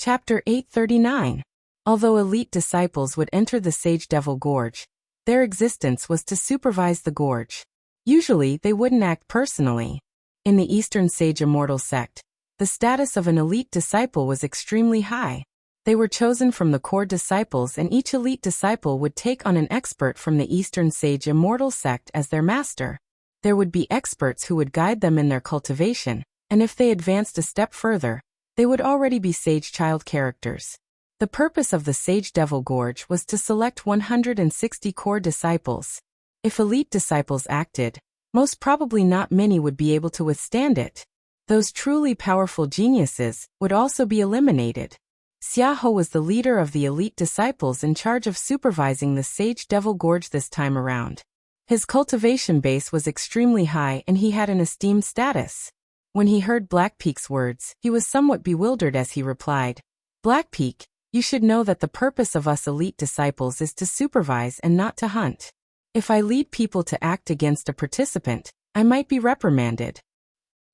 Chapter 839. Although elite disciples would enter the Sage Devil Gorge, their existence was to supervise the gorge. Usually, they wouldn't act personally. In the Eastern Sage Immortal sect, the status of an elite disciple was extremely high. They were chosen from the core disciples, and each elite disciple would take on an expert from the Eastern Sage Immortal sect as their master. There would be experts who would guide them in their cultivation, and if they advanced a step further, they would already be Sage Child characters. The purpose of the Sage Devil Gorge was to select 160 core disciples. If elite disciples acted, most probably not many would be able to withstand it. Those truly powerful geniuses would also be eliminated. Xiaohou was the leader of the elite disciples in charge of supervising the Sage Devil Gorge this time around. His cultivation base was extremely high and he had an esteemed status. When he heard Blackpeak's words, he was somewhat bewildered as he replied, "Blackpeak, you should know that the purpose of us elite disciples is to supervise and not to hunt. If I lead people to act against a participant, I might be reprimanded."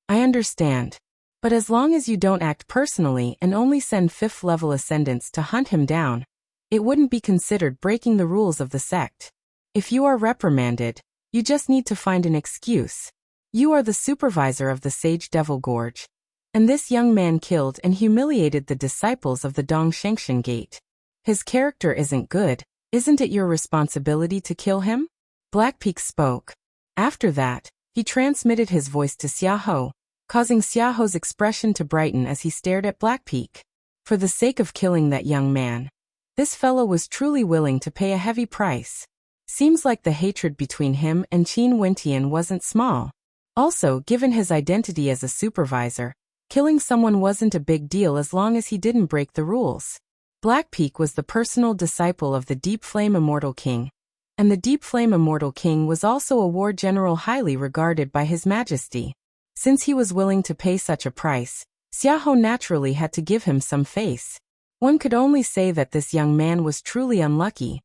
"I understand. But as long as you don't act personally and only send 5th level ascendants to hunt him down, it wouldn't be considered breaking the rules of the sect. If you are reprimanded, you just need to find an excuse. You are the supervisor of the Sage Devil Gorge. And this young man killed and humiliated the disciples of the Dongshengshan Gate. His character isn't good. Isn't it your responsibility to kill him?" Blackpeak spoke. After that, he transmitted his voice to Xiaohou, causing Xiaohou's expression to brighten as he stared at Blackpeak. For the sake of killing that young man, this fellow was truly willing to pay a heavy price. Seems like the hatred between him and Qin Wentian wasn't small. Also, given his identity as a supervisor, killing someone wasn't a big deal as long as he didn't break the rules. Blackpeak was the personal disciple of the Deep Flame Immortal King, and the Deep Flame Immortal King was also a war general highly regarded by His Majesty. Since he was willing to pay such a price, Xiaohou naturally had to give him some face. One could only say that this young man was truly unlucky.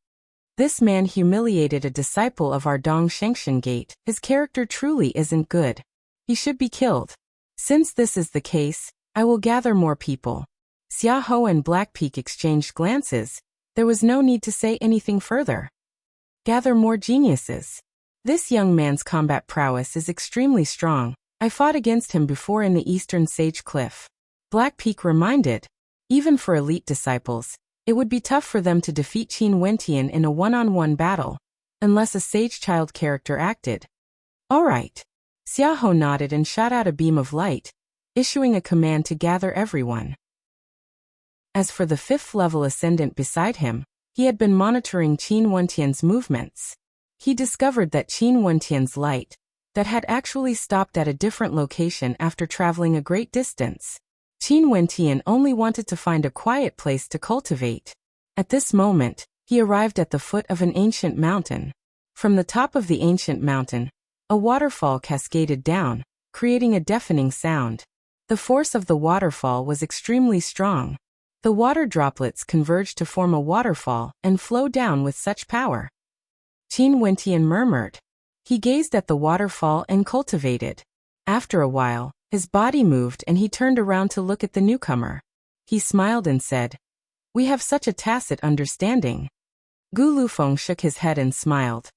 This man humiliated a disciple of our Dongshengshan Gate. His character truly isn't good. He should be killed. Since this is the case, I will gather more people." Xiaohou and Blackpeak exchanged glances. There was no need to say anything further. Gather more geniuses. This young man's combat prowess is extremely strong. I fought against him before in the Eastern Sage Cliff. Blackpeak reminded. Even for elite disciples, it would be tough for them to defeat Qin Wentian in a one-on-one battle, unless a Sage Child character acted. "All right." Xiaohou nodded and shot out a beam of light, issuing a command to gather everyone. As for the 5th level ascendant beside him, he had been monitoring Qin Wentian's movements. He discovered that Qin Wentian's light that had actually stopped at a different location after traveling a great distance. Qin Wentian only wanted to find a quiet place to cultivate. At this moment, he arrived at the foot of an ancient mountain. From the top of the ancient mountain, a waterfall cascaded down, creating a deafening sound. The force of the waterfall was extremely strong. The water droplets converged to form a waterfall and flow down with such power. Qin Wentian murmured. He gazed at the waterfall and cultivated. After a while, his body moved and he turned around to look at the newcomer. He smiled and said, "We have such a tacit understanding." Gu Lufeng shook his head and smiled.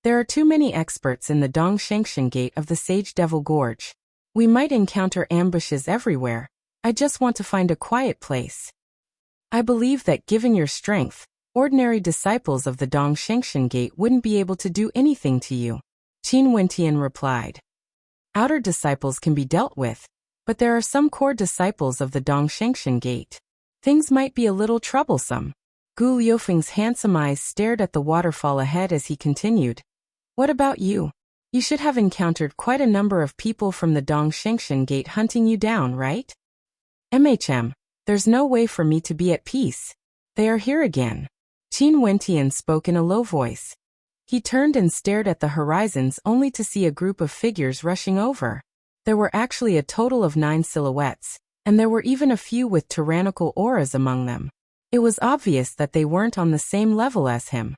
"There are too many experts in the Dongshengshan Gate of the Sage Devil Gorge. We might encounter ambushes everywhere. I just want to find a quiet place. I believe that given your strength, ordinary disciples of the Dongshengshan Gate wouldn't be able to do anything to you." Qin Wentian replied. "Outer disciples can be dealt with, but there are some core disciples of the Dongshengshan Gate. Things might be a little troublesome." Gu Liufeng's handsome eyes stared at the waterfall ahead as he continued. "What about you? You should have encountered quite a number of people from the Dongshengshan Gate hunting you down, right?" There's no way for me to be at peace. They are here again." Qin Wentian spoke in a low voice. He turned and stared at the horizons only to see a group of figures rushing over. There were actually a total of 9 silhouettes, and there were even a few with tyrannical auras among them. It was obvious that they weren't on the same level as him.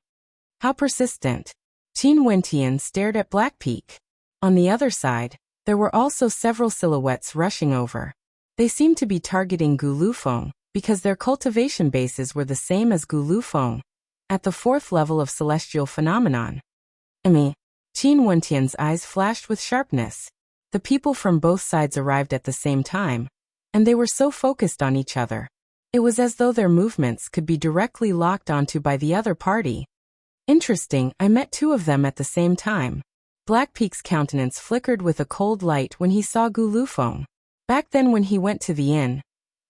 How persistent. Qin Wentian stared at Blackpeak. On the other side, there were also several silhouettes rushing over. They seemed to be targeting Gu Lufeng, because their cultivation bases were the same as Gu Lufeng, at the 4th level of celestial phenomenon. Qin Wentian's eyes flashed with sharpness. The people from both sides arrived at the same time, and they were so focused on each other. It was as though their movements could be directly locked onto by the other party. Interesting, I met 2 of them at the same time. Black Peak's countenance flickered with a cold light when he saw Gu Lufeng. Back then when he went to the inn,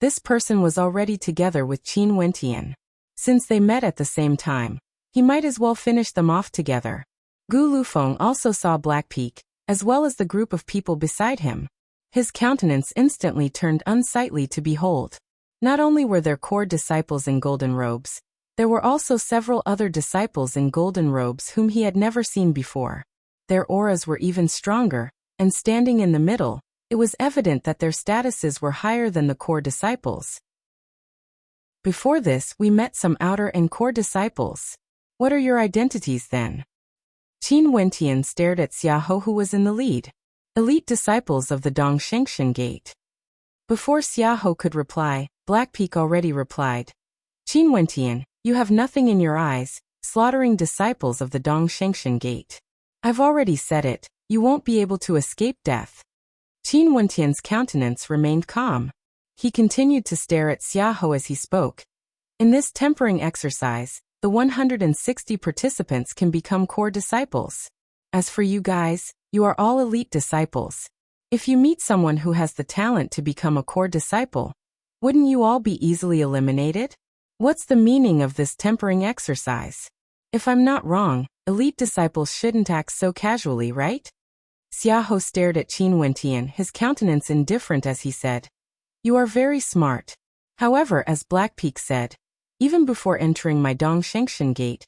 this person was already together with Qin Wentian. Since they met at the same time, he might as well finish them off together. Gu Lufeng also saw Black Peak, as well as the group of people beside him. His countenance instantly turned unsightly to behold. Not only were there core disciples in golden robes, there were also several other disciples in golden robes whom he had never seen before. Their auras were even stronger, and standing in the middle, it was evident that their statuses were higher than the core disciples. Before this, we met some outer and core disciples. What are your identities then? Qin Wentian stared at Xiahou, who was in the lead. Elite disciples of the Dongshengshan Gate. Before Xiahou could reply, Black Peak already replied. Qin Wentian, you have nothing in your eyes, slaughtering disciples of the Dongshengshan Gate. I've already said it, you won't be able to escape death. Qin Wentian's countenance remained calm. He continued to stare at Xiahou as he spoke. In this tempering exercise, the 160 participants can become core disciples. As for you guys, you are all elite disciples. If you meet someone who has the talent to become a core disciple, wouldn't you all be easily eliminated? What's the meaning of this tempering exercise? If I'm not wrong, elite disciples shouldn't act so casually, right? Xiahou stared at Qin Wentian, his countenance indifferent as he said, you are very smart. However, as Black Peak said, even before entering my Dongshengshan Gate,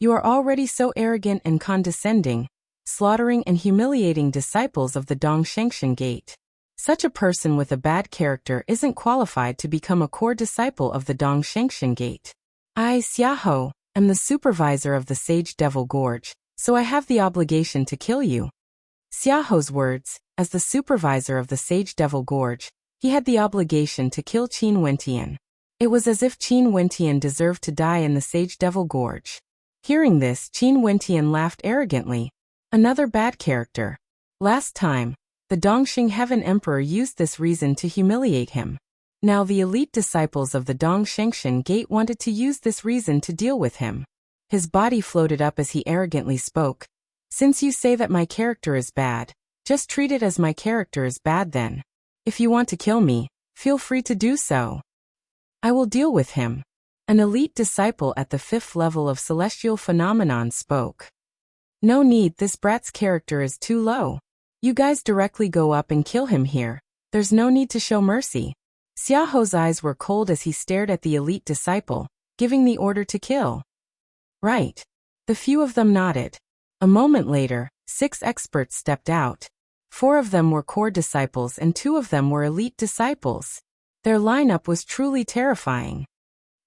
you are already so arrogant and condescending, slaughtering and humiliating disciples of the Dongshengshan Gate. Such a person with a bad character isn't qualified to become a core disciple of the Dongshengshan Gate. I, Xiahou, am the supervisor of the Sage Devil Gorge, so I have the obligation to kill you. Xiahou's words, as the supervisor of the Sage Devil Gorge, he had the obligation to kill Qin Wentian. It was as if Qin Wentian deserved to die in the Sage Devil Gorge. Hearing this, Qin Wentian laughed arrogantly. Another bad character. Last time, the Dongxing Heaven Emperor used this reason to humiliate him. Now the elite disciples of the Dongshengshan Gate wanted to use this reason to deal with him. His body floated up as he arrogantly spoke. Since you say that my character is bad, just treat it as my character is bad then. If you want to kill me, feel free to do so. I will deal with him. An elite disciple at the 5th level of celestial phenomenon spoke. No need, this brat's character is too low. You guys directly go up and kill him here. There's no need to show mercy. Xiahou's eyes were cold as he stared at the elite disciple, giving the order to kill. Right. The few of them nodded. A moment later, 6 experts stepped out. 4 of them were core disciples and 2 of them were elite disciples. Their lineup was truly terrifying.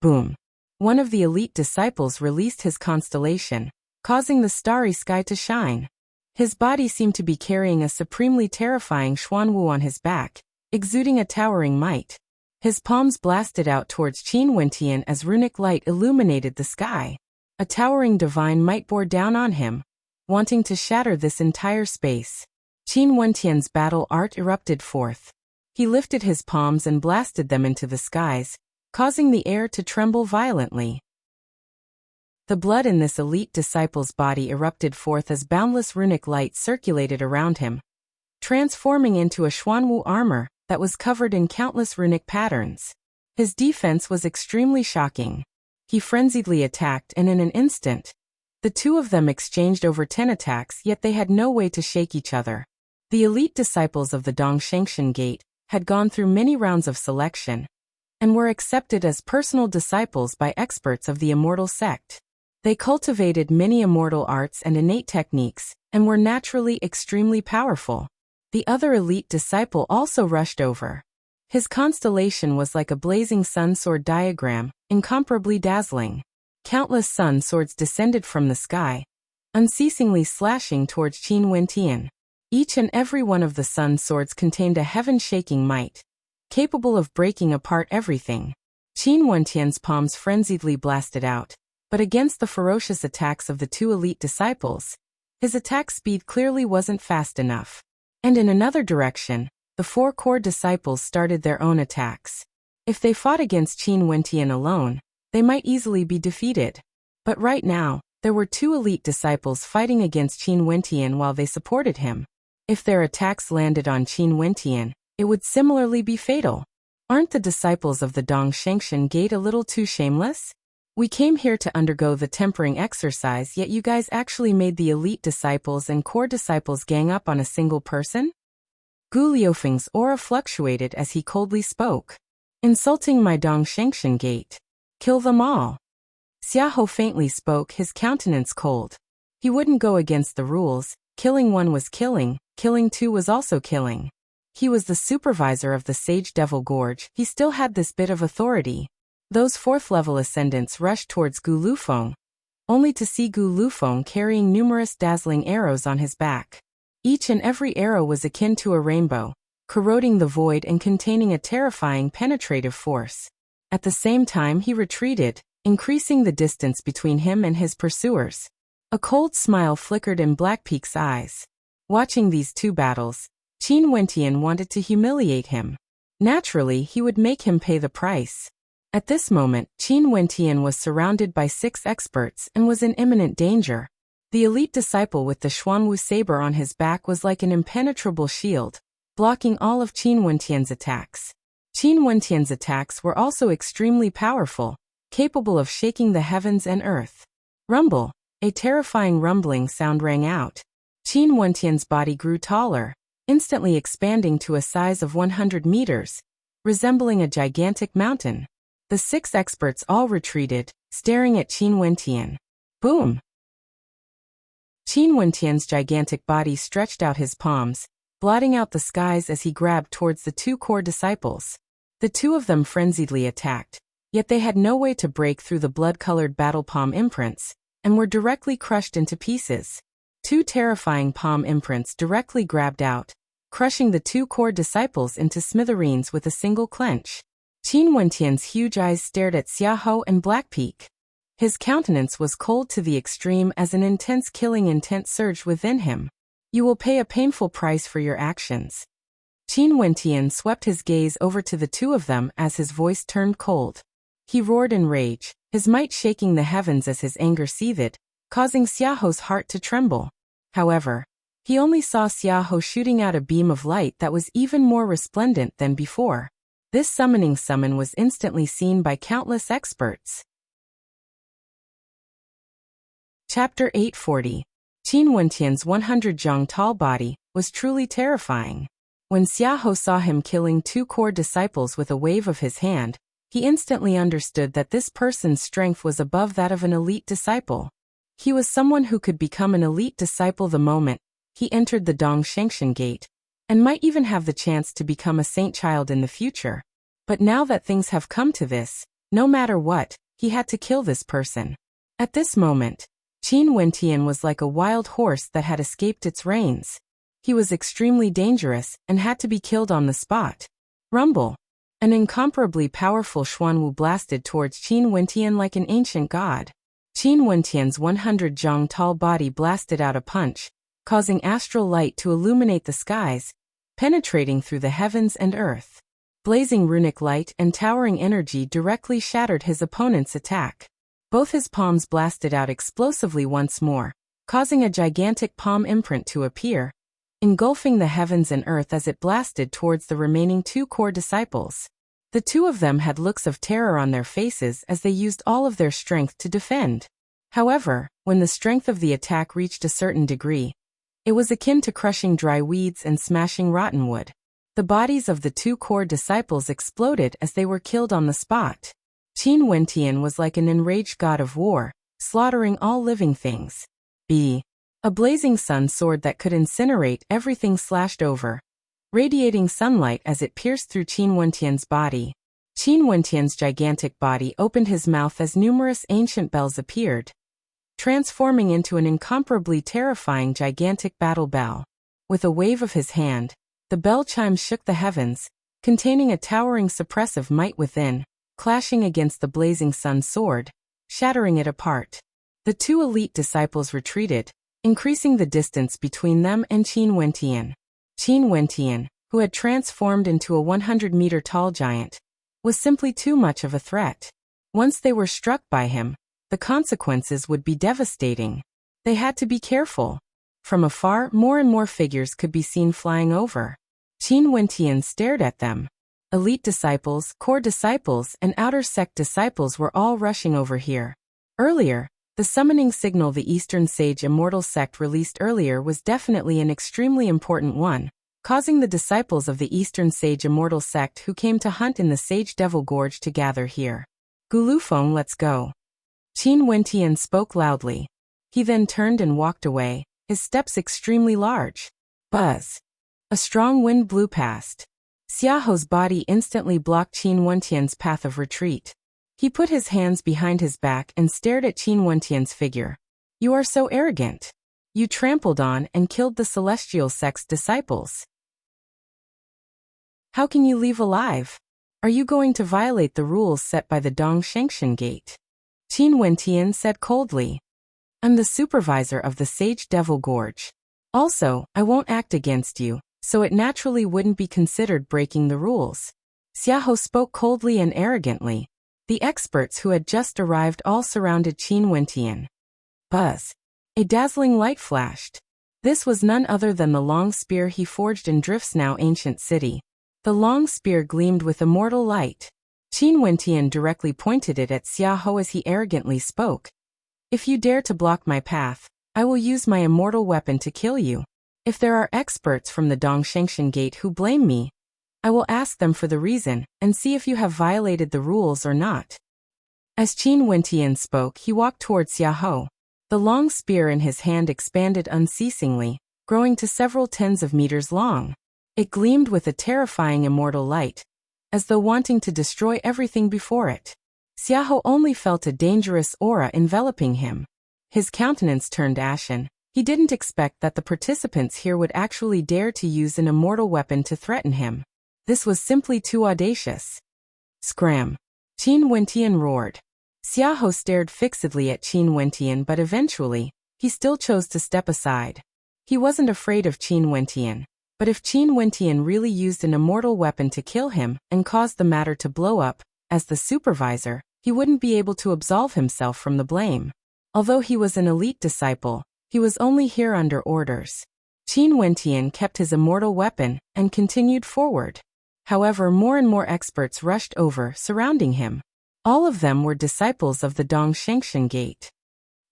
Boom. One of the elite disciples released his constellation, causing the starry sky to shine. His body seemed to be carrying a supremely terrifying Xuanwu on his back, exuding a towering might. His palms blasted out towards Qin Wentian as runic light illuminated the sky. A towering divine might bore down on him, wanting to shatter this entire space. Qin Wentian's battle art erupted forth. He lifted his palms and blasted them into the skies, causing the air to tremble violently. The blood in this elite disciple's body erupted forth as boundless runic light circulated around him, transforming into a Xuanwu armor that was covered in countless runic patterns. His defense was extremely shocking. He frenziedly attacked, and in an instant, the 2 of them exchanged over 10 attacks, yet they had no way to shake each other. The elite disciples of the Dongshengshan Gate had gone through many rounds of selection and were accepted as personal disciples by experts of the immortal sect. They cultivated many immortal arts and innate techniques and were naturally extremely powerful. The other elite disciple also rushed over. His constellation was like a blazing sun sword diagram, incomparably dazzling. Countless sun swords descended from the sky, unceasingly slashing towards Qin Wentian. Each and every one of the sun swords contained a heaven-shaking might, capable of breaking apart everything. Qin Wentian's palms frenziedly blasted out, but against the ferocious attacks of the two elite disciples, his attack speed clearly wasn't fast enough. And in another direction, the four core disciples started their own attacks. If they fought against Qin Wentian alone, they might easily be defeated. But right now, there were two elite disciples fighting against Qin Wentian while they supported him. If their attacks landed on Qin Wentian, it would similarly be fatal. Aren't the disciples of the Dong Shengshan Gate a little too shameless? We came here to undergo the tempering exercise, yet you guys actually made the elite disciples and core disciples gang up on a single person? Gu Liufeng's aura fluctuated as he coldly spoke. Insulting my Dong Shengshan Gate. Kill them all. Xiahou faintly spoke, his countenance cold. He wouldn't go against the rules. Killing one was killing two was also killing. He was the supervisor of the Sage Devil Gorge. He still had this bit of authority. Those fourth-level ascendants rushed towards Gu Lufeng, only to see Gu Lufeng carrying numerous dazzling arrows on his back. Each and every arrow was akin to a rainbow, corroding the void and containing a terrifying penetrative force. At the same time he retreated, increasing the distance between him and his pursuers. A cold smile flickered in Blackpeak's eyes. Watching these two battles, Qin Wentian wanted to humiliate him. Naturally, he would make him pay the price. At this moment, Qin Wentian was surrounded by 6 experts and was in imminent danger. The elite disciple with the Xuanwu saber on his back was like an impenetrable shield, blocking all of Qin Wentian's attacks. Qin Wentian's attacks were also extremely powerful, capable of shaking the heavens and earth. Rumble! A terrifying rumbling sound rang out. Qin Wentian's body grew taller, instantly expanding to a size of 100 meters, resembling a gigantic mountain. The 6 experts all retreated, staring at Qin Wentian. Boom! Qin Wentian's gigantic body stretched out his palms, blotting out the skies as he grabbed towards the 2 core disciples. The 2 of them frenziedly attacked, yet they had no way to break through the blood-colored battle palm imprints, and were directly crushed into pieces. 2 terrifying palm imprints directly grabbed out, crushing the 2 core disciples into smithereens with a single clench. Qin Wentian's huge eyes stared at Xiahou and Blackpeak. His countenance was cold to the extreme as an intense killing intent surged within him. You will pay a painful price for your actions. Qin Wentian swept his gaze over to the 2 of them as his voice turned cold. He roared in rage, his might shaking the heavens as his anger seethed, causing Xiahou's heart to tremble. However, he only saw Xiahou shooting out a beam of light that was even more resplendent than before. This summoning summon was instantly seen by countless experts. Chapter 840. Qin Wentian's 100 zhang tall body was truly terrifying. When Xiahou saw him killing 2 core disciples with a wave of his hand, he instantly understood that this person's strength was above that of an elite disciple. He was someone who could become an elite disciple the moment he entered the Dong Shengshan Gate, and might even have the chance to become a saint child in the future. But now that things have come to this, no matter what, he had to kill this person. At this moment, Qin Wentian was like a wild horse that had escaped its reins. He was extremely dangerous and had to be killed on the spot. Rumble! An incomparably powerful Xuanwu blasted towards Qin Wentian like an ancient god. Qin Wentian's 100 zhang tall body blasted out a punch, causing astral light to illuminate the skies, penetrating through the heavens and earth. Blazing runic light and towering energy directly shattered his opponent's attack. Both his palms blasted out explosively once more, causing a gigantic palm imprint to appear, engulfing the heavens and earth as it blasted towards the remaining 2 core disciples. The 2 of them had looks of terror on their faces as they used all of their strength to defend. However, when the strength of the attack reached a certain degree, it was akin to crushing dry weeds and smashing rotten wood. The bodies of the 2 core disciples exploded as they were killed on the spot. Qin Wentian was like an enraged god of war, slaughtering all living things. A blazing sun sword that could incinerate everything slashed over, radiating sunlight as it pierced through Qin Wentian's body. Qin Wentian's gigantic body opened his mouth as numerous ancient bells appeared, transforming into an incomparably terrifying gigantic battle bell. With a wave of his hand, the bell chimes shook the heavens, containing a towering suppressive might within, clashing against the blazing sun sword, shattering it apart. The two elite disciples retreated, increasing the distance between them and Qin Wentian. Qin Wentian, who had transformed into a 100-meter tall giant, was simply too much of a threat. Once they were struck by him, the consequences would be devastating. They had to be careful. From afar, more and more figures could be seen flying over. Qin Wentian stared at them. Elite disciples, core disciples, and outer sect disciples were all rushing over here. Earlier, the summoning signal the Eastern Sage Immortal Sect released earlier was definitely an extremely important one, causing the disciples of the Eastern Sage Immortal Sect who came to hunt in the Sage Devil Gorge to gather here. Gulufeng, let's go. Qin Wentian spoke loudly. He then turned and walked away, his steps extremely large. Buzz. A strong wind blew past. Xiaoho's body instantly blocked Qin Wentian's path of retreat. He put his hands behind his back and stared at Qin Wentian's figure. You are so arrogant. You trampled on and killed the Celestial Sect's disciples. How can you leave alive? Are you going to violate the rules set by the Dongshengshan Gate? Qin Wentian said coldly. I'm the supervisor of the Sage Devil Gorge. Also, I won't act against you, so it naturally wouldn't be considered breaking the rules. Xiaoho spoke coldly and arrogantly. The experts who had just arrived all surrounded Qin Wentian. Buzz. A dazzling light flashed. This was none other than the long spear he forged in Drift's now ancient city. The long spear gleamed with immortal light. Qin Wentian directly pointed it at Xiaoho as he arrogantly spoke. If you dare to block my path, I will use my immortal weapon to kill you. If there are experts from the Dongshengshan Gate who blame me, I will ask them for the reason, and see if you have violated the rules or not. As Qin Wentian spoke, he walked toward Xiaoho. The long spear in his hand expanded unceasingly, growing to several tens of meters long. It gleamed with a terrifying immortal light, as though wanting to destroy everything before it. Xiaoho only felt a dangerous aura enveloping him. His countenance turned ashen. He didn't expect that the participants here would actually dare to use an immortal weapon to threaten him. This was simply too audacious. Scram! Qin Wentian roared. Xiaoho stared fixedly at Qin Wentian, but eventually, he still chose to step aside. He wasn't afraid of Qin Wentian, but if Qin Wentian really used an immortal weapon to kill him and caused the matter to blow up, as the supervisor, he wouldn't be able to absolve himself from the blame. Although he was an elite disciple, he was only here under orders. Qin Wentian kept his immortal weapon and continued forward. However, more and more experts rushed over, surrounding him. All of them were disciples of the Dongshengshan Gate.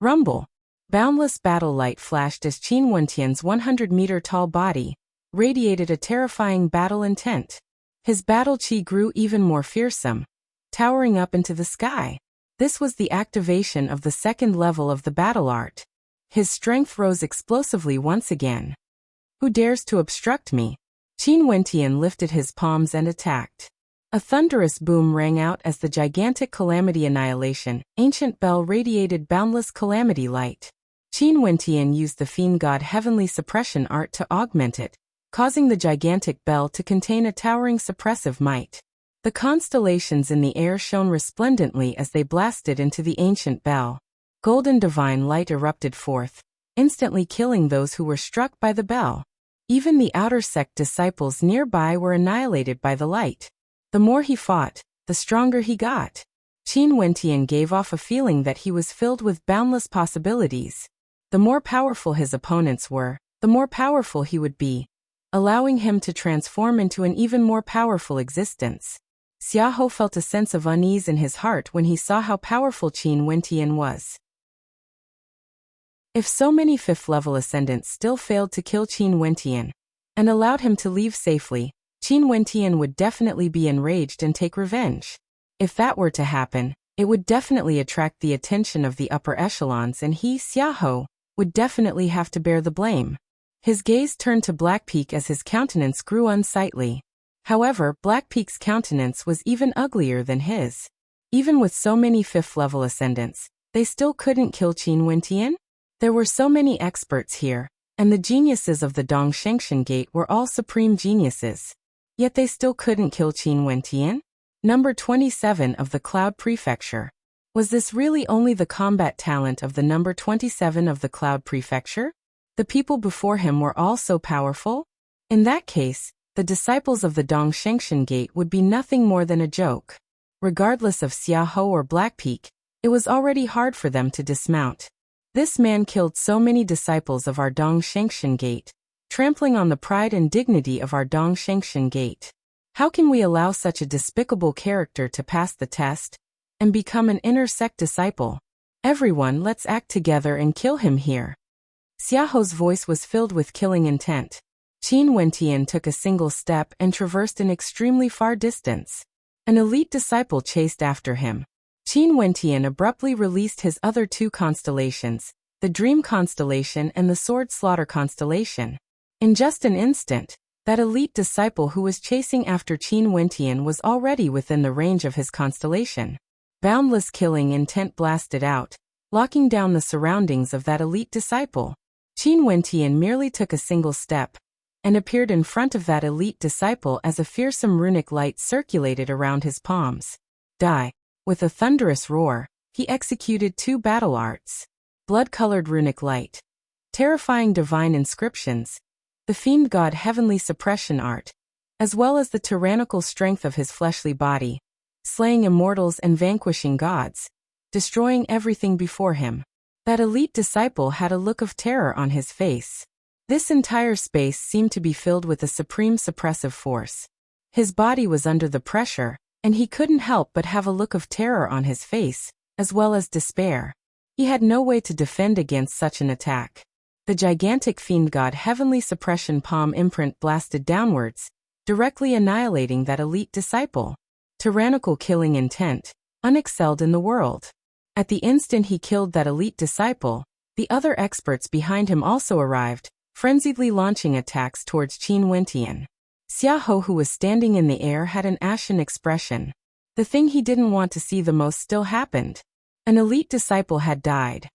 Rumble. Boundless battle light flashed as Qin Wentian's 100-meter tall body radiated a terrifying battle intent. His battle chi grew even more fearsome, towering up into the sky. This was the activation of the second level of the battle art. His strength rose explosively once again. Who dares to obstruct me? Qin Wentian lifted his palms and attacked. A thunderous boom rang out as the gigantic Calamity Annihilation, ancient bell radiated boundless calamity light. Qin Wentian used the Fiend God Heavenly Suppression art to augment it, causing the gigantic bell to contain a towering suppressive might. The constellations in the air shone resplendently as they blasted into the ancient bell. Golden divine light erupted forth, instantly killing those who were struck by the bell. Even the outer sect disciples nearby were annihilated by the light. The more he fought, the stronger he got. Qin Wentian gave off a feeling that he was filled with boundless possibilities. The more powerful his opponents were, the more powerful he would be, allowing him to transform into an even more powerful existence. Xiaoho felt a sense of unease in his heart when he saw how powerful Qin Wentian was. If so many fifth-level ascendants still failed to kill Qin Wentian and allowed him to leave safely, Qin Wentian would definitely be enraged and take revenge. If that were to happen, it would definitely attract the attention of the upper echelons, and he, Xiaoho, would definitely have to bear the blame. His gaze turned to Blackpeak as his countenance grew unsightly. However, Blackpeak's countenance was even uglier than his. Even with so many fifth-level ascendants, they still couldn't kill Qin Wentian? There were so many experts here, and the geniuses of the Dongshengshan Gate were all supreme geniuses. Yet they still couldn't kill Qin Wentian? Number 27 of the Cloud Prefecture. Was this really only the combat talent of the number 27 of the Cloud Prefecture? The people before him were all so powerful? In that case, the disciples of the Dongshengshan Gate would be nothing more than a joke. Regardless of Xiaohou or Blackpeak, it was already hard for them to dismount. This man killed so many disciples of our Dongshengshan Gate, trampling on the pride and dignity of our Dongshengshan Gate. How can we allow such a despicable character to pass the test and become an inner sect disciple? Everyone, let's act together and kill him here. Xiaohou's voice was filled with killing intent. Qin Wentian took a single step and traversed an extremely far distance. An elite disciple chased after him. Qin Wentian abruptly released his other two constellations, the Dream Constellation and the Sword Slaughter Constellation. In just an instant, that elite disciple who was chasing after Qin Wentian was already within the range of his constellation. Boundless killing intent blasted out, locking down the surroundings of that elite disciple. Qin Wentian merely took a single step and appeared in front of that elite disciple as a fearsome runic light circulated around his palms. Die. With a thunderous roar, he executed two battle arts. Blood-colored runic light. Terrifying divine inscriptions. The fiend god heavenly suppression art, as well as the tyrannical strength of his fleshly body, slaying immortals and vanquishing gods, destroying everything before him. That elite disciple had a look of terror on his face. This entire space seemed to be filled with a supreme suppressive force. His body was under the pressure, and he couldn't help but have a look of terror on his face, as well as despair. He had no way to defend against such an attack. The gigantic fiend god heavenly suppression palm imprint blasted downwards, directly annihilating that elite disciple. Tyrannical killing intent, unexcelled in the world. At the instant he killed that elite disciple, the other experts behind him also arrived, frenziedly launching attacks towards Qin Wentian. Xiaohou, who was standing in the air, had an ashen expression. The thing he didn't want to see the most still happened. An elite disciple had died.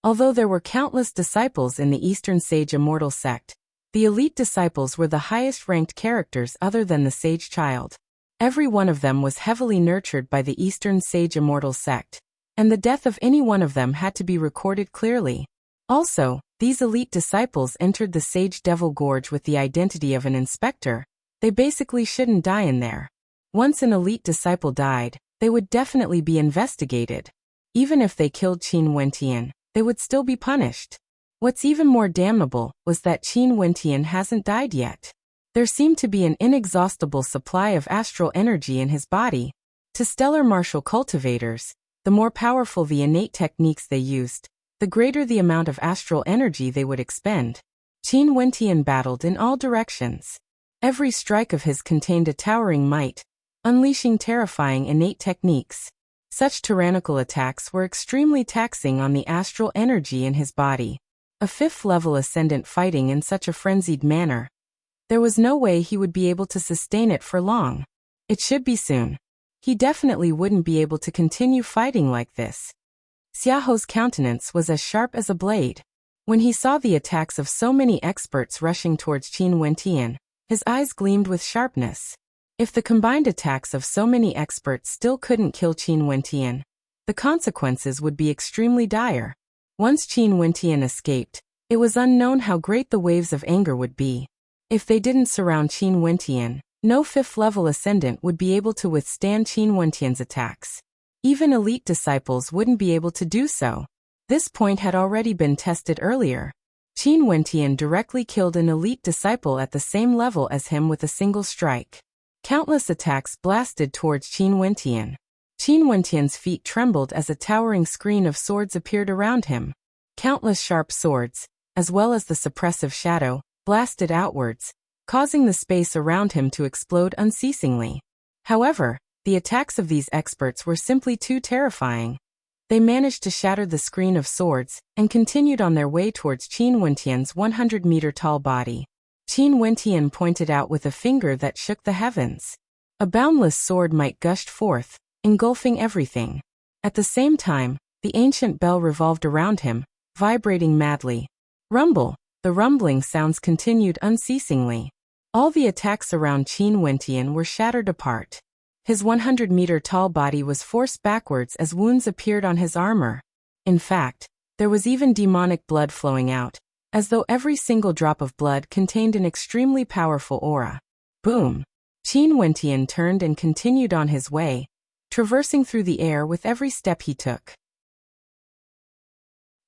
Although there were countless disciples in the Eastern Sage Immortal sect, the elite disciples were the highest-ranked characters other than the Sage Child. Every one of them was heavily nurtured by the Eastern Sage Immortal sect, and the death of any one of them had to be recorded clearly. Also, these elite disciples entered the Sage Devil Gorge with the identity of an inspector. They basically shouldn't die in there. Once an elite disciple died, they would definitely be investigated. Even if they killed Qin Wentian, they would still be punished. What's even more damnable was that Qin Wentian hasn't died yet. There seemed to be an inexhaustible supply of astral energy in his body. To stellar martial cultivators, the more powerful the innate techniques they used, the greater the amount of astral energy they would expend. Qin Wentian battled in all directions. Every strike of his contained a towering might, unleashing terrifying innate techniques. Such tyrannical attacks were extremely taxing on the astral energy in his body. A fifth-level ascendant fighting in such a frenzied manner. There was no way he would be able to sustain it for long. It should be soon. He definitely wouldn't be able to continue fighting like this. Xiaohou's countenance was as sharp as a blade. When he saw the attacks of so many experts rushing towards Qin Wentian, his eyes gleamed with sharpness. If the combined attacks of so many experts still couldn't kill Qin Wentian, the consequences would be extremely dire. Once Qin Wentian escaped, it was unknown how great the waves of anger would be. If they didn't surround Qin Wentian, no fifth-level ascendant would be able to withstand Qin Wentian's attacks. Even elite disciples wouldn't be able to do so. This point had already been tested earlier. Qin Wentian directly killed an elite disciple at the same level as him with a single strike. Countless attacks blasted towards Qin Wentian. Qin Wentian's feet trembled as a towering screen of swords appeared around him. Countless sharp swords, as well as the suppressive shadow, blasted outwards, causing the space around him to explode unceasingly. However, the attacks of these experts were simply too terrifying. They managed to shatter the screen of swords and continued on their way towards Qin Wentian's 100-meter-tall body. Qin Wentian pointed out with a finger that shook the heavens. A boundless sword might gushed forth, engulfing everything. At the same time, the ancient bell revolved around him, vibrating madly. Rumble! The rumbling sounds continued unceasingly. All the attacks around Qin Wentian were shattered apart. His 100-meter-tall body was forced backwards as wounds appeared on his armor. In fact, there was even demonic blood flowing out, as though every single drop of blood contained an extremely powerful aura. Boom! Qin Wentian turned and continued on his way, traversing through the air with every step he took.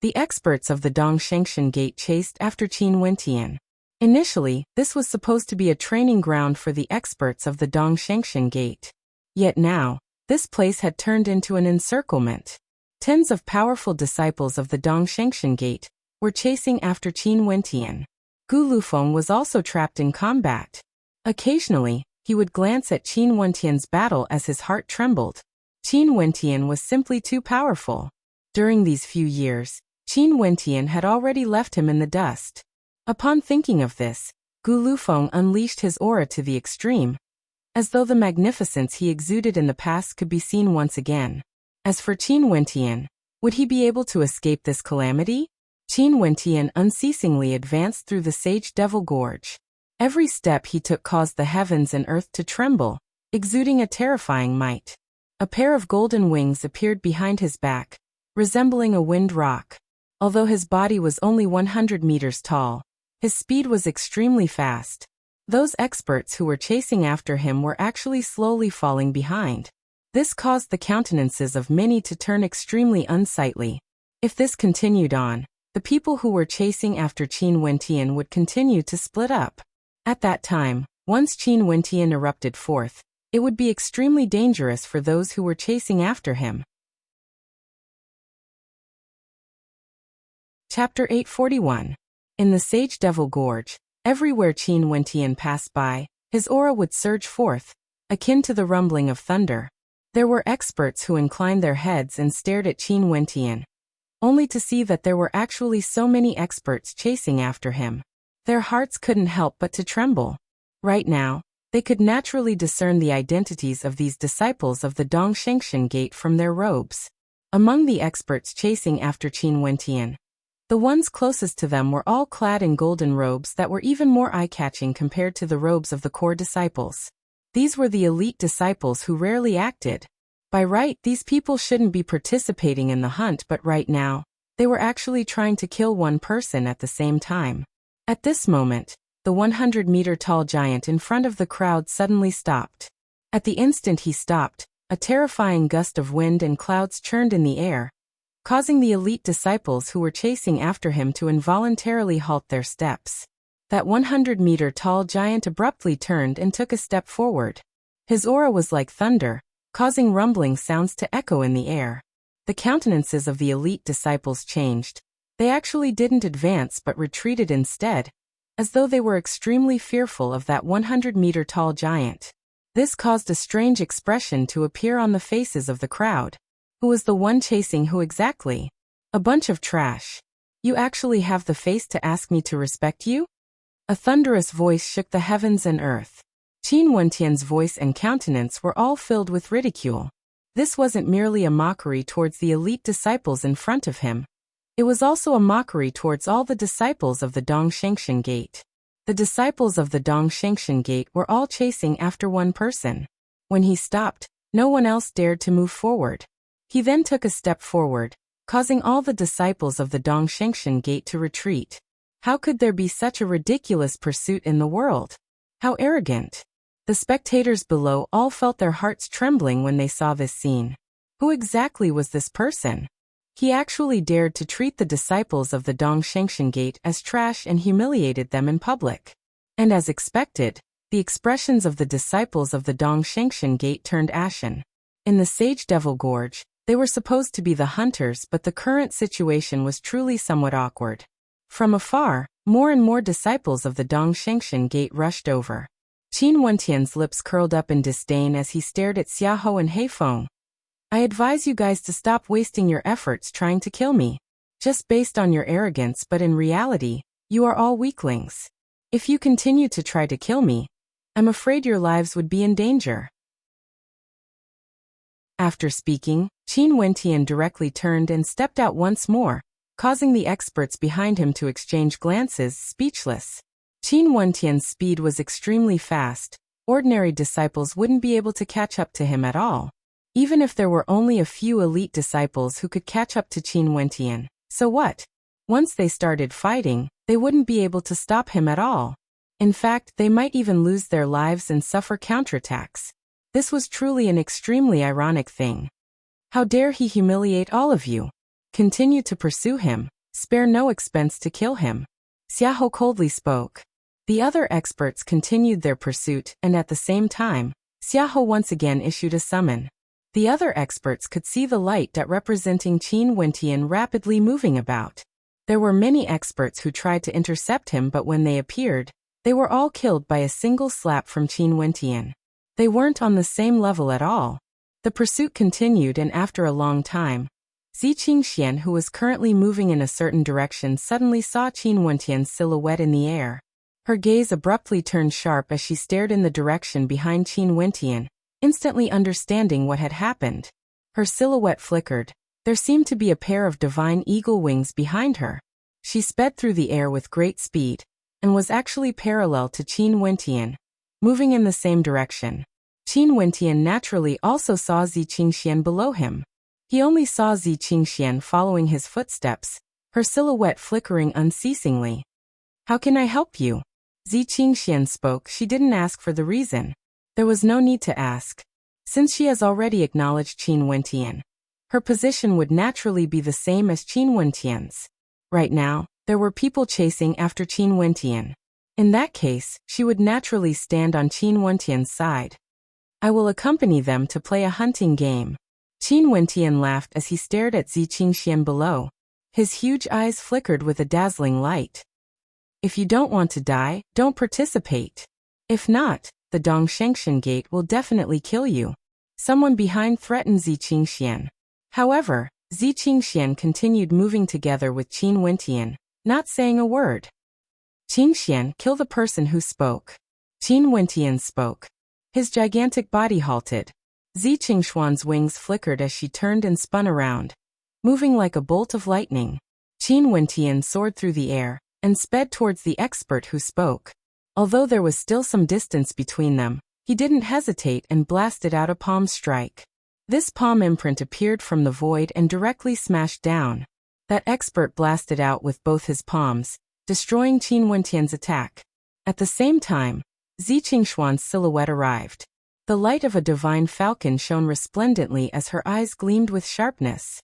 The experts of the Dongshengshan Gate chased after Qin Wentian. Initially, this was supposed to be a training ground for the experts of the Dongshengshan Gate. Yet now, this place had turned into an encirclement. Tens of powerful disciples of the Dongshengshan Gate were chasing after Qin Wentian. Gu Lufeng was also trapped in combat. Occasionally, he would glance at Qin Wentian's battle as his heart trembled. Qin Wentian was simply too powerful. During these few years, Qin Wentian had already left him in the dust. Upon thinking of this, Gu Lufeng unleashed his aura to the extreme, as though the magnificence he exuded in the past could be seen once again. As for Qin Wentian, would he be able to escape this calamity? Qin Wentian unceasingly advanced through the Sage Devil Gorge. Every step he took caused the heavens and earth to tremble, exuding a terrifying might. A pair of golden wings appeared behind his back, resembling a winged rock. Although his body was only 100 meters tall, his speed was extremely fast. Those experts who were chasing after him were actually slowly falling behind. This caused the countenances of many to turn extremely unsightly. If this continued on, the people who were chasing after Qin Wentian would continue to split up. At that time, once Qin Wentian erupted forth, it would be extremely dangerous for those who were chasing after him. Chapter 841. In the Sage Devil Gorge, everywhere Qin Wentian passed by, his aura would surge forth, akin to the rumbling of thunder. There were experts who inclined their heads and stared at Qin Wentian, only to see that there were actually so many experts chasing after him. Their hearts couldn't help but to tremble. Right now, they could naturally discern the identities of these disciples of the Dongshengshan Gate from their robes. Among the experts chasing after Qin Wentian, the ones closest to them were all clad in golden robes that were even more eye-catching compared to the robes of the core disciples. These were the elite disciples who rarely acted. By right, these people shouldn't be participating in the hunt, but right now, they were actually trying to kill one person at the same time. At this moment, the 100-meter-tall giant in front of the crowd suddenly stopped. At the instant he stopped, a terrifying gust of wind and clouds churned in the air, causing the elite disciples who were chasing after him to involuntarily halt their steps. That 100-meter-tall giant abruptly turned and took a step forward. His aura was like thunder, causing rumbling sounds to echo in the air. The countenances of the elite disciples changed. They actually didn't advance but retreated instead, as though they were extremely fearful of that 100-meter-tall giant. This caused a strange expression to appear on the faces of the crowd. Who was the one chasing who exactly? A bunch of trash. You actually have the face to ask me to respect you? A thunderous voice shook the heavens and earth. Qin Wentian's voice and countenance were all filled with ridicule. This wasn't merely a mockery towards the elite disciples in front of him. It was also a mockery towards all the disciples of the Dongshengshan Gate. The disciples of the Dongshengshan Gate were all chasing after one person. When he stopped, no one else dared to move forward. He then took a step forward, causing all the disciples of the Dongshengshan Gate to retreat. How could there be such a ridiculous pursuit in the world? How arrogant! The spectators below all felt their hearts trembling when they saw this scene. Who exactly was this person? He actually dared to treat the disciples of the Dongshengshan Gate as trash and humiliated them in public. And as expected, the expressions of the disciples of the Dongshengshan Gate turned ashen. In the Sage Devil Gorge, they were supposed to be the hunters, but the current situation was truly somewhat awkward. From afar, more and more disciples of the Dongshengshan Gate rushed over. Qin Wentian's lips curled up in disdain as he stared at Xiaohou and Heifeng. I advise you guys to stop wasting your efforts trying to kill me. Just based on your arrogance, but in reality, you are all weaklings. If you continue to try to kill me, I'm afraid your lives would be in danger. After speaking, Qin Wentian directly turned and stepped out once more, causing the experts behind him to exchange glances, speechless. Qin Wentian's speed was extremely fast. Ordinary disciples wouldn't be able to catch up to him at all. Even if there were only a few elite disciples who could catch up to Qin Wentian, so what? Once they started fighting, they wouldn't be able to stop him at all. In fact, they might even lose their lives and suffer counterattacks. This was truly an extremely ironic thing. How dare he humiliate all of you? Continue to pursue him. Spare no expense to kill him. Xiahou coldly spoke. The other experts continued their pursuit, and at the same time, Xiahou once again issued a summon. The other experts could see the light that representing Qin Wentian rapidly moving about. There were many experts who tried to intercept him, but when they appeared, they were all killed by a single slap from Qin Wentian. They weren't on the same level at all. The pursuit continued, and after a long time, Zi Qingxian, who was currently moving in a certain direction, suddenly saw Qin Wentian's silhouette in the air. Her gaze abruptly turned sharp as she stared in the direction behind Qin Wentian, instantly understanding what had happened. Her silhouette flickered. There seemed to be a pair of divine eagle wings behind her. She sped through the air with great speed, and was actually parallel to Qin Wentian, moving in the same direction. Qin Wentian naturally also saw Zi Qingxian below him. He only saw Zi Qingxian following his footsteps, her silhouette flickering unceasingly. "How can I help you?" Zi Qingxian spoke. She didn't ask for the reason. There was no need to ask. Since she has already acknowledged Qin Wentian, her position would naturally be the same as Qin Wentian's. Right now, there were people chasing after Qin Wentian. In that case, she would naturally stand on Qin Wentian's side. "I will accompany them to play a hunting game." Qin Wentian laughed as he stared at Zi Qingxian below. His huge eyes flickered with a dazzling light. "If you don't want to die, don't participate. If not, the Dongshengshan Gate will definitely kill you." Someone behind threatened Zi Qingxian. However, Zi Qingxian continued moving together with Qin Wentian, not saying a word. "Qingxian, kill the person who spoke." Qin Wentian spoke. His gigantic body halted. Zi Qingxuan's wings flickered as she turned and spun around, moving like a bolt of lightning. Qin Wentian soared through the air and sped towards the expert who spoke. Although there was still some distance between them, he didn't hesitate and blasted out a palm strike. This palm imprint appeared from the void and directly smashed down. That expert blasted out with both his palms, destroying Qin Wentian's attack. At the same time, Zi Qingxuan's silhouette arrived. The light of a divine falcon shone resplendently as her eyes gleamed with sharpness.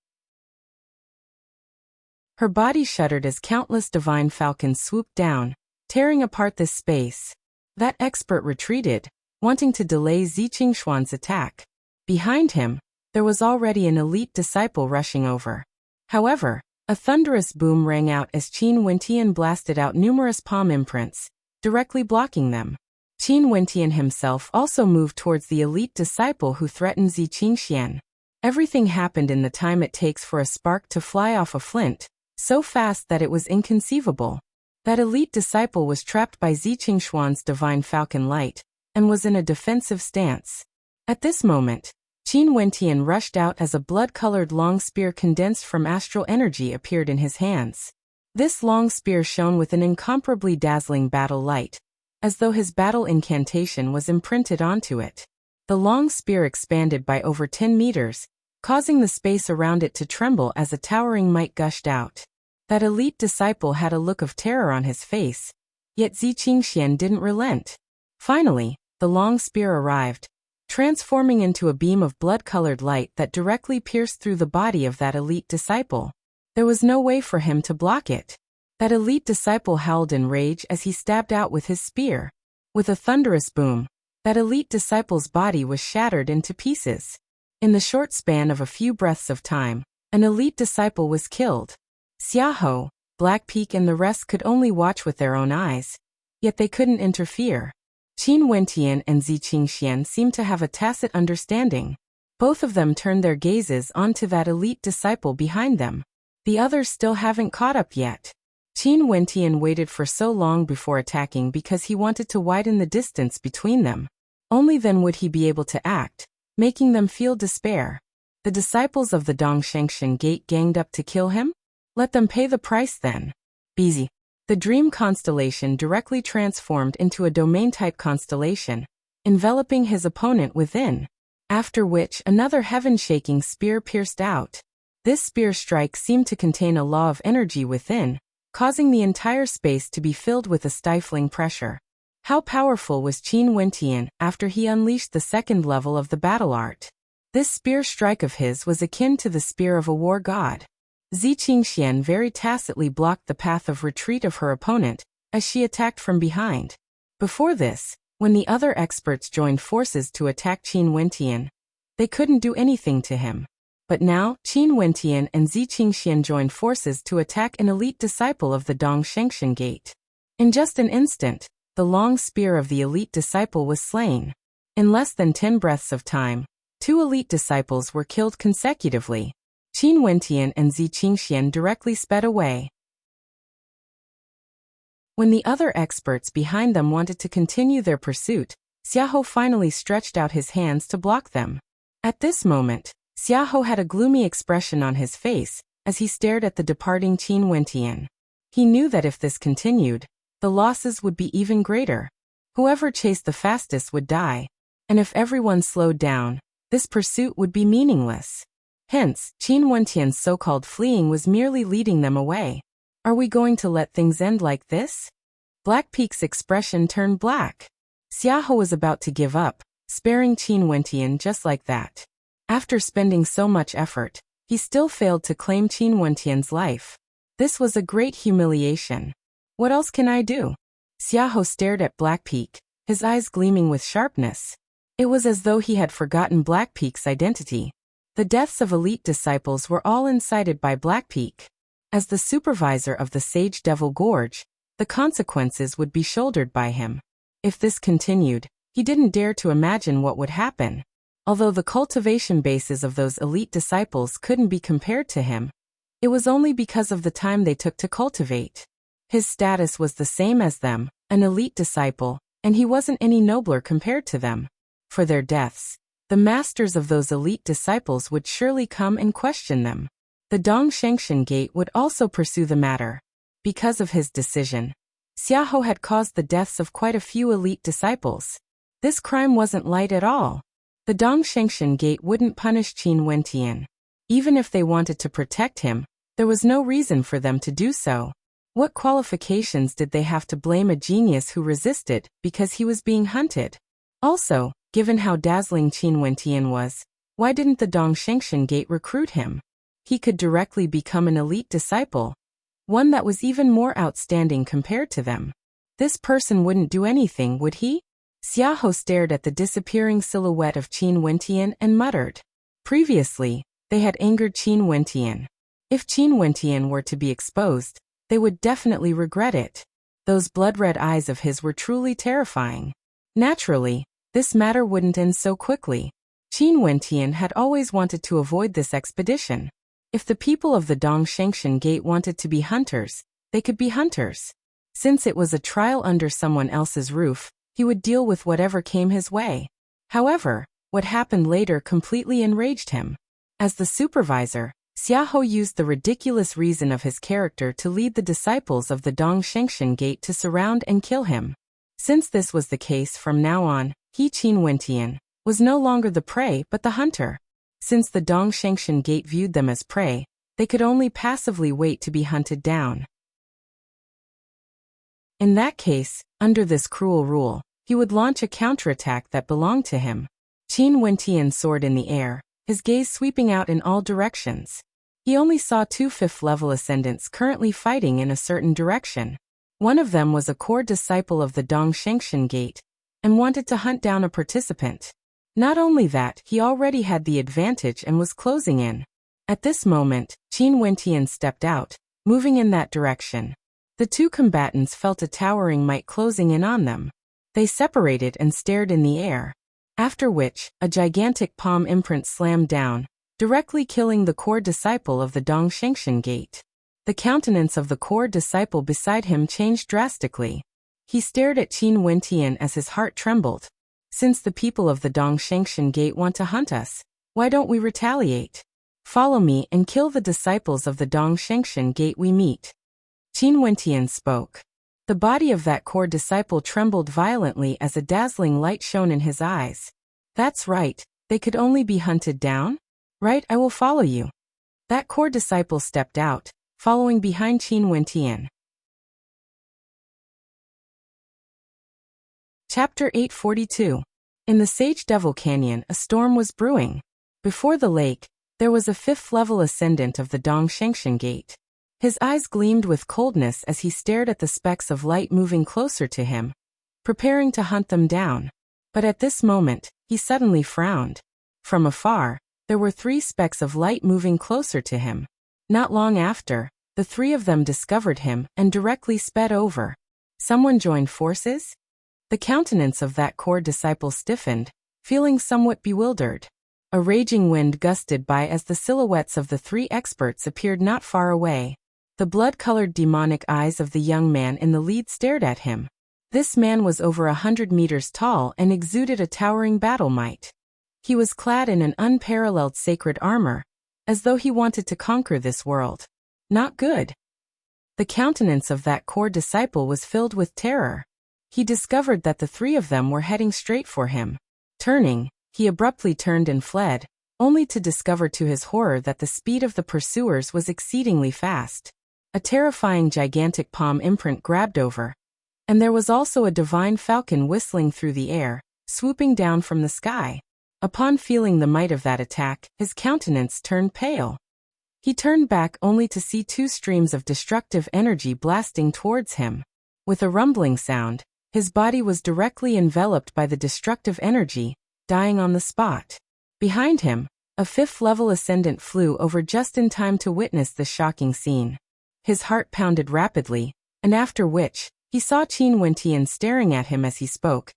Her body shuddered as countless divine falcons swooped down, tearing apart this space. That expert retreated, wanting to delay Zi Qingxuan's attack. Behind him, there was already an elite disciple rushing over. However, a thunderous boom rang out as Qin Wentian blasted out numerous palm imprints, directly blocking them. Qin Wentian himself also moved towards the elite disciple who threatened Zi Qingxian. Everything happened in the time it takes for a spark to fly off a flint, so fast that it was inconceivable. That elite disciple was trapped by Zi Qingxuan's divine falcon light, and was in a defensive stance. At this moment, Qin Wentian rushed out as a blood-colored long spear condensed from astral energy appeared in his hands. This long spear shone with an incomparably dazzling battle light, as though his battle incantation was imprinted onto it. The long spear expanded by over 10 meters, causing the space around it to tremble as a towering might gushed out. That elite disciple had a look of terror on his face, yet Zi Qingxian didn't relent. Finally, the long spear arrived, transforming into a beam of blood-colored light that directly pierced through the body of that elite disciple. There was no way for him to block it. That elite disciple howled in rage as he stabbed out with his spear. With a thunderous boom, that elite disciple's body was shattered into pieces. In the short span of a few breaths of time, an elite disciple was killed. Xiahou, Black Peak and the rest could only watch with their own eyes, yet they couldn't interfere. Qin Wentian and Zi Qingxian seemed to have a tacit understanding. Both of them turned their gazes onto that elite disciple behind them. The others still haven't caught up yet. Qin Wentian waited for so long before attacking because he wanted to widen the distance between them. Only then would he be able to act, making them feel despair. The disciples of the Dongshengshan Gate ganged up to kill him? Let them pay the price then. Busy. The dream constellation directly transformed into a domain-type constellation, enveloping his opponent within, after which another heaven-shaking spear pierced out. This spear strike seemed to contain a law of energy within, causing the entire space to be filled with a stifling pressure. How powerful was Qin Wentian after he unleashed the second level of the battle art? This spear strike of his was akin to the spear of a war god. Zi Qingxian very tacitly blocked the path of retreat of her opponent, as she attacked from behind. Before this, when the other experts joined forces to attack Qin Wentian, they couldn't do anything to him. But now, Qin Wentian and Zi Qingxian joined forces to attack an elite disciple of the Dong Shengshan Gate. In just an instant, the long spear of the elite disciple was slain. In less than 10 breaths of time, 2 elite disciples were killed consecutively. Qin Wentian and Zi Qingxian directly sped away. When the other experts behind them wanted to continue their pursuit, Xiaohou finally stretched out his hands to block them. At this moment, Xiaohou had a gloomy expression on his face as he stared at the departing Qin Wentian. He knew that if this continued, the losses would be even greater. Whoever chased the fastest would die, and if everyone slowed down, this pursuit would be meaningless. Hence, Qin Wentian's so-called fleeing was merely leading them away. Are we going to let things end like this? Black Peak's expression turned black. Xiaohou was about to give up, sparing Qin Wentian just like that. After spending so much effort, he still failed to claim Qin Wentian's life. This was a great humiliation. What else can I do? Xiaohou stared at Black Peak, his eyes gleaming with sharpness. It was as though he had forgotten Black Peak's identity. The deaths of elite disciples were all incited by Black Peak. As the supervisor of the Sage Devil Gorge, the consequences would be shouldered by him. If this continued, he didn't dare to imagine what would happen. Although the cultivation bases of those elite disciples couldn't be compared to him, it was only because of the time they took to cultivate. His status was the same as them, an elite disciple, and he wasn't any nobler compared to them. For their deaths, the masters of those elite disciples would surely come and question them. The Dong Shengshan Gate would also pursue the matter. Because of his decision, Xiaohou had caused the deaths of quite a few elite disciples. This crime wasn't light at all. The Dong Shengshan Gate wouldn't punish Qin Wentian. Even if they wanted to protect him, there was no reason for them to do so. What qualifications did they have to blame a genius who resisted because he was being hunted? Also, given how dazzling Qin Wentian was, why didn't the Dong Shengshan Gate recruit him? He could directly become an elite disciple, one that was even more outstanding compared to them. This person wouldn't do anything, would he? Xiaohou stared at the disappearing silhouette of Qin Wentian and muttered. Previously, they had angered Qin Wentian. If Qin Wentian were to be exposed, they would definitely regret it. Those blood-red eyes of his were truly terrifying. Naturally, this matter wouldn't end so quickly. Qin Wentian had always wanted to avoid this expedition. If the people of the Dong Shengshan Gate wanted to be hunters, they could be hunters. Since it was a trial under someone else's roof, he would deal with whatever came his way. However, what happened later completely enraged him. As the supervisor, Xiaohou used the ridiculous reason of his character to lead the disciples of the Dong Shengshan Gate to surround and kill him. Since this was the case from now on, he Qin Wentian was no longer the prey but the hunter. Since the Dong Shengshan Gate viewed them as prey, they could only passively wait to be hunted down. In that case, under this cruel rule, he would launch a counterattack that belonged to him. Qin Wentian soared in the air, his gaze sweeping out in all directions. He only saw 2 5th-level ascendants currently fighting in a certain direction. One of them was a core disciple of the Dong Shengshan Gate, and wanted to hunt down a participant. Not only that, he already had the advantage and was closing in. At this moment, Qin Wentian stepped out, moving in that direction. The 2 combatants felt a towering might closing in on them. They separated and stared in the air. After which, a gigantic palm imprint slammed down, directly killing the core disciple of the Dong Shengshan Gate. The countenance of the core disciple beside him changed drastically. He stared at Qin Wentian as his heart trembled. Since the people of the Dong Shengshan Gate want to hunt us, why don't we retaliate? Follow me and kill the disciples of the Dong Shengshan Gate we meet. Qin Wentian spoke. The body of that core disciple trembled violently as a dazzling light shone in his eyes. That's right, they could only be hunted down? Right, I will follow you. That core disciple stepped out, following behind Qin Wentian. Chapter 842. In the Sage Devil Canyon, a storm was brewing. Before the lake, there was a fifth-level ascendant of the Dongshengshan Gate. His eyes gleamed with coldness as he stared at the specks of light moving closer to him, preparing to hunt them down. But at this moment, he suddenly frowned. From afar, there were 3 specks of light moving closer to him. Not long after, the 3 of them discovered him and directly sped over. Someone joined forces? The countenance of that core disciple stiffened, feeling somewhat bewildered. A raging wind gusted by as the silhouettes of the 3 experts appeared not far away. The blood-colored demonic eyes of the young man in the lead stared at him. This man was over 100 meters tall and exuded a towering battle might. He was clad in an unparalleled sacred armor, as though he wanted to conquer this world. Not good. The countenance of that core disciple was filled with terror. He discovered that the 3 of them were heading straight for him. Turning, he abruptly turned and fled, only to discover to his horror that the speed of the pursuers was exceedingly fast. A terrifying gigantic palm imprint grabbed over, and there was also a divine falcon whistling through the air, swooping down from the sky. Upon feeling the might of that attack, his countenance turned pale. He turned back only to see 2 streams of destructive energy blasting towards him. With a rumbling sound, his body was directly enveloped by the destructive energy, dying on the spot. Behind him, a 5th-level ascendant flew over just in time to witness the shocking scene. His heart pounded rapidly, and after which, he saw Qin Wentian staring at him as he spoke.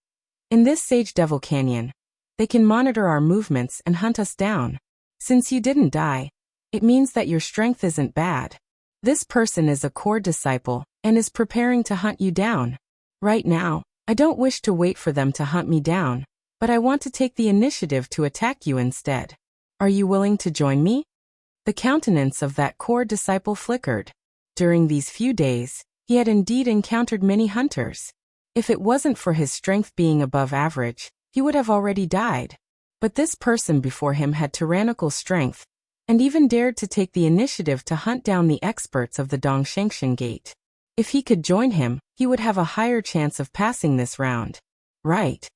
In this Sage Devil Canyon, they can monitor our movements and hunt us down. Since you didn't die, it means that your strength isn't bad. This person is a core disciple, and is preparing to hunt you down. Right now, I don't wish to wait for them to hunt me down, but I want to take the initiative to attack you instead. Are you willing to join me? The countenance of that core disciple flickered. During these few days, he had indeed encountered many hunters. If it wasn't for his strength being above average, he would have already died. But this person before him had tyrannical strength, and even dared to take the initiative to hunt down the experts of the Dongshengshan Gate. If he could join him, he would have a higher chance of passing this round. Right.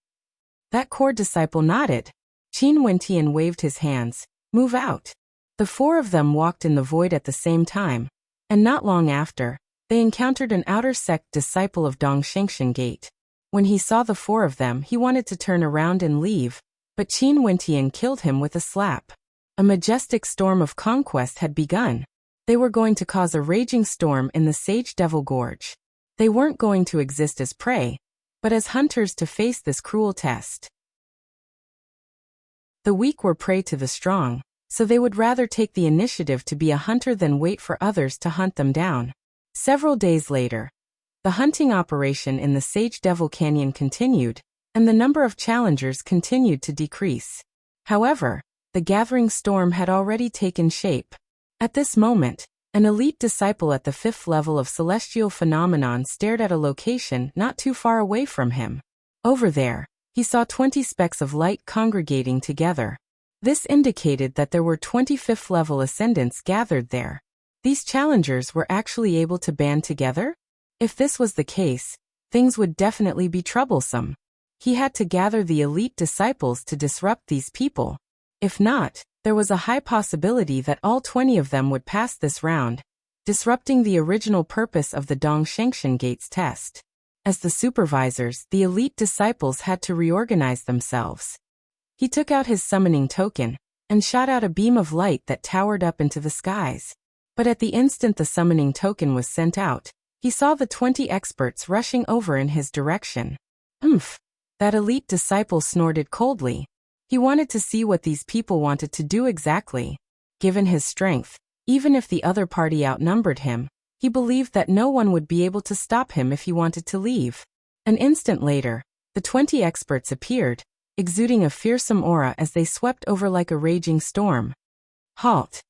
That core disciple nodded. Qin Wentian waved his hands. Move out. The 4 of them walked in the void at the same time, and not long after, they encountered an outer sect disciple of Dongshengshan Gate. When he saw the 4 of them, he wanted to turn around and leave, but Qin Wentian killed him with a slap. A majestic storm of conquest had begun. They were going to cause a raging storm in the Sage Devil Gorge. They weren't going to exist as prey, but as hunters to face this cruel test. The weak were prey to the strong, so they would rather take the initiative to be a hunter than wait for others to hunt them down. Several days later, the hunting operation in the Sage Devil Canyon continued, and the number of challengers continued to decrease. However, the gathering storm had already taken shape. At this moment, an elite disciple at the 5th level of celestial phenomenon stared at a location not too far away from him. Over there, he saw 20 specks of light congregating together. This indicated that there were 25th level ascendants gathered there. These challengers were actually able to band together? If this was the case, things would definitely be troublesome. He had to gather the elite disciples to disrupt these people. If not, there was a high possibility that all 20 of them would pass this round, disrupting the original purpose of the Dongshengshan Gates test. As the supervisors, the elite disciples had to reorganize themselves. He took out his summoning token, and shot out a beam of light that towered up into the skies. But at the instant the summoning token was sent out, he saw the 20 experts rushing over in his direction. That elite disciple snorted coldly. He wanted to see what these people wanted to do exactly. Given his strength, even if the other party outnumbered him, he believed that no one would be able to stop him if he wanted to leave. An instant later, the 20 experts appeared, exuding a fearsome aura as they swept over like a raging storm. Halt!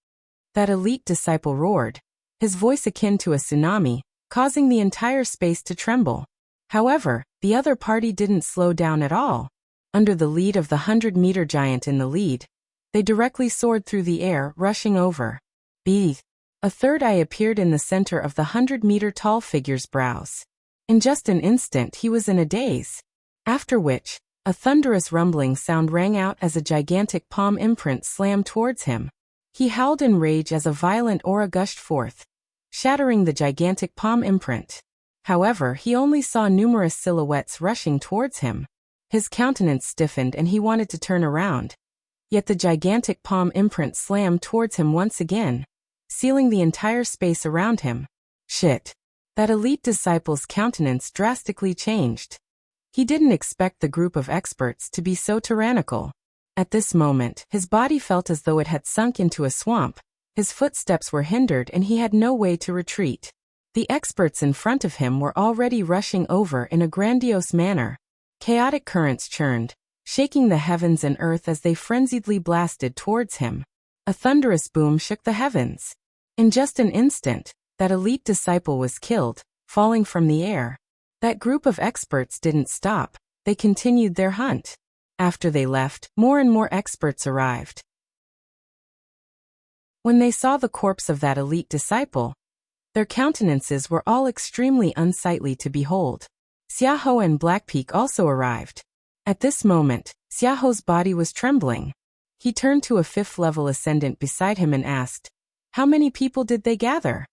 That elite disciple roared, his voice akin to a tsunami, causing the entire space to tremble. However, the other party didn't slow down at all. Under the lead of the 100-meter giant in the lead, they directly soared through the air, rushing over. Beeth. A third eye appeared in the center of the 100-meter tall figure's brows. In just an instant he was in a daze. After which, a thunderous rumbling sound rang out as a gigantic palm imprint slammed towards him. He howled in rage as a violent aura gushed forth, shattering the gigantic palm imprint. However, he only saw numerous silhouettes rushing towards him. His countenance stiffened and he wanted to turn around. Yet the gigantic palm imprint slammed towards him once again, sealing the entire space around him. Shit. That elite disciple's countenance drastically changed. He didn't expect the group of experts to be so tyrannical. At this moment, his body felt as though it had sunk into a swamp. His footsteps were hindered and he had no way to retreat. The experts in front of him were already rushing over in a grandiose manner. Chaotic currents churned, shaking the heavens and earth as they frenziedly blasted towards him. A thunderous boom shook the heavens. In just an instant, that elite disciple was killed, falling from the air. That group of experts didn't stop, they continued their hunt. After they left, more and more experts arrived. When they saw the corpse of that elite disciple, their countenances were all extremely unsightly to behold. Xiahou and Blackpeak also arrived. At this moment, Xiahou's body was trembling. He turned to a 5th-level ascendant beside him and asked, "How many people did they gather?"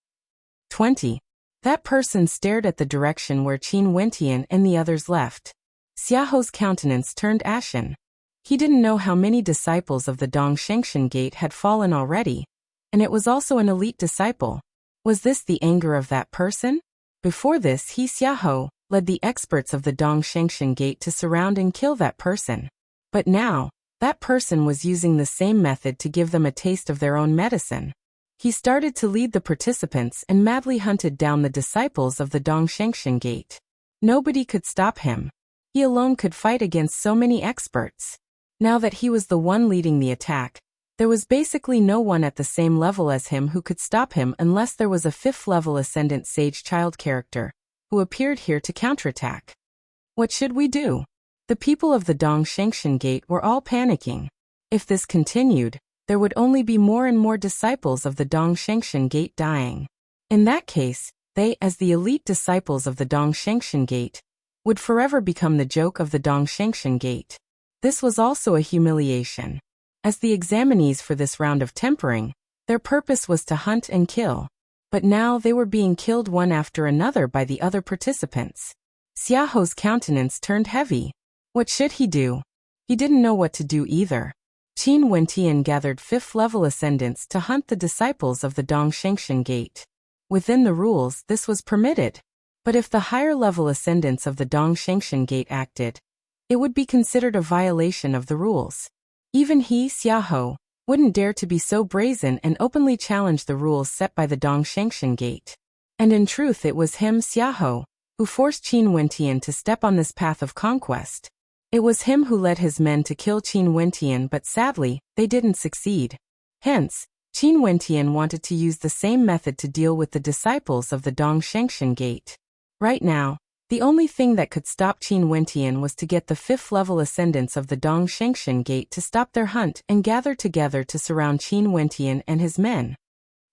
20. That person stared at the direction where Qin Wentian and the others left. Xiahou's countenance turned ashen. He didn't know how many disciples of the Dongshengshan Gate had fallen already, and it was also an elite disciple. Was this the anger of that person? Before this, Xiahou led the experts of the Dongshengshan Gate to surround and kill that person. But now, that person was using the same method to give them a taste of their own medicine. He started to lead the participants and madly hunted down the disciples of the Dongshengshan Gate. Nobody could stop him. He alone could fight against so many experts. Now that he was the one leading the attack, there was basically no one at the same level as him who could stop him unless there was a 5th-level ascendant sage child character, who appeared here to counterattack. What should we do? The people of the Dongshengshan Gate were all panicking. If this continued, there would only be more and more disciples of the Dongshengshan Gate dying. In that case, they, as the elite disciples of the Dongshengshan Gate, would forever become the joke of the Dongshengshan Gate. This was also a humiliation. As the examinees for this round of tempering, their purpose was to hunt and kill. But now they were being killed one after another by the other participants. Xiahou's countenance turned heavy. What should he do? He didn't know what to do either. Qin Wentian gathered 5th-level ascendants to hunt the disciples of the Dongshengshan Gate. Within the rules, this was permitted. But if the higher-level ascendants of the Dongshengshan Gate acted, it would be considered a violation of the rules. Even he, Xiahou, wouldn't dare to be so brazen and openly challenge the rules set by the Dongshengshan Gate. And in truth it was him, Xiahou, who forced Qin Wentian to step on this path of conquest. It was him who led his men to kill Qin Wentian, but sadly, they didn't succeed. Hence, Qin Wentian wanted to use the same method to deal with the disciples of the Dongshengshan Gate. Right now, the only thing that could stop Qin Wentian was to get the 5th-level ascendants of the Dongshengshan Gate to stop their hunt and gather together to surround Qin Wentian and his men.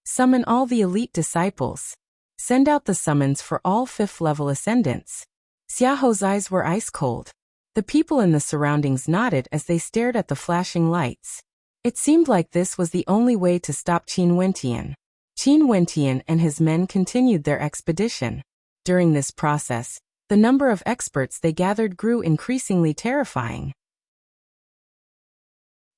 Summon all the elite disciples. Send out the summons for all 5th-level ascendants. Xiahou's eyes were ice cold. The people in the surroundings nodded as they stared at the flashing lights. It seemed like this was the only way to stop Qin Wentian. Qin Wentian and his men continued their expedition. During this process, the number of experts they gathered grew increasingly terrifying.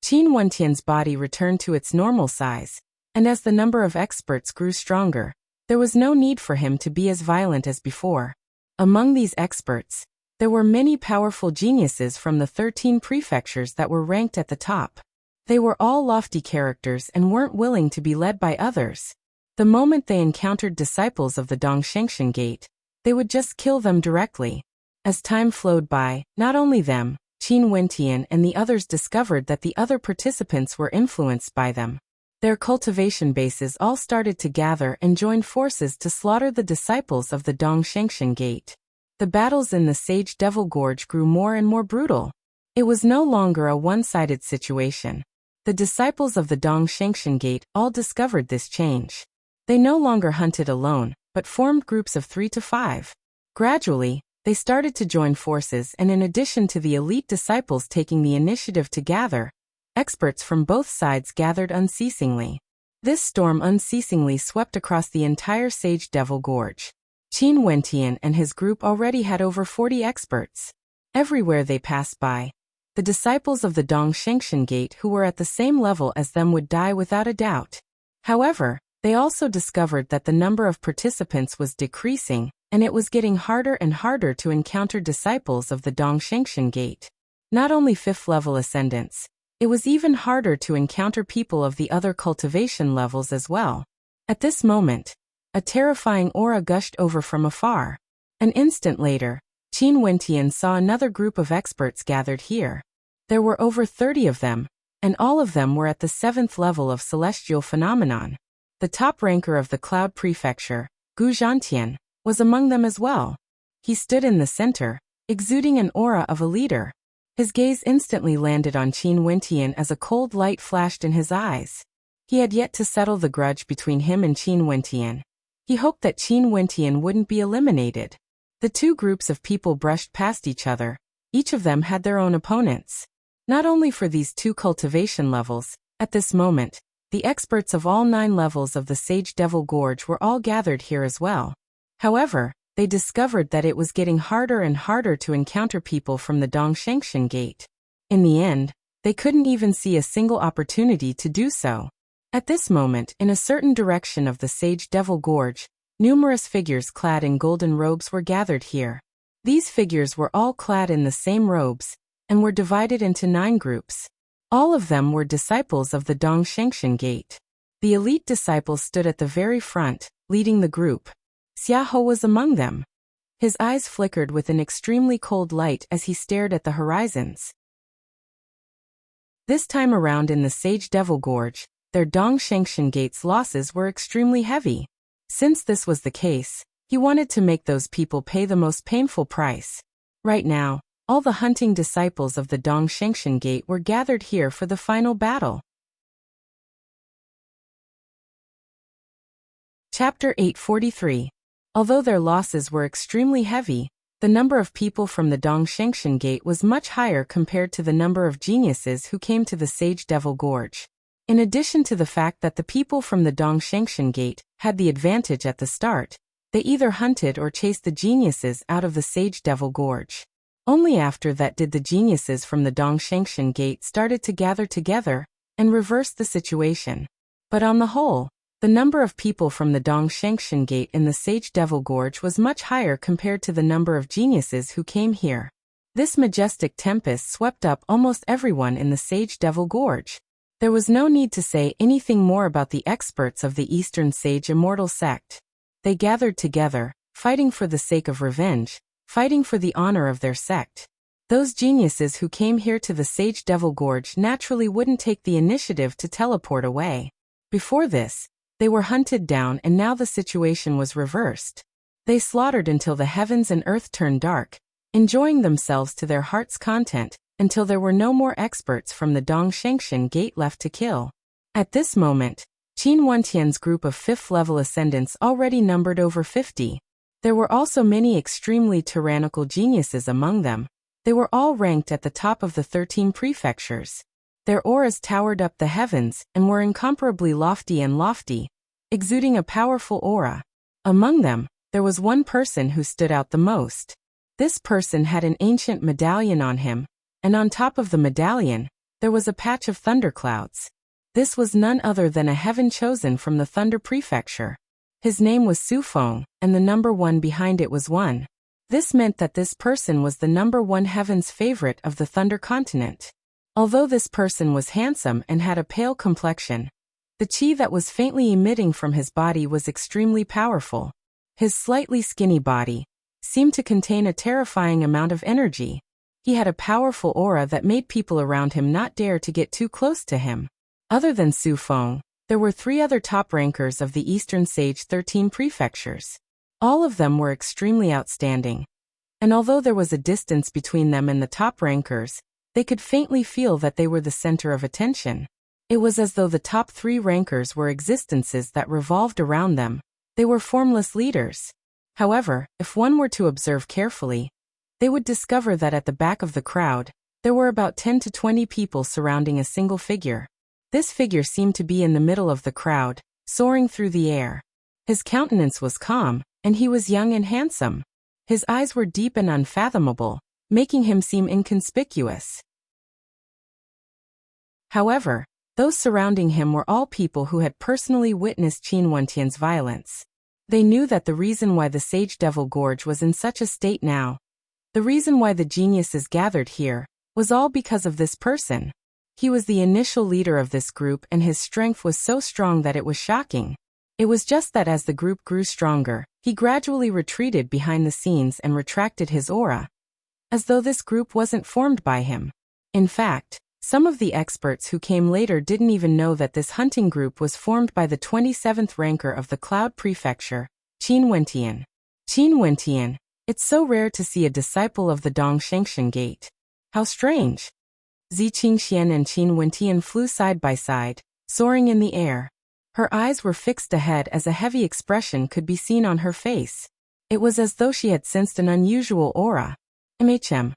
Qin Wentian's body returned to its normal size, and as the number of experts grew stronger, there was no need for him to be as violent as before. Among these experts, there were many powerful geniuses from the 13 prefectures that were ranked at the top. They were all lofty characters and weren't willing to be led by others. The moment they encountered disciples of the Dongshengshan Gate, they would just kill them directly. As time flowed by, not only them, Qin Wentian and the others discovered that the other participants were influenced by them. Their cultivation bases all started to gather and join forces to slaughter the disciples of the Dongshengshan Gate. The battles in the Sage Devil Gorge grew more and more brutal. It was no longer a one-sided situation. The disciples of the Dongshengshan Gate all discovered this change. They no longer hunted alone, but formed groups of 3 to 5. Gradually, they started to join forces, and in addition to the elite disciples taking the initiative to gather, experts from both sides gathered unceasingly. This storm unceasingly swept across the entire Sage Devil Gorge. Qin Wentian and his group already had over 40 experts. Everywhere they passed by, the disciples of the Dongshengshan Gate who were at the same level as them would die without a doubt. However, they also discovered that the number of participants was decreasing, and it was getting harder and harder to encounter disciples of the Dongshengshan Gate. Not only 5th level ascendants, it was even harder to encounter people of the other cultivation levels as well. At this moment, a terrifying aura gushed over from afar. An instant later, Qin Wentian saw another group of experts gathered here. There were over 30 of them, and all of them were at the 7th level of celestial phenomenon. The top ranker of the Cloud Prefecture, Gu Zhantian, was among them as well. He stood in the center, exuding an aura of a leader. His gaze instantly landed on Qin Wentian as a cold light flashed in his eyes. He had yet to settle the grudge between him and Qin Wentian. He hoped that Qin Wentian wouldn't be eliminated. The two groups of people brushed past each other. Each of them had their own opponents. Not only for these two cultivation levels, at this moment, the experts of all 9 levels of the Sage Devil Gorge were all gathered here as well. However, they discovered that it was getting harder and harder to encounter people from the Dongshengshan Gate. In the end, they couldn't even see a single opportunity to do so. At this moment, in a certain direction of the Sage Devil Gorge, numerous figures clad in golden robes were gathered here. These figures were all clad in the same robes, and were divided into 9 groups. All of them were disciples of the Dongshengshan Gate. The elite disciples stood at the very front, leading the group. Xiaohe was among them. His eyes flickered with an extremely cold light as he stared at the horizons. This time around in the Sage Devil Gorge, their Dongshengshan Gate's losses were extremely heavy. Since this was the case, he wanted to make those people pay the most painful price. Right now, all the hunting disciples of the Dongshengshan Gate were gathered here for the final battle. Chapter 843. Although their losses were extremely heavy, the number of people from the Dongshengshan Gate was much higher compared to the number of geniuses who came to the Sage Devil Gorge. In addition to the fact that the people from the Dongshengshan Gate had the advantage at the start, they either hunted or chased the geniuses out of the Sage Devil Gorge. Only after that did the geniuses from the Dongshengshan Gate started to gather together and reverse the situation. But on the whole, the number of people from the Dongshengshan Gate in the Sage Devil Gorge was much higher compared to the number of geniuses who came here. This majestic tempest swept up almost everyone in the Sage Devil Gorge. There was no need to say anything more about the experts of the Eastern Sage Immortal Sect. They gathered together, fighting for the sake of revenge, fighting for the honor of their sect. Those geniuses who came here to the Sage Devil Gorge naturally wouldn't take the initiative to teleport away. Before this, they were hunted down, and now the situation was reversed. They slaughtered until the heavens and earth turned dark, enjoying themselves to their heart's content, until there were no more experts from the Dongshengshan Gate left to kill. At this moment, Qin Wentian's group of 5th level ascendants already numbered over 50. There were also many extremely tyrannical geniuses among them. They were all ranked at the top of the 13 prefectures. Their auras towered up the heavens and were incomparably lofty, exuding a powerful aura. Among them, there was one person who stood out the most. This person had an ancient medallion on him, and on top of the medallion, there was a patch of thunderclouds. This was none other than a heaven chosen from the Thunder Prefecture. His name was Su Feng, and the number 1 behind it was 1. This meant that this person was the number 1 heaven's favorite of the Thunder Continent. Although this person was handsome and had a pale complexion, the qi that was faintly emitting from his body was extremely powerful. His slightly skinny body seemed to contain a terrifying amount of energy. He had a powerful aura that made people around him not dare to get too close to him. Other than Su Feng, There were 3 other top rankers of the Eastern Sage 13 prefectures. All of them were extremely outstanding. And although there was a distance between them and the top rankers, they could faintly feel that they were the center of attention. It was as though the top 3 rankers were existences that revolved around them. They were formless leaders. However, if one were to observe carefully, they would discover that at the back of the crowd, there were about 10 to 20 people surrounding a single figure. This figure seemed to be in the middle of the crowd, soaring through the air. His countenance was calm, and he was young and handsome. His eyes were deep and unfathomable, making him seem inconspicuous. However, those surrounding him were all people who had personally witnessed Qin Wentian's violence. They knew that the reason why the Sage Devil Gorge was in such a state now, the reason why the geniuses gathered here, was all because of this person. He was the initial leader of this group, and his strength was so strong that it was shocking. It was just that as the group grew stronger, he gradually retreated behind the scenes and retracted his aura, as though this group wasn't formed by him. In fact, some of the experts who came later didn't even know that this hunting group was formed by the 27th ranker of the Cloud Prefecture, Qin Wentian. Qin Wentian, it's so rare to see a disciple of the Dongshengshan Gate. How strange. Zi Qingxian and Qin Wentian flew side by side, soaring in the air. Her eyes were fixed ahead as a heavy expression could be seen on her face. It was as though she had sensed an unusual aura. Qin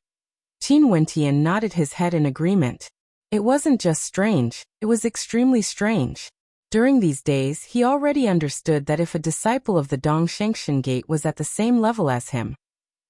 Wentian nodded his head in agreement. It wasn't just strange, it was extremely strange. During these days, he already understood that if a disciple of the Dongshengshan Gate was at the same level as him,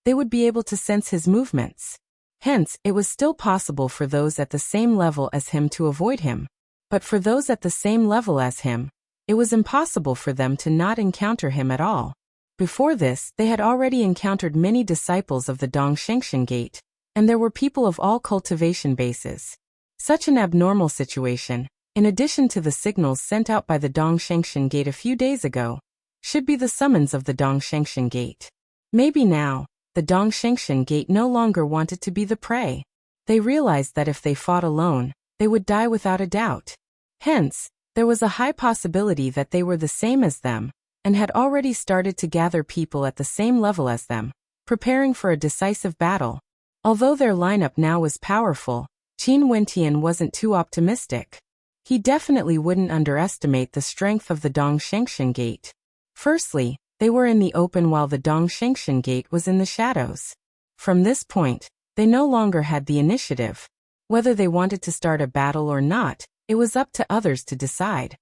they would be able to sense his movements. Hence, it was still possible for those at the same level as him to avoid him. But for those at the same level as him, it was impossible for them to not encounter him at all. Before this, they had already encountered many disciples of the Dongshengshan Gate, and there were people of all cultivation bases. Such an abnormal situation, in addition to the signals sent out by the Dongshengshan Gate a few days ago, should be the summons of the Dongshengshan Gate. Maybe now, the Dongshengshan Gate no longer wanted to be the prey. They realized that if they fought alone, they would die without a doubt. Hence, there was a high possibility that they were the same as them, and had already started to gather people at the same level as them, preparing for a decisive battle. Although their lineup now was powerful, Qin Wentian wasn't too optimistic. He definitely wouldn't underestimate the strength of the Dongshengshan Gate. Firstly, they were in the open while the Dongshengshan Gate was in the shadows. From this point, they no longer had the initiative. Whether they wanted to start a battle or not, it was up to others to decide.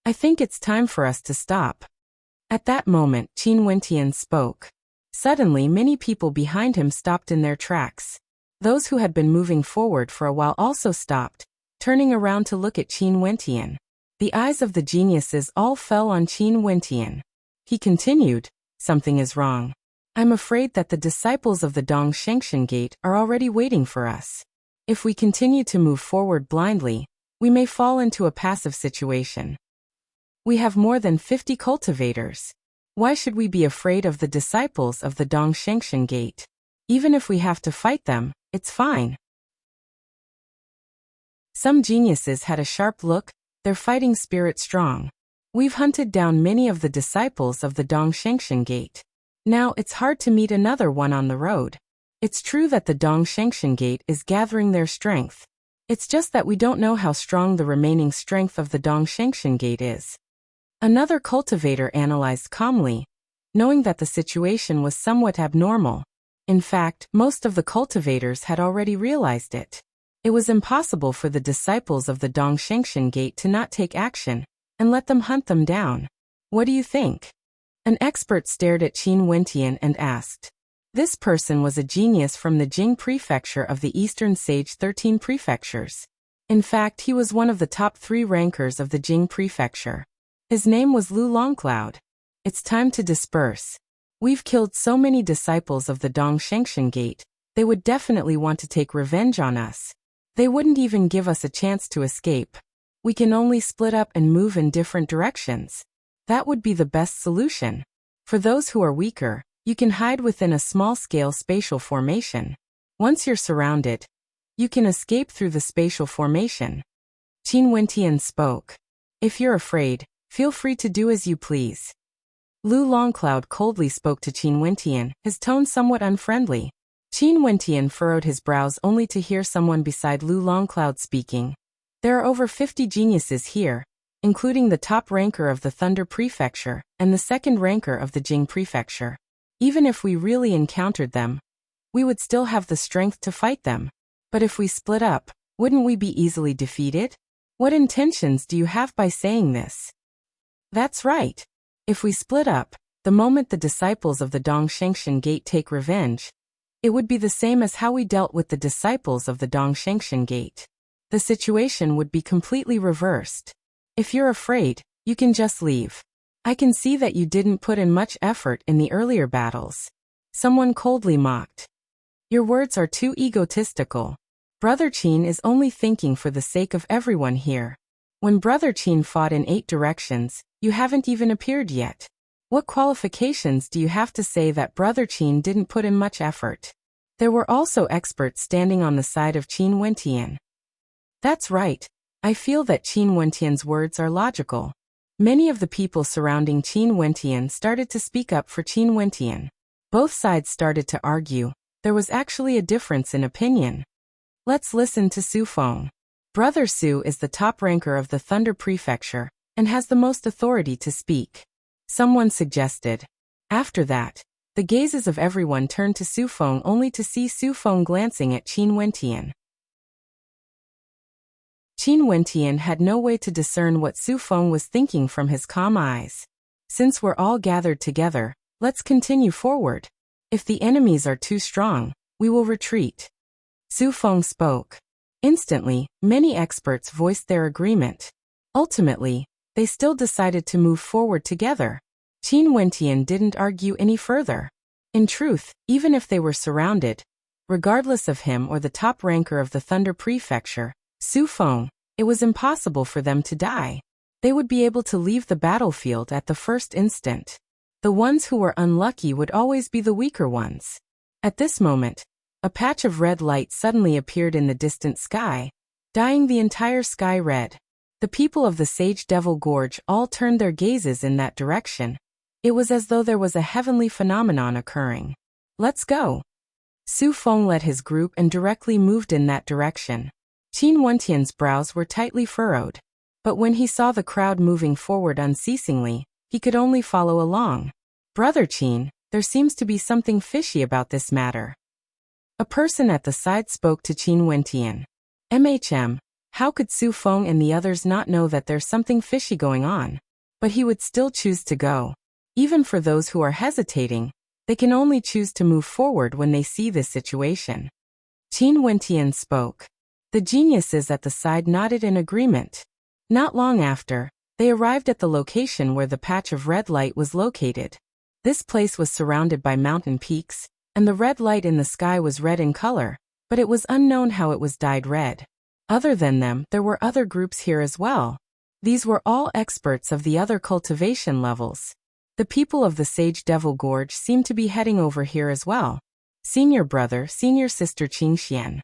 I think it's time for us to stop. At that moment, Qin Wentian spoke. Suddenly, many people behind him stopped in their tracks. Those who had been moving forward for a while also stopped, turning around to look at Qin Wentian. The eyes of the geniuses all fell on Qin Wentian. He continued, "Something is wrong. I'm afraid that the disciples of the Dongshengshan Gate are already waiting for us. If we continue to move forward blindly, we may fall into a passive situation. We have more than 50 cultivators. Why should we be afraid of the disciples of the Dongshengshan Gate? Even if we have to fight them, it's fine." Some geniuses had a sharp look, their fighting spirit strong. "We've hunted down many of the disciples of the Dongshengshan Gate. Now it's hard to meet another one on the road. It's true that the Dongshengshan Gate is gathering their strength. It's just that we don't know how strong the remaining strength of the Dongshengshan Gate is." Another cultivator analyzed calmly, knowing that the situation was somewhat abnormal. In fact, most of the cultivators had already realized it. It was impossible for the disciples of the Dongshengshan Gate to not take action and let them hunt them down. "What do you think?" An expert stared at Qin Wentian and asked. This person was a genius from the Jing prefecture of the Eastern Sage 13 prefectures. In fact, he was one of the top 3 rankers of the Jing prefecture. His name was Lu Longcloud. "It's time to disperse. We've killed so many disciples of the Dongshengshan Gate, they would definitely want to take revenge on us. They wouldn't even give us a chance to escape. We can only split up and move in different directions. That would be the best solution. For those who are weaker, you can hide within a small-scale spatial formation. Once you're surrounded, you can escape through the spatial formation." Qin Wentian spoke. If you're afraid, feel free to do as you please. Lu Longcloud coldly spoke to Qin Wentian, his tone somewhat unfriendly. Qin Wentian furrowed his brows only to hear someone beside Lu Longcloud speaking. There are over 50 geniuses here, including the top ranker of the Thunder Prefecture and the second ranker of the Jing Prefecture. Even if we really encountered them, we would still have the strength to fight them. But if we split up, wouldn't we be easily defeated? What intentions do you have by saying this? That's right. If we split up, the moment the disciples of the Dongshengshan Gate take revenge, it would be the same as how we dealt with the disciples of the Dongshengshan Gate. The situation would be completely reversed. If you're afraid, you can just leave. I can see that you didn't put in much effort in the earlier battles. Someone coldly mocked. Your words are too egotistical. Brother Qin is only thinking for the sake of everyone here. When Brother Qin fought in 8 directions, you haven't even appeared yet. What qualifications do you have to say that Brother Qin didn't put in much effort? There were also experts standing on the side of Qin Wentian. That's right. I feel that Qin Wentian's words are logical. Many of the people surrounding Qin Wentian started to speak up for Qin Wentian. Both sides started to argue. There was actually a difference in opinion. Let's listen to Su Feng. Brother Su is the top ranker of the Thunder Prefecture and has the most authority to speak. Someone suggested. After that, the gazes of everyone turned to Su Feng only to see Su Feng glancing at Qin Wentian. Qin Wentian had no way to discern what Su Feng was thinking from his calm eyes. Since we're all gathered together, let's continue forward. If the enemies are too strong, we will retreat. Su Feng spoke. Instantly, many experts voiced their agreement. Ultimately, they still decided to move forward together. Qin Wentian didn't argue any further. In truth, even if they were surrounded, regardless of him or the top ranker of the Thunder Prefecture, Su Feng, it was impossible for them to die. They would be able to leave the battlefield at the first instant. The ones who were unlucky would always be the weaker ones. At this moment, a patch of red light suddenly appeared in the distant sky, dyeing the entire sky red. The people of the Sage Devil Gorge all turned their gazes in that direction. It was as though there was a heavenly phenomenon occurring. Let's go. Su Feng led his group and directly moved in that direction. Qin Wentian's brows were tightly furrowed. But when he saw the crowd moving forward unceasingly, he could only follow along. Brother Qin, there seems to be something fishy about this matter. A person at the side spoke to Qin Wentian. How could Su Feng and the others not know that there's something fishy going on? But he would still choose to go. Even for those who are hesitating, they can only choose to move forward when they see this situation. Qin Wentian spoke. The geniuses at the side nodded in agreement. Not long after, they arrived at the location where the patch of red light was located. This place was surrounded by mountain peaks, and the red light in the sky was red in color, but it was unknown how it was dyed red. Other than them, there were other groups here as well. These were all experts of the other cultivation levels. The people of the Sage Devil Gorge seemed to be heading over here as well. Senior brother, senior sister Qingxian.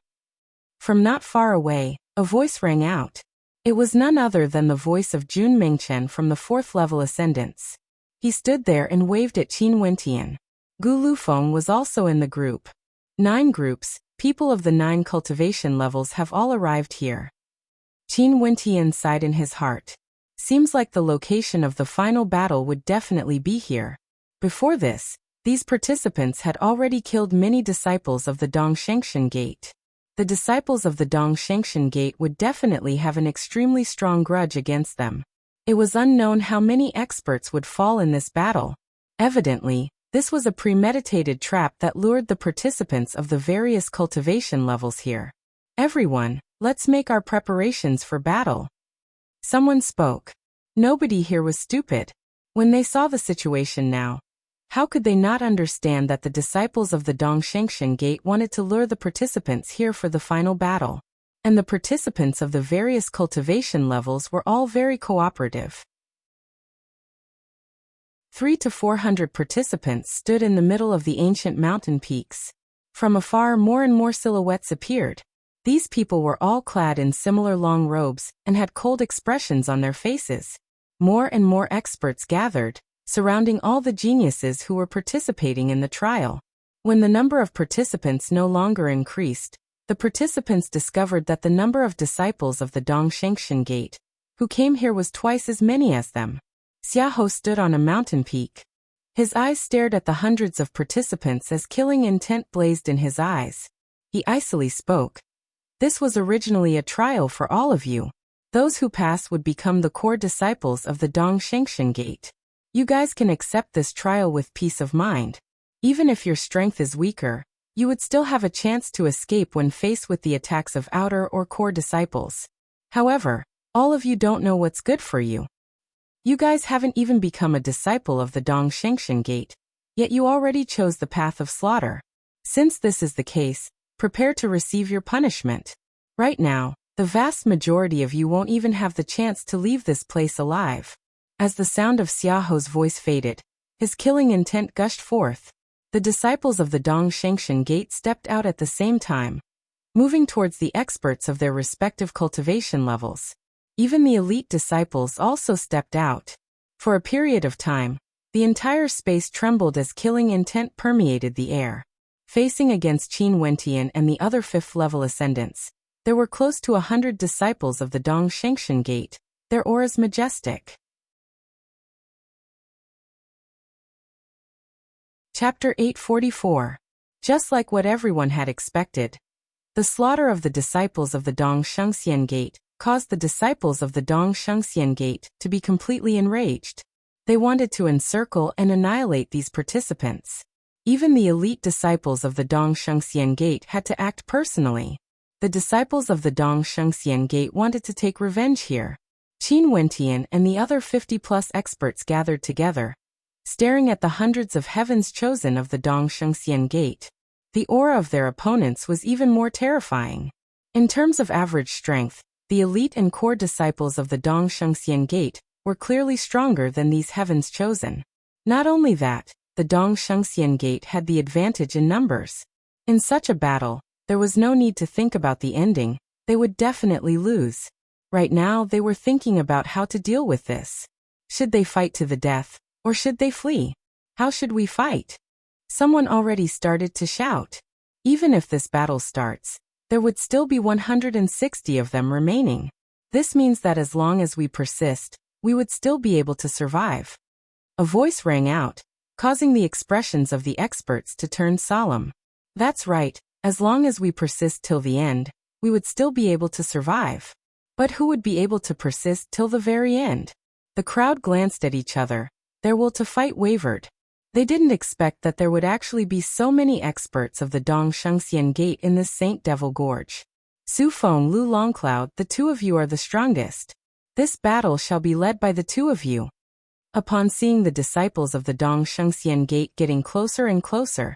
From not far away, a voice rang out. It was none other than the voice of Jun Mingchen from the 4th level Ascendants. He stood there and waved at Qin Wentian. Gu Lufeng was also in the group. 9 groups, people of the 9 cultivation levels have all arrived here. Qin Wentian sighed in his heart. Seems like the location of the final battle would definitely be here. Before this, these participants had already killed many disciples of the Dongshengshan Gate. The disciples of the Dongshengshan Gate would definitely have an extremely strong grudge against them. It was unknown how many experts would fall in this battle. Evidently, this was a premeditated trap that lured the participants of the various cultivation levels here. Everyone, let's make our preparations for battle. Someone spoke. Nobody here was stupid. When they saw the situation now, how could they not understand that the disciples of the Dongshengshan Gate wanted to lure the participants here for the final battle? And the participants of the various cultivation levels were all very cooperative. 300 to 400 participants stood in the middle of the ancient mountain peaks. From afar, more and more silhouettes appeared. These people were all clad in similar long robes and had cold expressions on their faces. More and more experts gathered, surrounding all the geniuses who were participating in the trial. When the number of participants no longer increased, the participants discovered that the number of disciples of the Dongshengshan Gate who came here was twice as many as them. Xiahou stood on a mountain peak. His eyes stared at the hundreds of participants as killing intent blazed in his eyes. He icily spoke. This was originally a trial for all of you. Those who pass would become the core disciples of the Dongshengshan Gate. You guys can accept this trial with peace of mind. Even if your strength is weaker, you would still have a chance to escape when faced with the attacks of outer or core disciples. However, all of you don't know what's good for you. You guys haven't even become a disciple of the Dongshengshan Gate, yet you already chose the path of slaughter. Since this is the case, prepare to receive your punishment. Right now, the vast majority of you won't even have the chance to leave this place alive. As the sound of Xiahou's voice faded, his killing intent gushed forth. The disciples of the Dongshengshan Gate stepped out at the same time, moving towards the experts of their respective cultivation levels. Even the elite disciples also stepped out. For a period of time, the entire space trembled as killing intent permeated the air. Facing against Qin Wentian and the other fifth-level ascendants, there were close to 100 disciples of the Dongshengshan Gate, their auras majestic. Chapter 844. Just like what everyone had expected, the slaughter of the disciples of the Dongshengshan Gate caused the disciples of the Dongshengshan Gate to be completely enraged. They wanted to encircle and annihilate these participants. Even the elite disciples of the Dongshengshan Gate had to act personally. The disciples of the Dongshengshan Gate wanted to take revenge here. Qin Wentian and the other 50-plus experts gathered together, staring at the hundreds of heavens chosen of the Dongshengshan Gate. The aura of their opponents was even more terrifying. In terms of average strength, the elite and core disciples of the Dongshengshan Gate were clearly stronger than these heavens chosen. Not only that, the Dongshengshan Gate had the advantage in numbers. In such a battle, there was no need to think about the ending. They would definitely lose. Right now, they were thinking about how to deal with this. Should they fight to the death, or should they flee? How should we fight? Someone already started to shout. Even if this battle starts, there would still be 160 of them remaining. This means that as long as we persist, we would still be able to survive. A voice rang out, causing the expressions of the experts to turn solemn. That's right, as long as we persist till the end, we would still be able to survive. But who would be able to persist till the very end? The crowd glanced at each other. Their will to fight wavered. They didn't expect that there would actually be so many experts of the Dongshengshan Gate in this Saint Devil Gorge. Su Feng, Lu Longcloud, the two of you are the strongest. This battle shall be led by the two of you. Upon seeing the disciples of the Dongshengshan Gate getting closer and closer,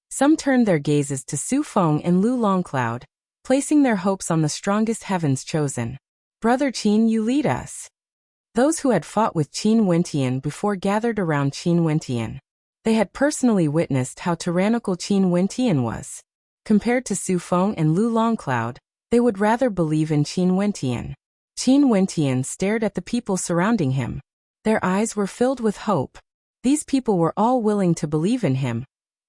some turned their gazes to Su Feng and Lu Longcloud, placing their hopes on the strongest heavens chosen. Brother Qin, you lead us. Those who had fought with Qin Wentian before gathered around Qin Wentian. They had personally witnessed how tyrannical Qin Wentian was. Compared to Su Feng and Lu Longcloud, they would rather believe in Qin Wentian. Qin Wentian stared at the people surrounding him. Their eyes were filled with hope. These people were all willing to believe in him.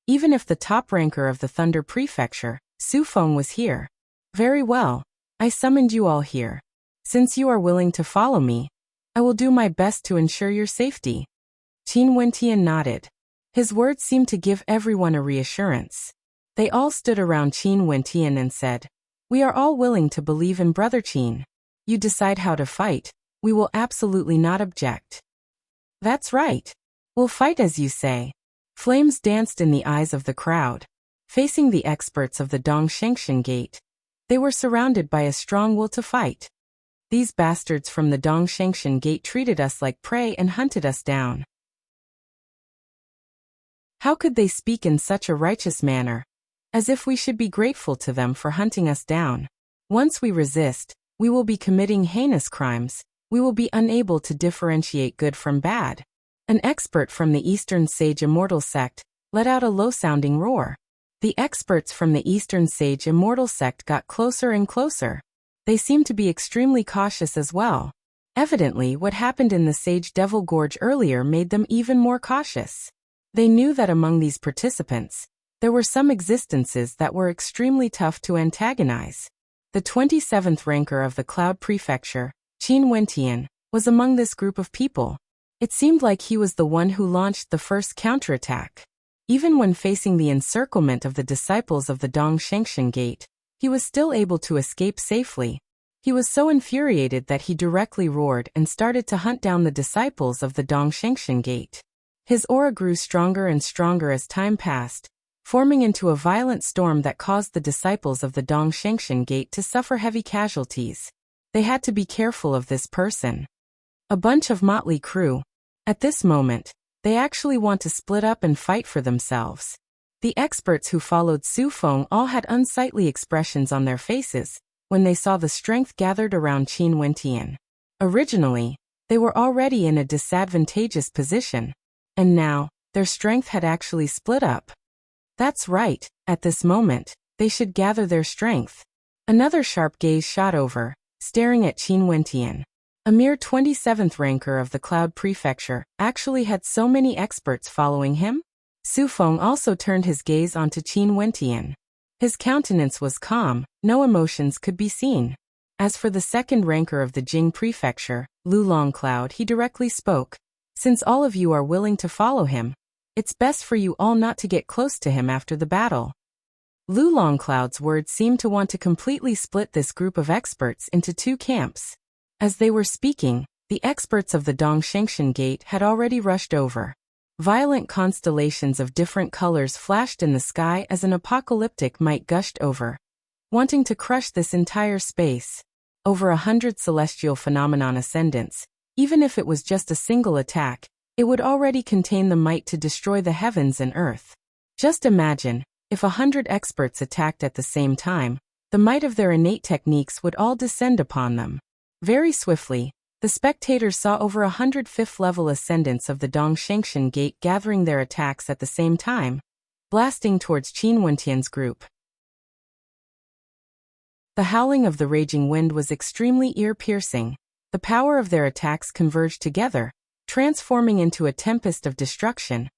Even if the top ranker of the Thunder Prefecture, Su Feng, was here. Very well. I summoned you all here. Since you are willing to follow me, I will do my best to ensure your safety. Qin Wentian nodded. His words seemed to give everyone a reassurance. They all stood around Qin Wentian and said, "We are all willing to believe in Brother Qin. You decide how to fight. We will absolutely not object." That's right. We'll fight as you say. Flames danced in the eyes of the crowd. Facing the experts of the Dongshengshan Gate, they were surrounded by a strong will to fight. These bastards from the Dongshengshan Gate treated us like prey and hunted us down. How could they speak in such a righteous manner? As if we should be grateful to them for hunting us down. Once we resist, we will be committing heinous crimes. We will be unable to differentiate good from bad. An expert from the Eastern Sage Immortal sect let out a low-sounding roar. The experts from the Eastern Sage Immortal sect got closer and closer. They seemed to be extremely cautious as well. Evidently, what happened in the Sage Devil Gorge earlier made them even more cautious. They knew that among these participants, there were some existences that were extremely tough to antagonize. The 27th ranker of the Cloud Prefecture, Qin Wentian, was among this group of people. It seemed like he was the one who launched the first counterattack. Even when facing the encirclement of the disciples of the Dong Shengshan Gate, he was still able to escape safely. He was so infuriated that he directly roared and started to hunt down the disciples of the Dong Shengshan Gate. His aura grew stronger and stronger as time passed, forming into a violent storm that caused the disciples of the Dong Shengshan Gate to suffer heavy casualties. They had to be careful of this person. A bunch of motley crew. At this moment, they actually want to split up and fight for themselves. The experts who followed Su Feng all had unsightly expressions on their faces when they saw the strength gathered around Qin Wentian. Originally, they were already in a disadvantageous position, and now, their strength had actually split up. That's right, at this moment, they should gather their strength. Another sharp gaze shot over, staring at Qin Wentian. A mere 27th ranker of the Cloud Prefecture actually had so many experts following him? Su Feng also turned his gaze onto Qin Wentian. His countenance was calm, no emotions could be seen. As for the second ranker of the Jing Prefecture, Lu Longcloud, he directly spoke. Since all of you are willing to follow him, it's best for you all not to get close to him after the battle. Lu Longcloud's words seemed to want to completely split this group of experts into two camps. As they were speaking, the experts of the Dong Shengshan Gate had already rushed over. Violent constellations of different colors flashed in the sky as an apocalyptic might gushed over, wanting to crush this entire space. Over 100 celestial phenomenon ascendants, even if it was just a single attack, it would already contain the might to destroy the heavens and earth. Just imagine, if 100 experts attacked at the same time, the might of their innate techniques would all descend upon them. Very swiftly, the spectators saw over 100 fifth-level ascendants of the Dong Shengshan Gate gathering their attacks at the same time, blasting towards Qin Wentian's group. The howling of the raging wind was extremely ear-piercing. The power of their attacks converged together, transforming into a tempest of destruction,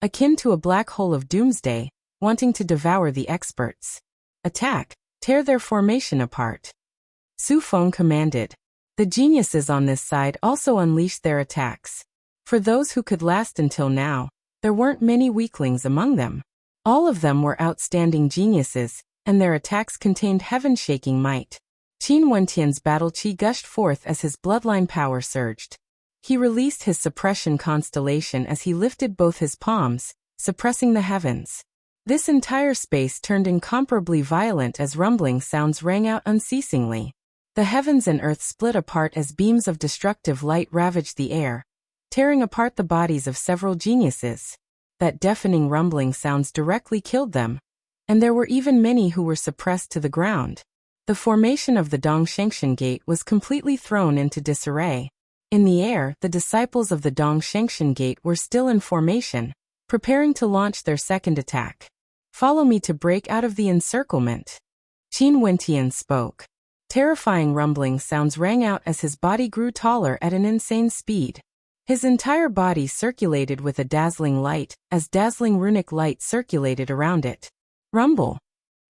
akin to a black hole of doomsday, wanting to devour the experts. Attack! Tear their formation apart! Su Feng commanded. The geniuses on this side also unleashed their attacks. For those who could last until now, there weren't many weaklings among them. All of them were outstanding geniuses, and their attacks contained heaven-shaking might. Qin Wentian's battle chi gushed forth as his bloodline power surged. He released his suppression constellation as he lifted both his palms, suppressing the heavens. This entire space turned incomparably violent as rumbling sounds rang out unceasingly. The heavens and earth split apart as beams of destructive light ravaged the air, tearing apart the bodies of several geniuses. That deafening rumbling sounds directly killed them, and there were even many who were suppressed to the ground. The formation of the Dong Shengshan Gate was completely thrown into disarray. In the air, the disciples of the Dong Shengshan Gate were still in formation, preparing to launch their second attack. Follow me to break out of the encirclement. Qin Wentian spoke. Terrifying rumbling sounds rang out as his body grew taller at an insane speed. His entire body circulated with a dazzling light, as dazzling runic light circulated around it. Rumble!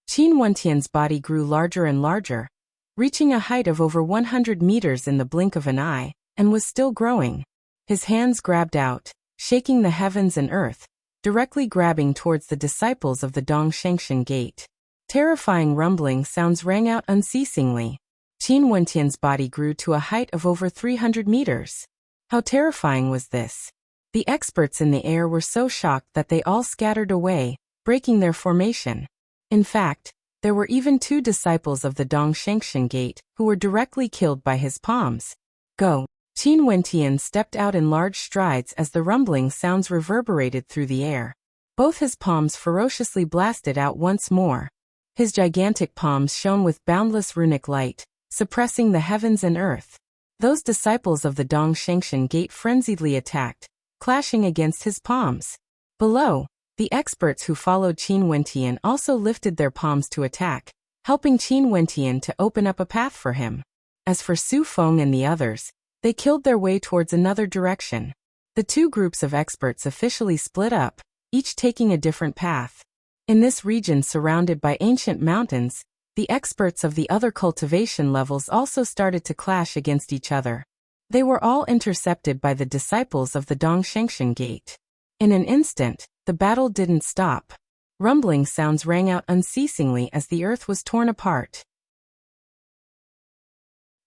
Qin Wentian's body grew larger and larger, reaching a height of over 100 meters in the blink of an eye, and was still growing. His hands grabbed out, shaking the heavens and earth, directly grabbing towards the disciples of the Dong Shengshan Gate. Terrifying rumbling sounds rang out unceasingly. Qin Wentian's body grew to a height of over 300 meters. How terrifying was this? The experts in the air were so shocked that they all scattered away, breaking their formation. In fact, there were even 2 disciples of the Dong Shengshan Gate who were directly killed by his palms. Go! Qin Wentian stepped out in large strides as the rumbling sounds reverberated through the air. Both his palms ferociously blasted out once more. His gigantic palms shone with boundless runic light, suppressing the heavens and earth. Those disciples of the Dong Shengshan Gate frenziedly attacked, clashing against his palms. Below, The experts who followed Qin Wentian also lifted their palms to attack, helping Qin Wentian to open up a path for him. As for Su Feng and the others, they killed their way towards another direction. The two groups of experts officially split up, each taking a different path. In this region surrounded by ancient mountains, the experts of the other cultivation levels also started to clash against each other. They were all intercepted by the disciples of the Dongshengshan Gate. In an instant, the battle didn't stop. Rumbling sounds rang out unceasingly as the earth was torn apart.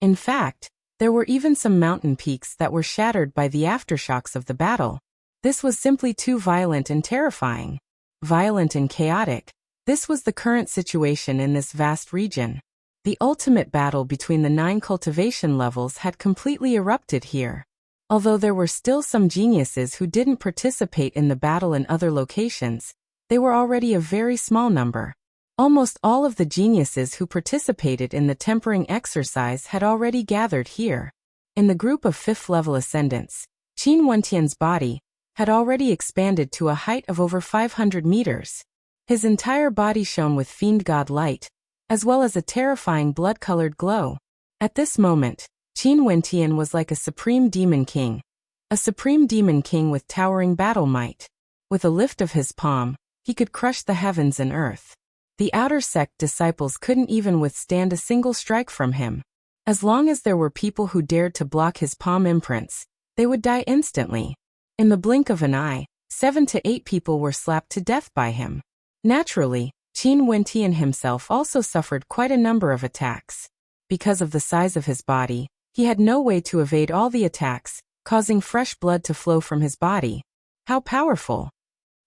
In fact, there were even some mountain peaks that were shattered by the aftershocks of the battle. This was simply too violent and terrifying. Violent and chaotic, this was the current situation in this vast region. The ultimate battle between the 9 cultivation levels had completely erupted here. Although there were still some geniuses who didn't participate in the battle in other locations, they were already a very small number. Almost all of the geniuses who participated in the tempering exercise had already gathered here. In the group of 5th level ascendants, Qin Wentian's body had already expanded to a height of over 500 meters. His entire body shone with fiend god light, as well as a terrifying blood-colored glow. At this moment, Qin Wentian was like a supreme demon king. A supreme demon king with towering battle might. With a lift of his palm, he could crush the heavens and earth. The outer sect disciples couldn't even withstand a single strike from him. As long as there were people who dared to block his palm imprints, they would die instantly. In the blink of an eye, 7 to 8 people were slapped to death by him. Naturally, Qin Wentian himself also suffered quite a number of attacks. Because of the size of his body, he had no way to evade all the attacks, causing fresh blood to flow from his body. How powerful!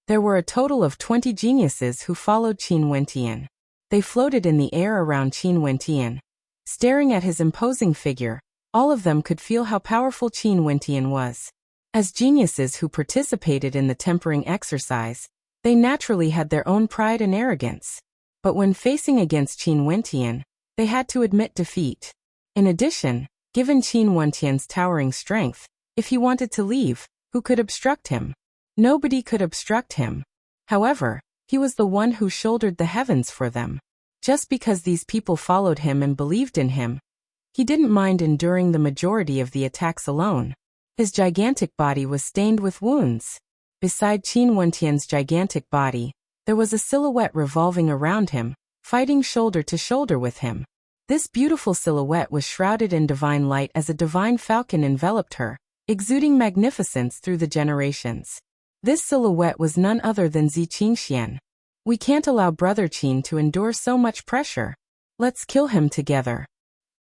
There were a total of 20 geniuses who followed Qin Wentian. They floated in the air around Qin Wentian. Staring at his imposing figure, all of them could feel how powerful Qin Wentian was. As geniuses who participated in the tempering exercise, they naturally had their own pride and arrogance. But when facing against Qin Wentian, they had to admit defeat. In addition, given Qin Wentian's towering strength, if he wanted to leave, who could obstruct him? Nobody could obstruct him. However, he was the one who shouldered the heavens for them. Just because these people followed him and believed in him, he didn't mind enduring the majority of the attacks alone. His gigantic body was stained with wounds. Beside Qin Wentian's gigantic body, there was a silhouette revolving around him, fighting shoulder to shoulder with him. This beautiful silhouette was shrouded in divine light as a divine falcon enveloped her, exuding magnificence through the generations. This silhouette was none other than Zi Qingxian. We can't allow Brother Qin to endure so much pressure. Let's kill him together.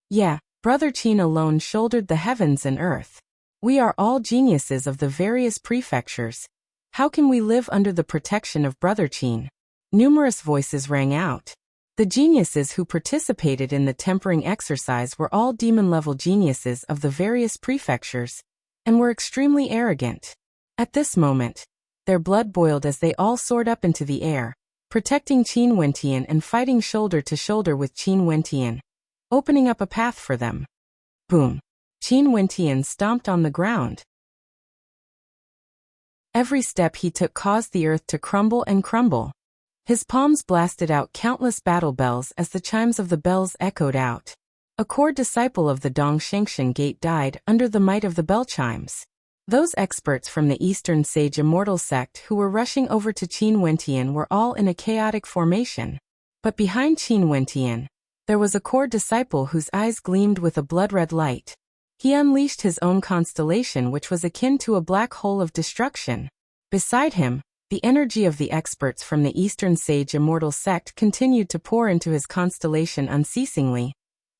Yeah, Brother Qin alone shouldered the heavens and earth. We are all geniuses of the various prefectures. How can we live under the protection of Brother Qin? Numerous voices rang out. The geniuses who participated in the tempering exercise were all demon-level geniuses of the various prefectures, and were extremely arrogant. At this moment, their blood boiled as they all soared up into the air, protecting Qin Wentian and fighting shoulder to shoulder with Qin Wentian, opening up a path for them. Boom! Qin Wentian stomped on the ground. Every step he took caused the earth to crumble and crumble. His palms blasted out countless battle bells as the chimes of the bells echoed out. A core disciple of the Dongshengshan Gate died under the might of the bell chimes. Those experts from the Eastern Sage Immortal sect who were rushing over to Qin Wentian were all in a chaotic formation. But behind Qin Wentian, there was a core disciple whose eyes gleamed with a blood-red light. He unleashed his own constellation, which was akin to a black hole of destruction. Beside him, the energy of the experts from the Eastern Sage Immortal sect continued to pour into his constellation unceasingly,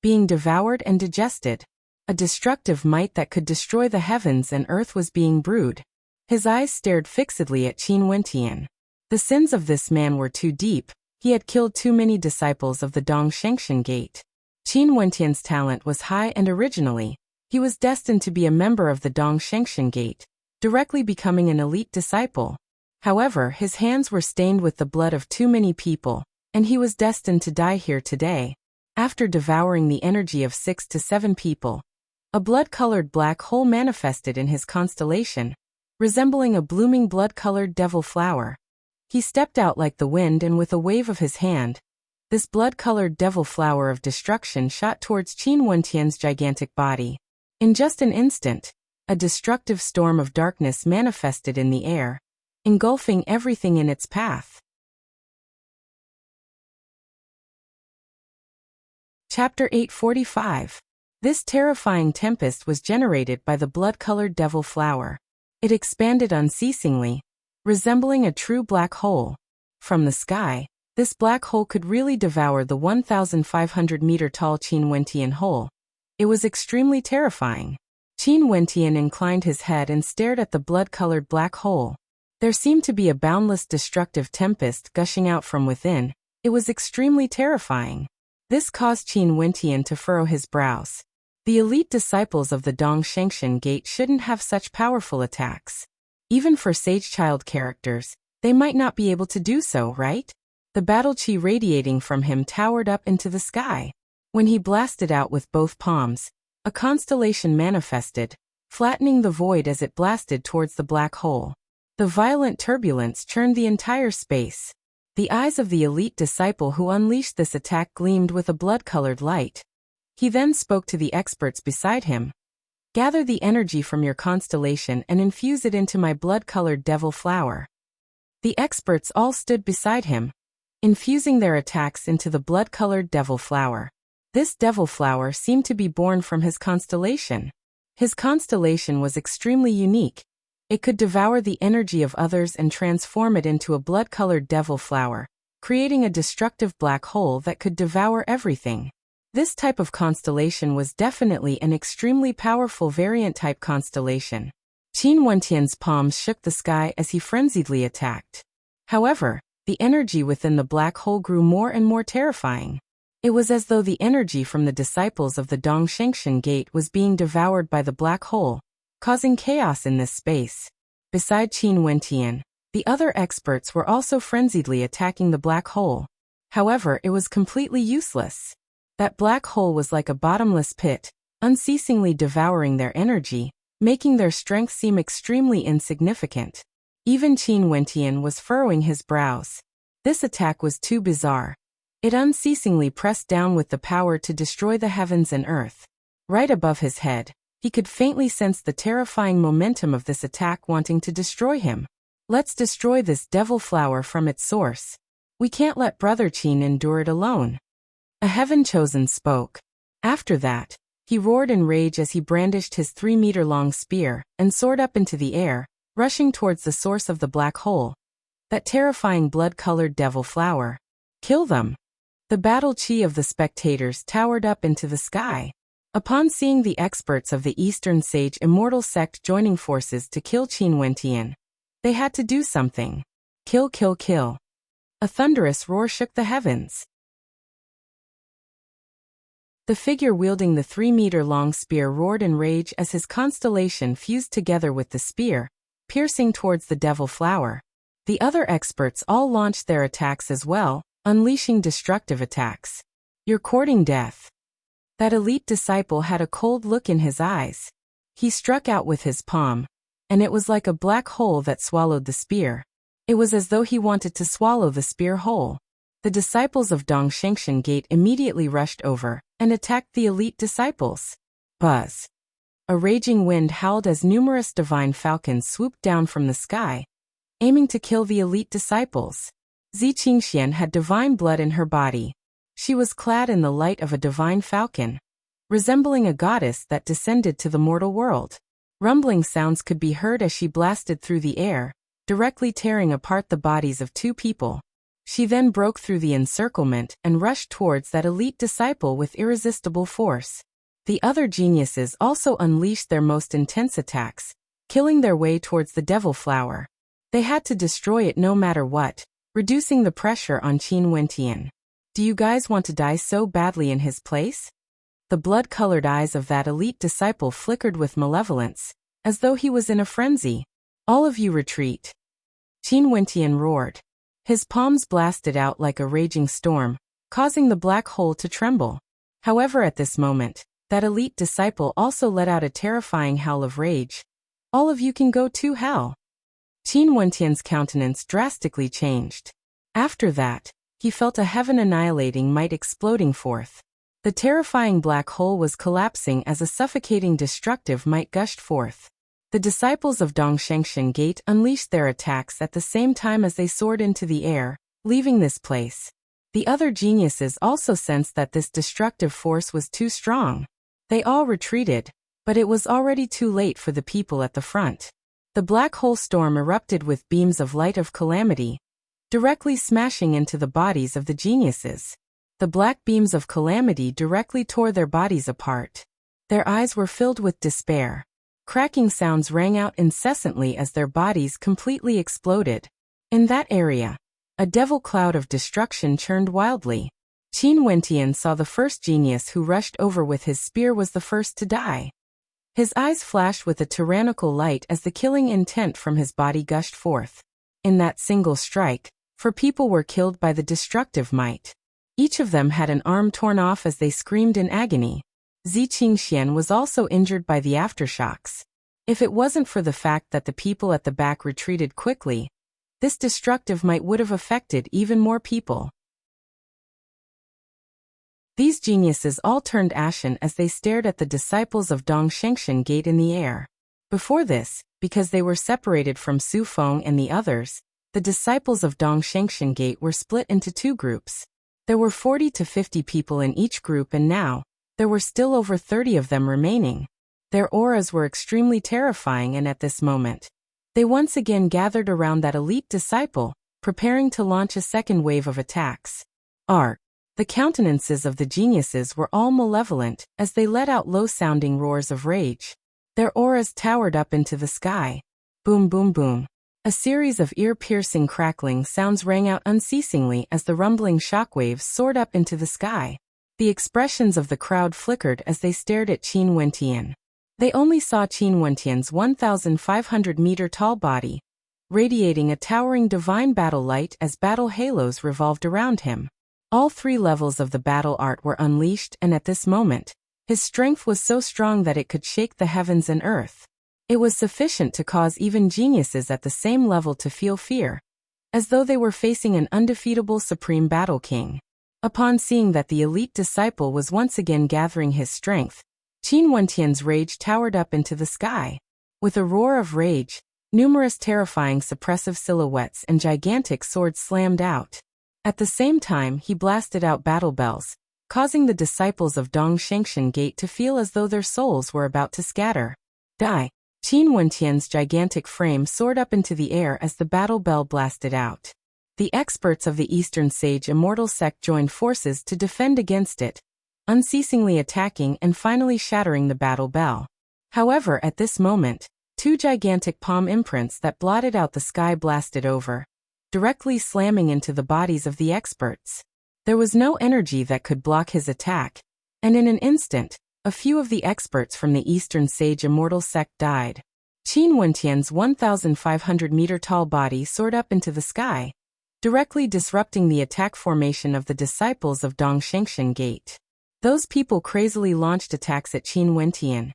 being devoured and digested. A destructive might that could destroy the heavens and earth was being brewed. His eyes stared fixedly at Qin Wentian. The sins of this man were too deep. He had killed too many disciples of the Dongshengshan Gate. Qin Wentian's talent was high, and originally, he was destined to be a member of the Dongshengshan Gate, directly becoming an elite disciple. However, his hands were stained with the blood of too many people, and he was destined to die here today. After devouring the energy of 6 to 7 people, a blood-colored black hole manifested in his constellation, resembling a blooming blood-colored devil flower. He stepped out like the wind, and with a wave of his hand, this blood-colored devil flower of destruction shot towards Qin Wentian's gigantic body. In just an instant, a destructive storm of darkness manifested in the air, engulfing everything in its path. Chapter 845. This terrifying tempest was generated by the blood-colored devil flower. It expanded unceasingly, resembling a true black hole. From the sky, this black hole could really devour the 1,500-meter-tall Qin Wentian hole. It was extremely terrifying. Qin Wentian inclined his head and stared at the blood-colored black hole. There seemed to be a boundless destructive tempest gushing out from within. It was extremely terrifying. This caused Qin Wentian to furrow his brows. The elite disciples of the Dong Shengshan Gate shouldn't have such powerful attacks. Even for sage child characters, they might not be able to do so, right? The battle chi radiating from him towered up into the sky. When he blasted out with both palms, a constellation manifested, flattening the void as it blasted towards the black hole. The violent turbulence churned the entire space. The eyes of the elite disciple who unleashed this attack gleamed with a blood-colored light. He then spoke to the experts beside him. Gather the energy from your constellation and infuse it into my blood-colored devil flower. The experts all stood beside him, infusing their attacks into the blood-colored devil flower. This devil flower seemed to be born from his constellation. His constellation was extremely unique. It could devour the energy of others and transform it into a blood-colored devil flower, creating a destructive black hole that could devour everything. This type of constellation was definitely an extremely powerful variant-type constellation. Qin Wentian's palms shook the sky as he frenziedly attacked. However, the energy within the black hole grew more and more terrifying. It was as though the energy from the disciples of the Dong Shengshan Gate was being devoured by the black hole, causing chaos in this space. Beside Qin Wentian, the other experts were also frenziedly attacking the black hole. However, it was completely useless. That black hole was like a bottomless pit, unceasingly devouring their energy, making their strength seem extremely insignificant. Even Qin Wentian was furrowing his brows. This attack was too bizarre. It unceasingly pressed down with the power to destroy the heavens and earth. Right above his head, he could faintly sense the terrifying momentum of this attack wanting to destroy him. Let's destroy this devil flower from its source. We can't let Brother Qin endure it alone. A heaven-chosen spoke. After that, he roared in rage as he brandished his 3-meter-long spear and soared up into the air, rushing towards the source of the black hole. That terrifying blood-colored devil flower. Kill them. The battle chi of the spectators towered up into the sky. Upon seeing the experts of the Eastern Sage Immortal Sect joining forces to kill Qin Wentian, they had to do something. Kill, kill, kill. A thunderous roar shook the heavens. The figure wielding the 3-meter-long spear roared in rage as his constellation fused together with the spear, piercing towards the devil flower. The other experts all launched their attacks as well, unleashing destructive attacks. You're courting death. That elite disciple had a cold look in his eyes. He struck out with his palm, and it was like a black hole that swallowed the spear. It was as though he wanted to swallow the spear whole. The disciples of Dong Shengshan Gate immediately rushed over and attacked the elite disciples. Buzz. A raging wind howled as numerous divine falcons swooped down from the sky, aiming to kill the elite disciples. Zi Qingxian had divine blood in her body. She was clad in the light of a divine falcon, resembling a goddess that descended to the mortal world. Rumbling sounds could be heard as she blasted through the air, directly tearing apart the bodies of 2 people. She then broke through the encirclement and rushed towards that elite disciple with irresistible force. The other geniuses also unleashed their most intense attacks, killing their way towards the devil flower. They had to destroy it no matter what, reducing the pressure on Qin Wentian. Do you guys want to die so badly in his place? The blood-colored eyes of that elite disciple flickered with malevolence, as though he was in a frenzy. All of you retreat. Qin Wentian roared. His palms blasted out like a raging storm, causing the black hole to tremble. However, at this moment, that elite disciple also let out a terrifying howl of rage. All of you can go to hell. Qin Wentian's countenance drastically changed. After that, he felt a heaven-annihilating might exploding forth. The terrifying black hole was collapsing as a suffocating destructive might gushed forth. The disciples of Dongshengshan Gate unleashed their attacks at the same time as they soared into the air, leaving this place. The other geniuses also sensed that this destructive force was too strong. They all retreated, but it was already too late for the people at the front. The black hole storm erupted with beams of light of calamity, directly smashing into the bodies of the geniuses. The black beams of calamity directly tore their bodies apart. Their eyes were filled with despair. Cracking sounds rang out incessantly as their bodies completely exploded. In that area, a devil cloud of destruction churned wildly. Qin Wentian saw the first genius who rushed over with his spear was the first to die. His eyes flashed with a tyrannical light as the killing intent from his body gushed forth. In that single strike, 4 people were killed by the destructive might. Each of them had an arm torn off as they screamed in agony. Zi Qingxian was also injured by the aftershocks. If it wasn't for the fact that the people at the back retreated quickly, this destructive might would have affected even more people. These geniuses all turned ashen as they stared at the disciples of Dongshengshan Gate in the air. Before this, because they were separated from Su Feng and the others, the disciples of Dongshengshan Gate were split into 2 groups. There were 40 to 50 people in each group and now, there were still over 30 of them remaining. Their auras were extremely terrifying and at this moment, they once again gathered around that elite disciple, preparing to launch a second wave of attacks. The countenances of the geniuses were all malevolent as they let out low-sounding roars of rage. Their auras towered up into the sky. Boom boom boom. A series of ear-piercing crackling sounds rang out unceasingly as the rumbling shockwaves soared up into the sky. The expressions of the crowd flickered as they stared at Qin Wentian. They only saw Qin Wentian's 1,500-meter-tall body, radiating a towering divine battle light as battle halos revolved around him. All 3 levels of the battle art were unleashed and at this moment, his strength was so strong that it could shake the heavens and earth. It was sufficient to cause even geniuses at the same level to feel fear, as though they were facing an undefeatable supreme battle king. Upon seeing that the elite disciple was once again gathering his strength, Qin Wentian's rage towered up into the sky. With a roar of rage, numerous terrifying suppressive silhouettes and gigantic swords slammed out. At the same time he blasted out battle bells, causing the disciples of Dongshengshan Gate to feel as though their souls were about to scatter. Die! Qin Wentian's gigantic frame soared up into the air as the battle bell blasted out. The experts of the Eastern Sage Immortal Sect joined forces to defend against it, unceasingly attacking and finally shattering the battle bell. However, at this moment, 2 gigantic palm imprints that blotted out the sky blasted over, directly slamming into the bodies of the experts. There was no energy that could block his attack, and in an instant, a few of the experts from the Eastern Sage Immortal Sect died. Qin Wentian's 1,500-meter-tall body soared up into the sky, directly disrupting the attack formation of the disciples of Dongshengshan Gate. Those people crazily launched attacks at Qin Wentian.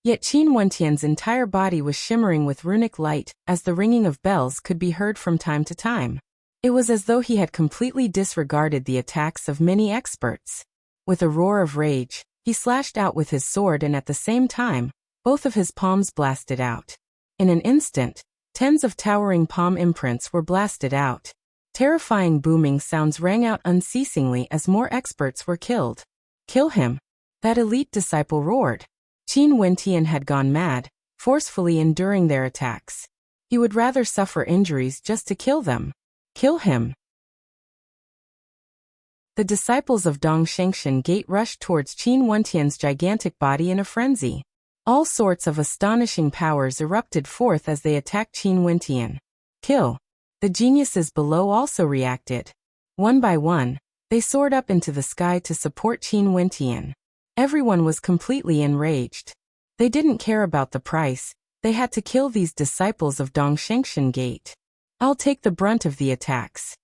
Yet Qin Wentian's entire body was shimmering with runic light as the ringing of bells could be heard from time to time. It was as though he had completely disregarded the attacks of many experts. With a roar of rage, he slashed out with his sword and at the same time, both of his palms blasted out. In an instant, tens of towering palm imprints were blasted out. Terrifying booming sounds rang out unceasingly as more experts were killed. Kill him! That elite disciple roared. Qin Wentian had gone mad, forcefully enduring their attacks. He would rather suffer injuries just to kill them. Kill him! The disciples of Dongshengshan Gate rushed towards Qin Wentian's gigantic body in a frenzy. All sorts of astonishing powers erupted forth as they attacked Qin Wentian. Kill! The geniuses below also reacted. One by one, they soared up into the sky to support Qin Wentian. Everyone was completely enraged. They didn't care about the price, they had to kill these disciples of Dongshengshan Gate. I'll take the brunt of the attacks.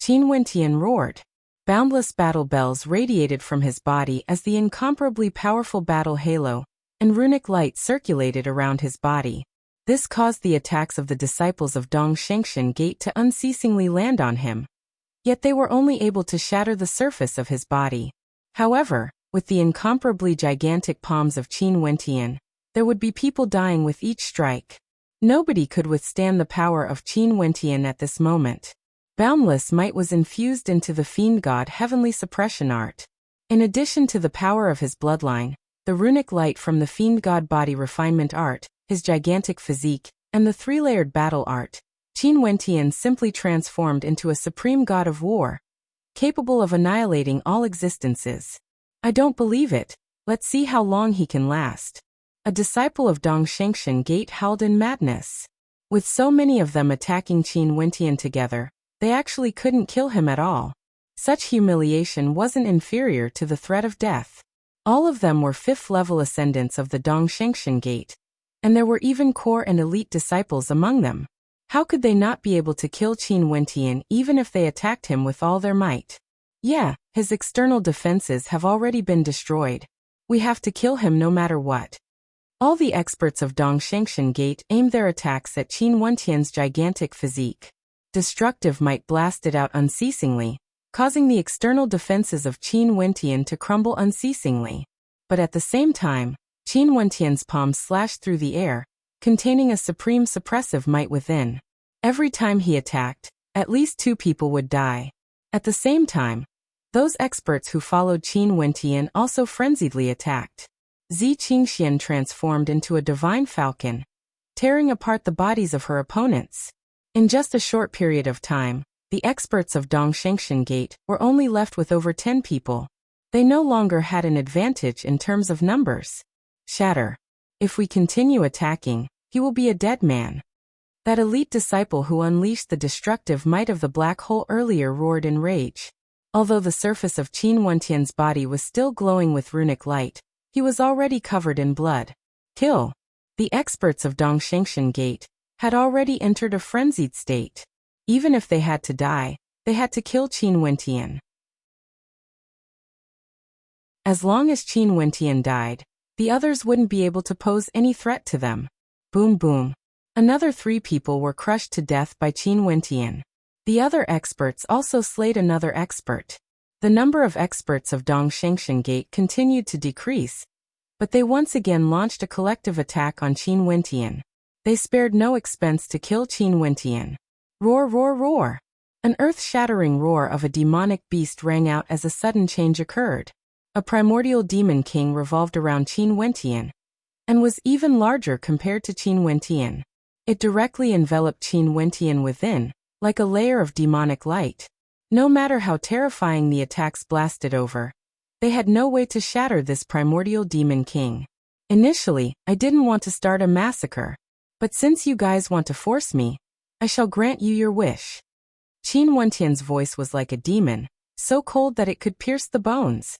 Qin Wentian roared. Boundless battle bells radiated from his body as the incomparably powerful battle halo and runic light circulated around his body. This caused the attacks of the disciples of Dong Shengshan Gate to unceasingly land on him. Yet they were only able to shatter the surface of his body. However, with the incomparably gigantic palms of Qin Wentian, there would be people dying with each strike. Nobody could withstand the power of Qin Wentian at this moment. Boundless might was infused into the fiend god heavenly suppression art. In addition to the power of his bloodline, the runic light from the fiend god body refinement art, his gigantic physique, and the three-layered battle art, Qin Wentian simply transformed into a supreme god of war, capable of annihilating all existences. I don't believe it. Let's see how long he can last. A disciple of Dong Shengshan Gate howled in madness. With so many of them attacking Qin Wentian together, they actually couldn't kill him at all. Such humiliation wasn't inferior to the threat of death. All of them were 5th-level ascendants of the Dong Shengshan Gate, and there were even core and elite disciples among them. How could they not be able to kill Qin Wentian even if they attacked him with all their might? Yeah, his external defenses have already been destroyed. We have to kill him no matter what. All the experts of Dong Shengshan Gate aimed their attacks at Qin Wentian's gigantic physique. Destructive might blasted out unceasingly, causing the external defenses of Qin Wentian to crumble unceasingly. But at the same time, Qin Wentian's palms slashed through the air, containing a supreme suppressive might within. Every time he attacked, at least 2 people would die. At the same time, those experts who followed Qin Wentian also frenziedly attacked. Zi Qingxian transformed into a divine falcon, tearing apart the bodies of her opponents. In just a short period of time, the experts of Dong Shengshan Gate were only left with over 10 people. They no longer had an advantage in terms of numbers. Shatter. If we continue attacking, he will be a dead man. That elite disciple who unleashed the destructive might of the black hole earlier roared in rage. Although the surface of Qin Wentian's body was still glowing with runic light, he was already covered in blood. Kill. The experts of Dong Shengshan Gate had already entered a frenzied state. Even if they had to die, they had to kill Qin Wentian. As long as Qin Wentian died, the others wouldn't be able to pose any threat to them. Boom boom. Another 3 people were crushed to death by Qin Wentian. The other experts also slayed another expert. The number of experts of Dong Shengshan Gate continued to decrease, but they once again launched a collective attack on Qin Wentian. They spared no expense to kill Qin Wentian. Roar, roar, roar! An earth-shattering roar of a demonic beast rang out as a sudden change occurred. A primordial demon king revolved around Qin Wentian, and was even larger compared to Qin Wentian. It directly enveloped Qin Wentian within, like a layer of demonic light. No matter how terrifying the attacks blasted over, they had no way to shatter this primordial demon king. Initially, I didn't want to start a massacre, but since you guys want to force me, I shall grant you your wish. Qin Wentian's voice was like a demon, so cold that it could pierce the bones.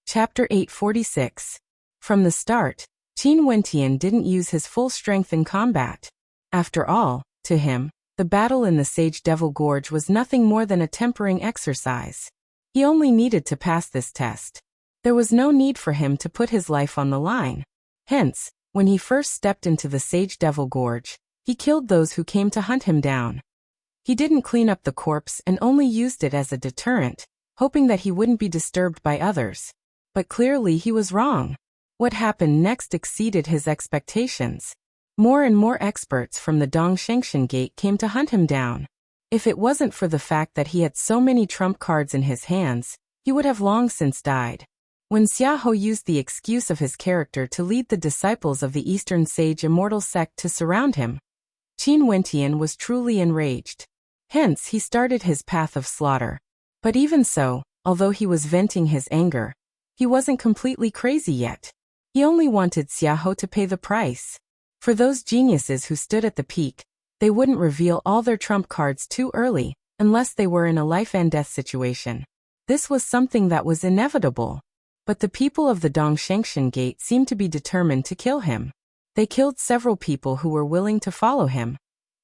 Chapter 846. From the start, Qin Wentian didn't use his full strength in combat. After all, to him, the battle in the Sage Devil Gorge was nothing more than a tempering exercise. He only needed to pass this test. There was no need for him to put his life on the line. Hence, when he first stepped into the Sage Devil Gorge, he killed those who came to hunt him down. He didn't clean up the corpse and only used it as a deterrent, hoping that he wouldn't be disturbed by others. But clearly he was wrong. What happened next exceeded his expectations. More and more experts from the Dong Shengshan Gate came to hunt him down. If it wasn't for the fact that he had so many trump cards in his hands, he would have long since died. When Xiahou used the excuse of his character to lead the disciples of the Eastern Sage Immortal Sect to surround him, Qin Wentian was truly enraged. Hence he started his path of slaughter. But even so, although he was venting his anger, he wasn't completely crazy yet. He only wanted Xiahou to pay the price. For those geniuses who stood at the peak, they wouldn't reveal all their trump cards too early, unless they were in a life-and-death situation. This was something that was inevitable. But the people of the Dong Shengshan Gate seemed to be determined to kill him. They killed several people who were willing to follow him,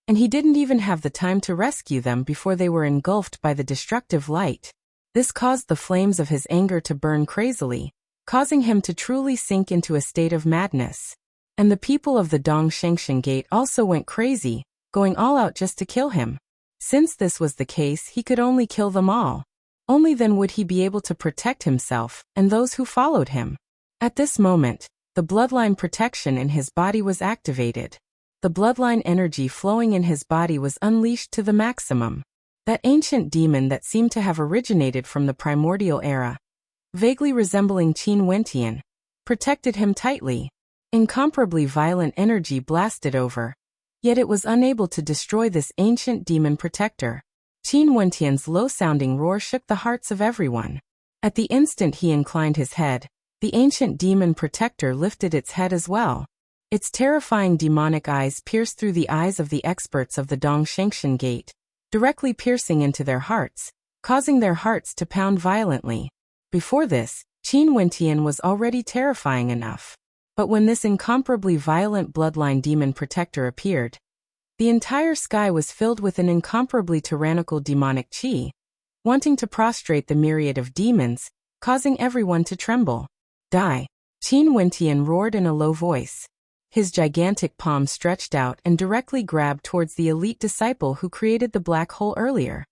and he didn't even have the time to rescue them before they were engulfed by the destructive light. This caused the flames of his anger to burn crazily, causing him to truly sink into a state of madness. And the people of the Dongshengshan Gate also went crazy, going all out just to kill him. Since this was the case, he could only kill them all. Only then would he be able to protect himself and those who followed him. At this moment, the bloodline protection in his body was activated. The bloodline energy flowing in his body was unleashed to the maximum. That ancient demon that seemed to have originated from the primordial era, vaguely resembling Qin Wentian, protected him tightly. Incomparably violent energy blasted over. Yet it was unable to destroy this ancient demon protector. Qin Wentian's low-sounding roar shook the hearts of everyone. At the instant he inclined his head, the ancient demon protector lifted its head as well. Its terrifying demonic eyes pierced through the eyes of the experts of the Dongshengshan Gate, directly piercing into their hearts, causing their hearts to pound violently. Before this, Qin Wentian was already terrifying enough. But when this incomparably violent bloodline demon protector appeared, the entire sky was filled with an incomparably tyrannical demonic chi, wanting to prostrate the myriad of demons, causing everyone to tremble. Die! Qin Wentian roared in a low voice. His gigantic palm stretched out and directly grabbed towards the elite disciple who created the black hole earlier.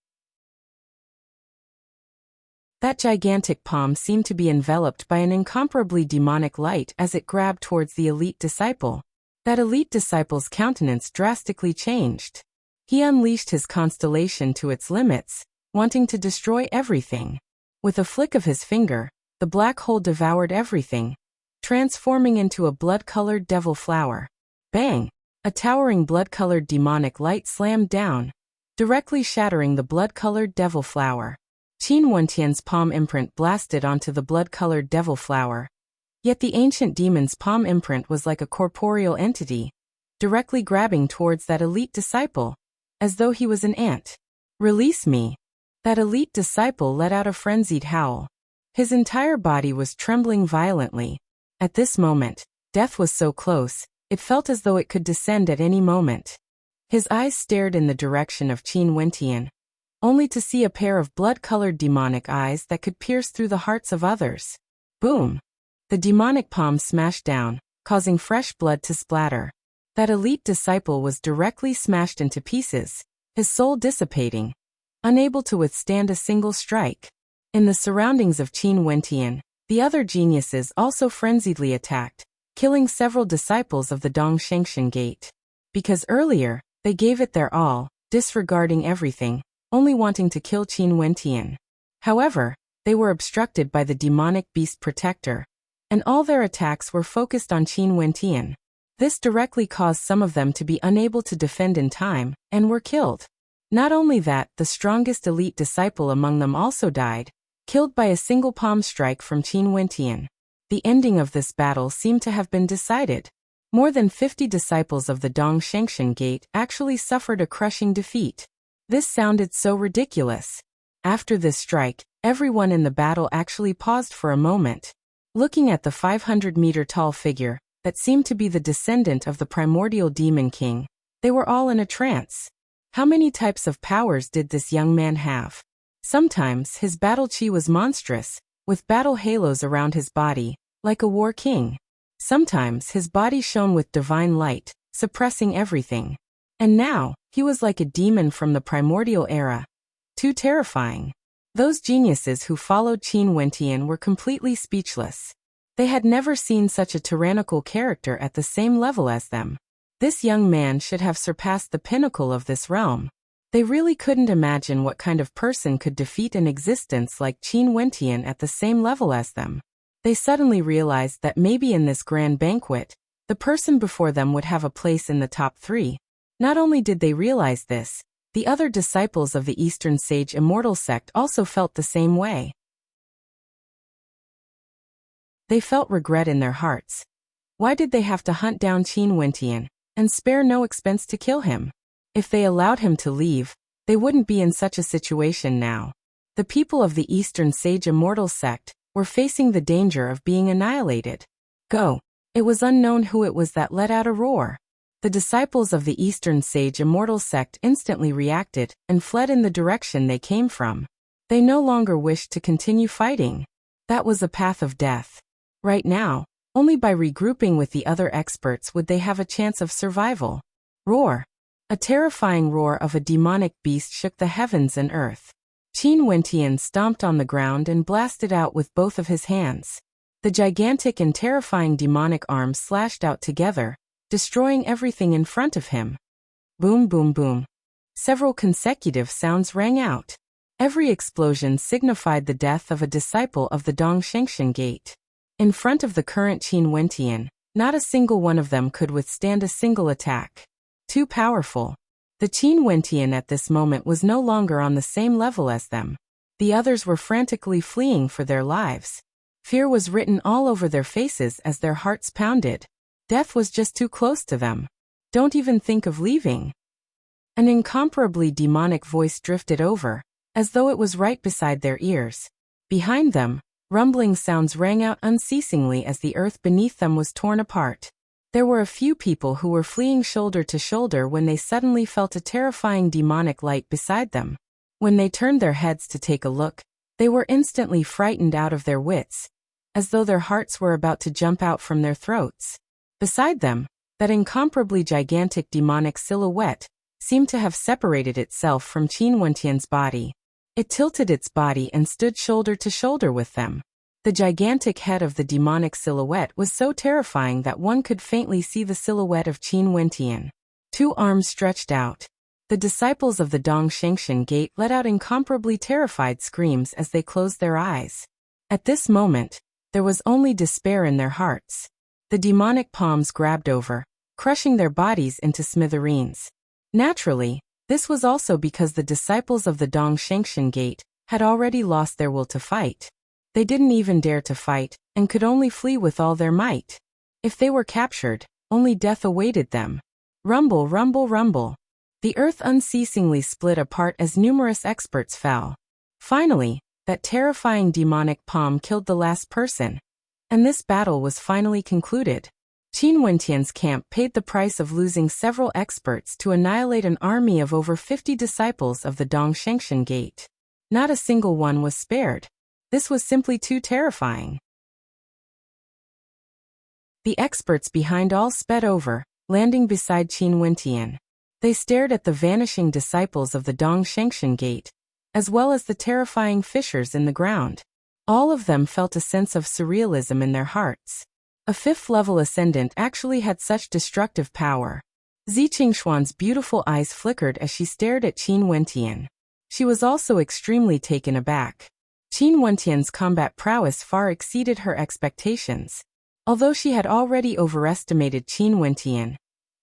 That gigantic palm seemed to be enveloped by an incomparably demonic light as it grabbed towards the elite disciple. That elite disciple's countenance drastically changed. He unleashed his constellation to its limits, wanting to destroy everything. With a flick of his finger, the black hole devoured everything, transforming into a blood-colored devil flower. Bang! A towering blood-colored demonic light slammed down, directly shattering the blood-colored devil flower. Qin Wentian's palm imprint blasted onto the blood-colored devil flower. Yet the ancient demon's palm imprint was like a corporeal entity, directly grabbing towards that elite disciple, as though he was an ant. Release me! That elite disciple let out a frenzied howl. His entire body was trembling violently. At this moment, death was so close, it felt as though it could descend at any moment. His eyes stared in the direction of Qin Wentian, only to see a pair of blood-colored demonic eyes that could pierce through the hearts of others. Boom! The demonic palm smashed down, causing fresh blood to splatter. That elite disciple was directly smashed into pieces, his soul dissipating, unable to withstand a single strike. In the surroundings of Qin Wentian, the other geniuses also frenziedly attacked, killing several disciples of the Dongshengshan Gate. Because earlier, they gave it their all, disregarding everything, only wanting to kill Qin Wentian. However, they were obstructed by the demonic beast protector, and all their attacks were focused on Qin Wentian. This directly caused some of them to be unable to defend in time, and were killed. Not only that, the strongest elite disciple among them also died, killed by a single palm strike from Qin Wentian. The ending of this battle seemed to have been decided. More than 50 disciples of the Dongshengshan Gate actually suffered a crushing defeat. This sounded so ridiculous. After this strike, everyone in the battle actually paused for a moment, looking at the 500-meter-tall figure that seemed to be the descendant of the primordial demon king. They were all in a trance. How many types of powers did this young man have? Sometimes his battle chi was monstrous, with battle halos around his body, like a war king. Sometimes his body shone with divine light, suppressing everything. And now, he was like a demon from the primordial era. Too terrifying. Those geniuses who followed Qin Wentian were completely speechless. They had never seen such a tyrannical character at the same level as them. This young man should have surpassed the pinnacle of this realm. They really couldn't imagine what kind of person could defeat an existence like Qin Wentian at the same level as them. They suddenly realized that maybe in this grand banquet, the person before them would have a place in the top 3. Not only did they realize this, the other disciples of the Eastern Sage Immortal sect also felt the same way. They felt regret in their hearts. Why did they have to hunt down Qin Wentian, and spare no expense to kill him? If they allowed him to leave, they wouldn't be in such a situation now. The people of the Eastern Sage Immortal sect were facing the danger of being annihilated. Go! It was unknown who it was that let out a roar. The disciples of the Eastern Sage Immortal sect instantly reacted and fled in the direction they came from. They no longer wished to continue fighting. That was a path of death. Right now, only by regrouping with the other experts would they have a chance of survival. Roar! A terrifying roar of a demonic beast shook the heavens and earth. Qin Wentian stomped on the ground and blasted out with both of his hands. The gigantic and terrifying demonic arms slashed out together, destroying everything in front of him. Boom, boom, boom. Several consecutive sounds rang out. Every explosion signified the death of a disciple of the Dongshengshan Gate. In front of the current Qin Wentian, not a single one of them could withstand a single attack. Too powerful. The Qin Wentian at this moment was no longer on the same level as them. The others were frantically fleeing for their lives. Fear was written all over their faces as their hearts pounded. Death was just too close to them. Don't even think of leaving. An incomparably demonic voice drifted over, as though it was right beside their ears. Behind them, rumbling sounds rang out unceasingly as the earth beneath them was torn apart. There were a few people who were fleeing shoulder to shoulder when they suddenly felt a terrifying demonic light beside them. When they turned their heads to take a look, they were instantly frightened out of their wits, as though their hearts were about to jump out from their throats. Beside them, that incomparably gigantic demonic silhouette seemed to have separated itself from Qin Wentian's body. It tilted its body and stood shoulder to shoulder with them. The gigantic head of the demonic silhouette was so terrifying that one could faintly see the silhouette of Qin Wentian. Two arms stretched out. The disciples of the Dongshengshan Gate let out incomparably terrified screams as they closed their eyes. At this moment, there was only despair in their hearts. The demonic palms grabbed over, crushing their bodies into smithereens. Naturally, this was also because the disciples of the Dongshengshan Gate had already lost their will to fight. They didn't even dare to fight, and could only flee with all their might. If they were captured, only death awaited them. Rumble, rumble, rumble. The earth unceasingly split apart as numerous experts fell. Finally, that terrifying demonic palm killed the last person, and this battle was finally concluded. Qin Wentian's camp paid the price of losing several experts to annihilate an army of over 50 disciples of the Dongshengshan Gate. Not a single one was spared. This was simply too terrifying. The experts behind all sped over, landing beside Qin Wentian. They stared at the vanishing disciples of the Dongshengshan Gate, as well as the terrifying fissures in the ground. All of them felt a sense of surrealism in their hearts. A fifth-level ascendant actually had such destructive power. Zi Qingshuan's beautiful eyes flickered as she stared at Qin Wentian. She was also extremely taken aback. Qin Wentian's combat prowess far exceeded her expectations. Although she had already overestimated Qin Wentian,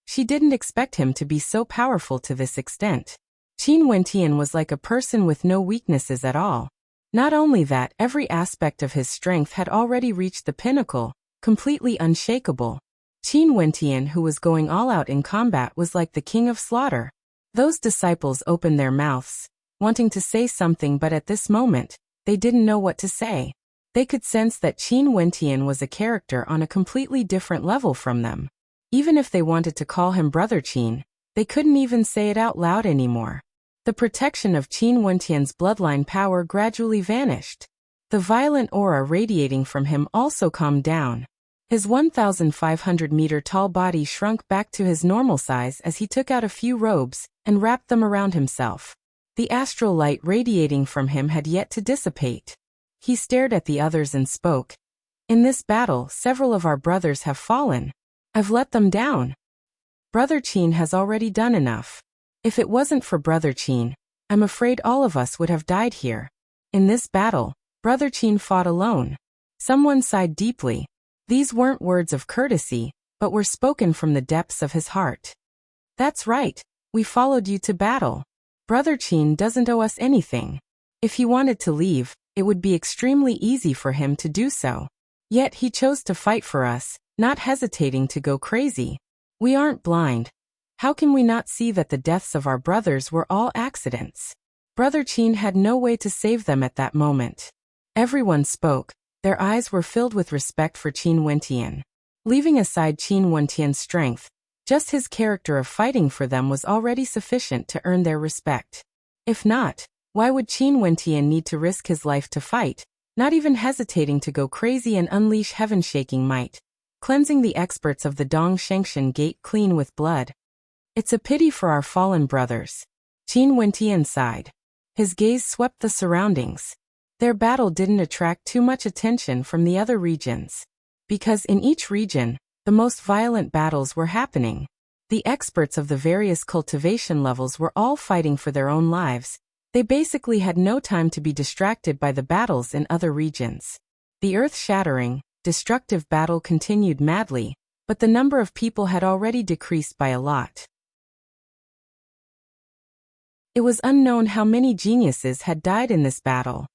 she didn't expect him to be so powerful to this extent. Qin Wentian was like a person with no weaknesses at all. Not only that, every aspect of his strength had already reached the pinnacle, completely unshakable. Qin Wentian, who was going all out in combat, was like the king of slaughter. Those disciples opened their mouths, wanting to say something, but at this moment, they didn't know what to say. They could sense that Qin Wentian was a character on a completely different level from them. Even if they wanted to call him Brother Qin, they couldn't even say it out loud anymore. The protection of Qin Wentian's bloodline power gradually vanished. The violent aura radiating from him also calmed down. His 1,500-meter-tall body shrunk back to his normal size as he took out a few robes and wrapped them around himself. The astral light radiating from him had yet to dissipate. He stared at the others and spoke. "In this battle, several of our brothers have fallen. I've let them down. Brother Qin has already done enough. If it wasn't for Brother Qin, I'm afraid all of us would have died here. In this battle, Brother Qin fought alone." Someone sighed deeply. These weren't words of courtesy, but were spoken from the depths of his heart. "That's right, we followed you to battle. Brother Qin doesn't owe us anything. If he wanted to leave, it would be extremely easy for him to do so. Yet he chose to fight for us, not hesitating to go crazy. We aren't blind. How can we not see that the deaths of our brothers were all accidents? Brother Qin had no way to save them at that moment." Everyone spoke. Their eyes were filled with respect for Qin Wentian. Leaving aside Qin Wentian's strength, just his character of fighting for them was already sufficient to earn their respect. If not, why would Qin Wentian need to risk his life to fight, not even hesitating to go crazy and unleash heaven-shaking might, cleansing the experts of the Dongshengshan Gate clean with blood. It's a pity for our fallen brothers. Qin Wentian sighed. His gaze swept the surroundings. Their battle didn't attract too much attention from the other regions. Because in each region, the most violent battles were happening. The experts of the various cultivation levels were all fighting for their own lives. They basically had no time to be distracted by the battles in other regions. The earth-shattering, destructive battle continued madly, but the number of people had already decreased by a lot. It was unknown how many geniuses had died in this battle.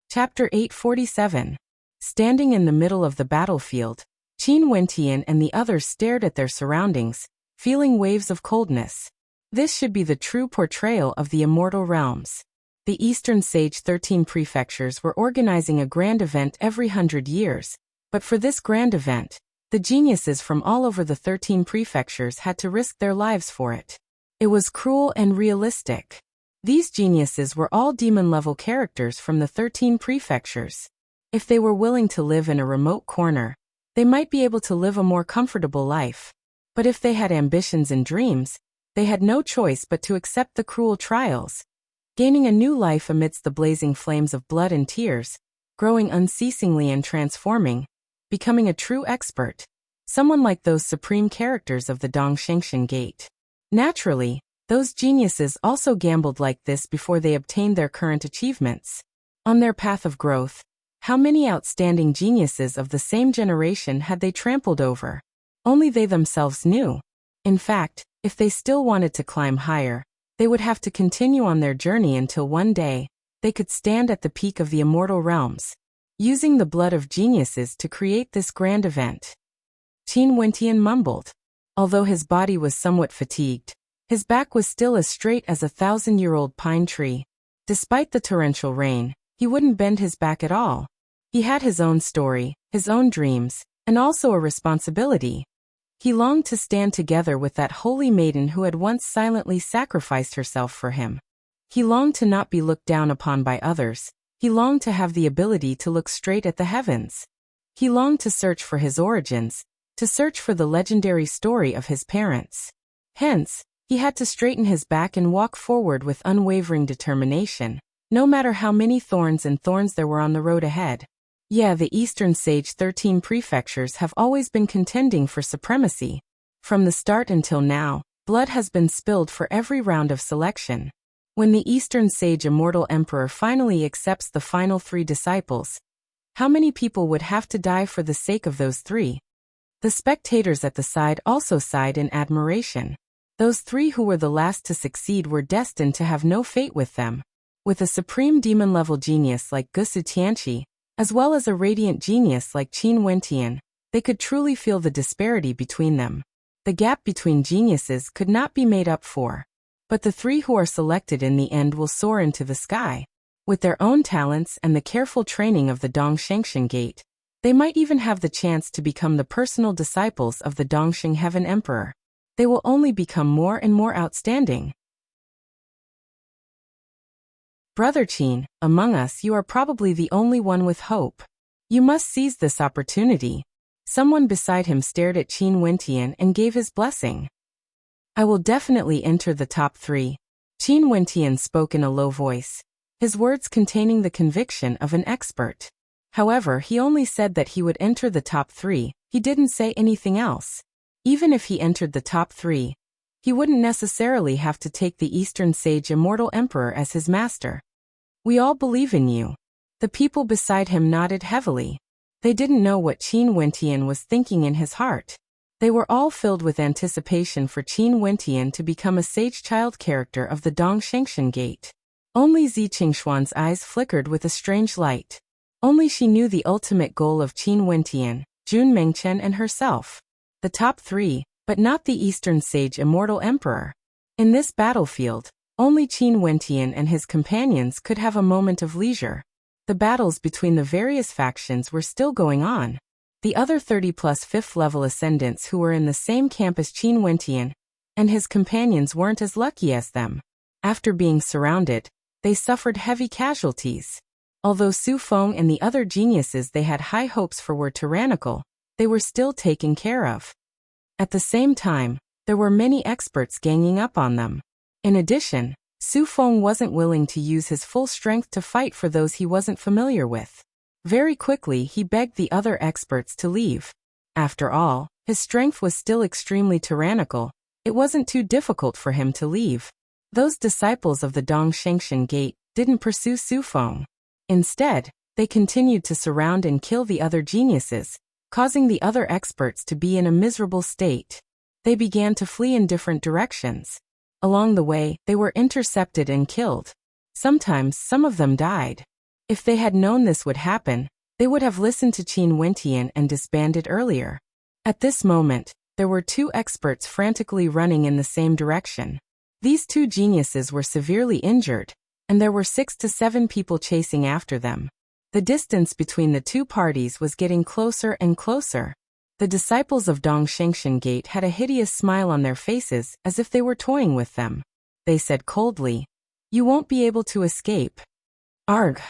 Chapter 847. Standing in the middle of the battlefield, Qin Wentian and the others stared at their surroundings, feeling waves of coldness. This should be the true portrayal of the immortal realms. The Eastern Sage 13 prefectures were organizing a grand event every 100 years, but for this grand event, the geniuses from all over the 13 prefectures had to risk their lives for it. It was cruel and realistic. These geniuses were all demon-level characters from the 13 prefectures. If they were willing to live in a remote corner, they might be able to live a more comfortable life. But if they had ambitions and dreams, they had no choice but to accept the cruel trials, gaining a new life amidst the blazing flames of blood and tears, growing unceasingly and transforming, becoming a true expert, someone like those supreme characters of the Dongshengshan Gate. Naturally, those geniuses also gambled like this before they obtained their current achievements. On their path of growth, how many outstanding geniuses of the same generation had they trampled over? Only they themselves knew. In fact, if they still wanted to climb higher, they would have to continue on their journey until one day, they could stand at the peak of the immortal realms, using the blood of geniuses to create this grand event. Qin Wentian mumbled. Although his body was somewhat fatigued, his back was still as straight as a 1,000-year-old pine tree. Despite the torrential rain, he wouldn't bend his back at all. He had his own story, his own dreams, and also a responsibility. He longed to stand together with that holy maiden who had once silently sacrificed herself for him. He longed to not be looked down upon by others. He longed to have the ability to look straight at the heavens. He longed to search for his origins, to search for the legendary story of his parents. Hence, he had to straighten his back and walk forward with unwavering determination, no matter how many thorns there were on the road ahead. Yeah, the Eastern Sage 13 prefectures have always been contending for supremacy. From the start until now, blood has been spilled for every round of selection. When the Eastern Sage Immortal Emperor finally accepts the final 3 disciples, how many people would have to die for the sake of those 3? The spectators at the side also sighed in admiration. Those 3 who were the last to succeed were destined to have no fate with them. With a supreme demon-level genius like Gusu Tianqi, as well as a radiant genius like Qin Wentian, they could truly feel the disparity between them. The gap between geniuses could not be made up for. But the 3 who are selected in the end will soar into the sky. With their own talents and the careful training of the Dongshengshan Gate, they might even have the chance to become the personal disciples of the Dongsheng Heaven Emperor. They will only become more and more outstanding. Brother Qin, among us you are probably the only one with hope. You must seize this opportunity. Someone beside him stared at Qin Wentian and gave his blessing. I will definitely enter the top 3. Qin Wentian spoke in a low voice, his words containing the conviction of an expert. However, he only said that he would enter the top 3, he didn't say anything else. Even if he entered the top 3, he wouldn't necessarily have to take the Eastern Sage Immortal Emperor as his master. We all believe in you. The people beside him nodded heavily. They didn't know what Qin Wentian was thinking in his heart. They were all filled with anticipation for Qin Wentian to become a sage child character of the Dongshengshan Gate. Only Zi Qingshuan's eyes flickered with a strange light. Only she knew the ultimate goal of Qin Wentian, Jun Mengchen and herself. The top 3, but not the Eastern Sage Immortal Emperor. In this battlefield, only Qin Wentian and his companions could have a moment of leisure. The battles between the various factions were still going on. The other 30-plus 5th-level ascendants who were in the same camp as Qin Wentian and his companions weren't as lucky as them. After being surrounded, they suffered heavy casualties. Although Su Feng and the other geniuses they had high hopes for were tyrannical, they were still taken care of. At the same time, there were many experts ganging up on them. In addition, Su Feng wasn't willing to use his full strength to fight for those he wasn't familiar with. Very quickly he begged the other experts to leave. After all, his strength was still extremely tyrannical. It wasn't too difficult for him to leave. Those disciples of the Dongshengshan Gate didn't pursue Su Feng. Instead, they continued to surround and kill the other geniuses, causing the other experts to be in a miserable state. They began to flee in different directions. Along the way, they were intercepted and killed. Sometimes some of them died. If they had known this would happen, they would have listened to Qin Wentian and disbanded earlier. At this moment, there were two experts frantically running in the same direction. These two geniuses were severely injured, and there were 6 to 7 people chasing after them. The distance between the two parties was getting closer and closer. The disciples of Dongshengshan Gate had a hideous smile on their faces as if they were toying with them. They said coldly, "You won't be able to escape." Arg!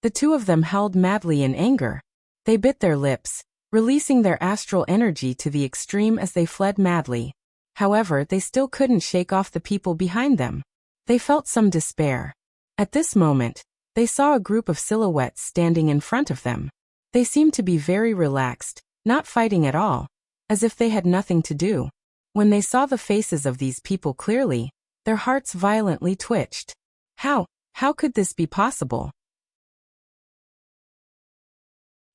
The two of them howled madly in anger. They bit their lips, releasing their astral energy to the extreme as they fled madly. However, they still couldn't shake off the people behind them. They felt some despair. At this moment, they saw a group of silhouettes standing in front of them. They seemed to be very relaxed, not fighting at all, as if they had nothing to do. When they saw the faces of these people clearly, their hearts violently twitched. How could this be possible?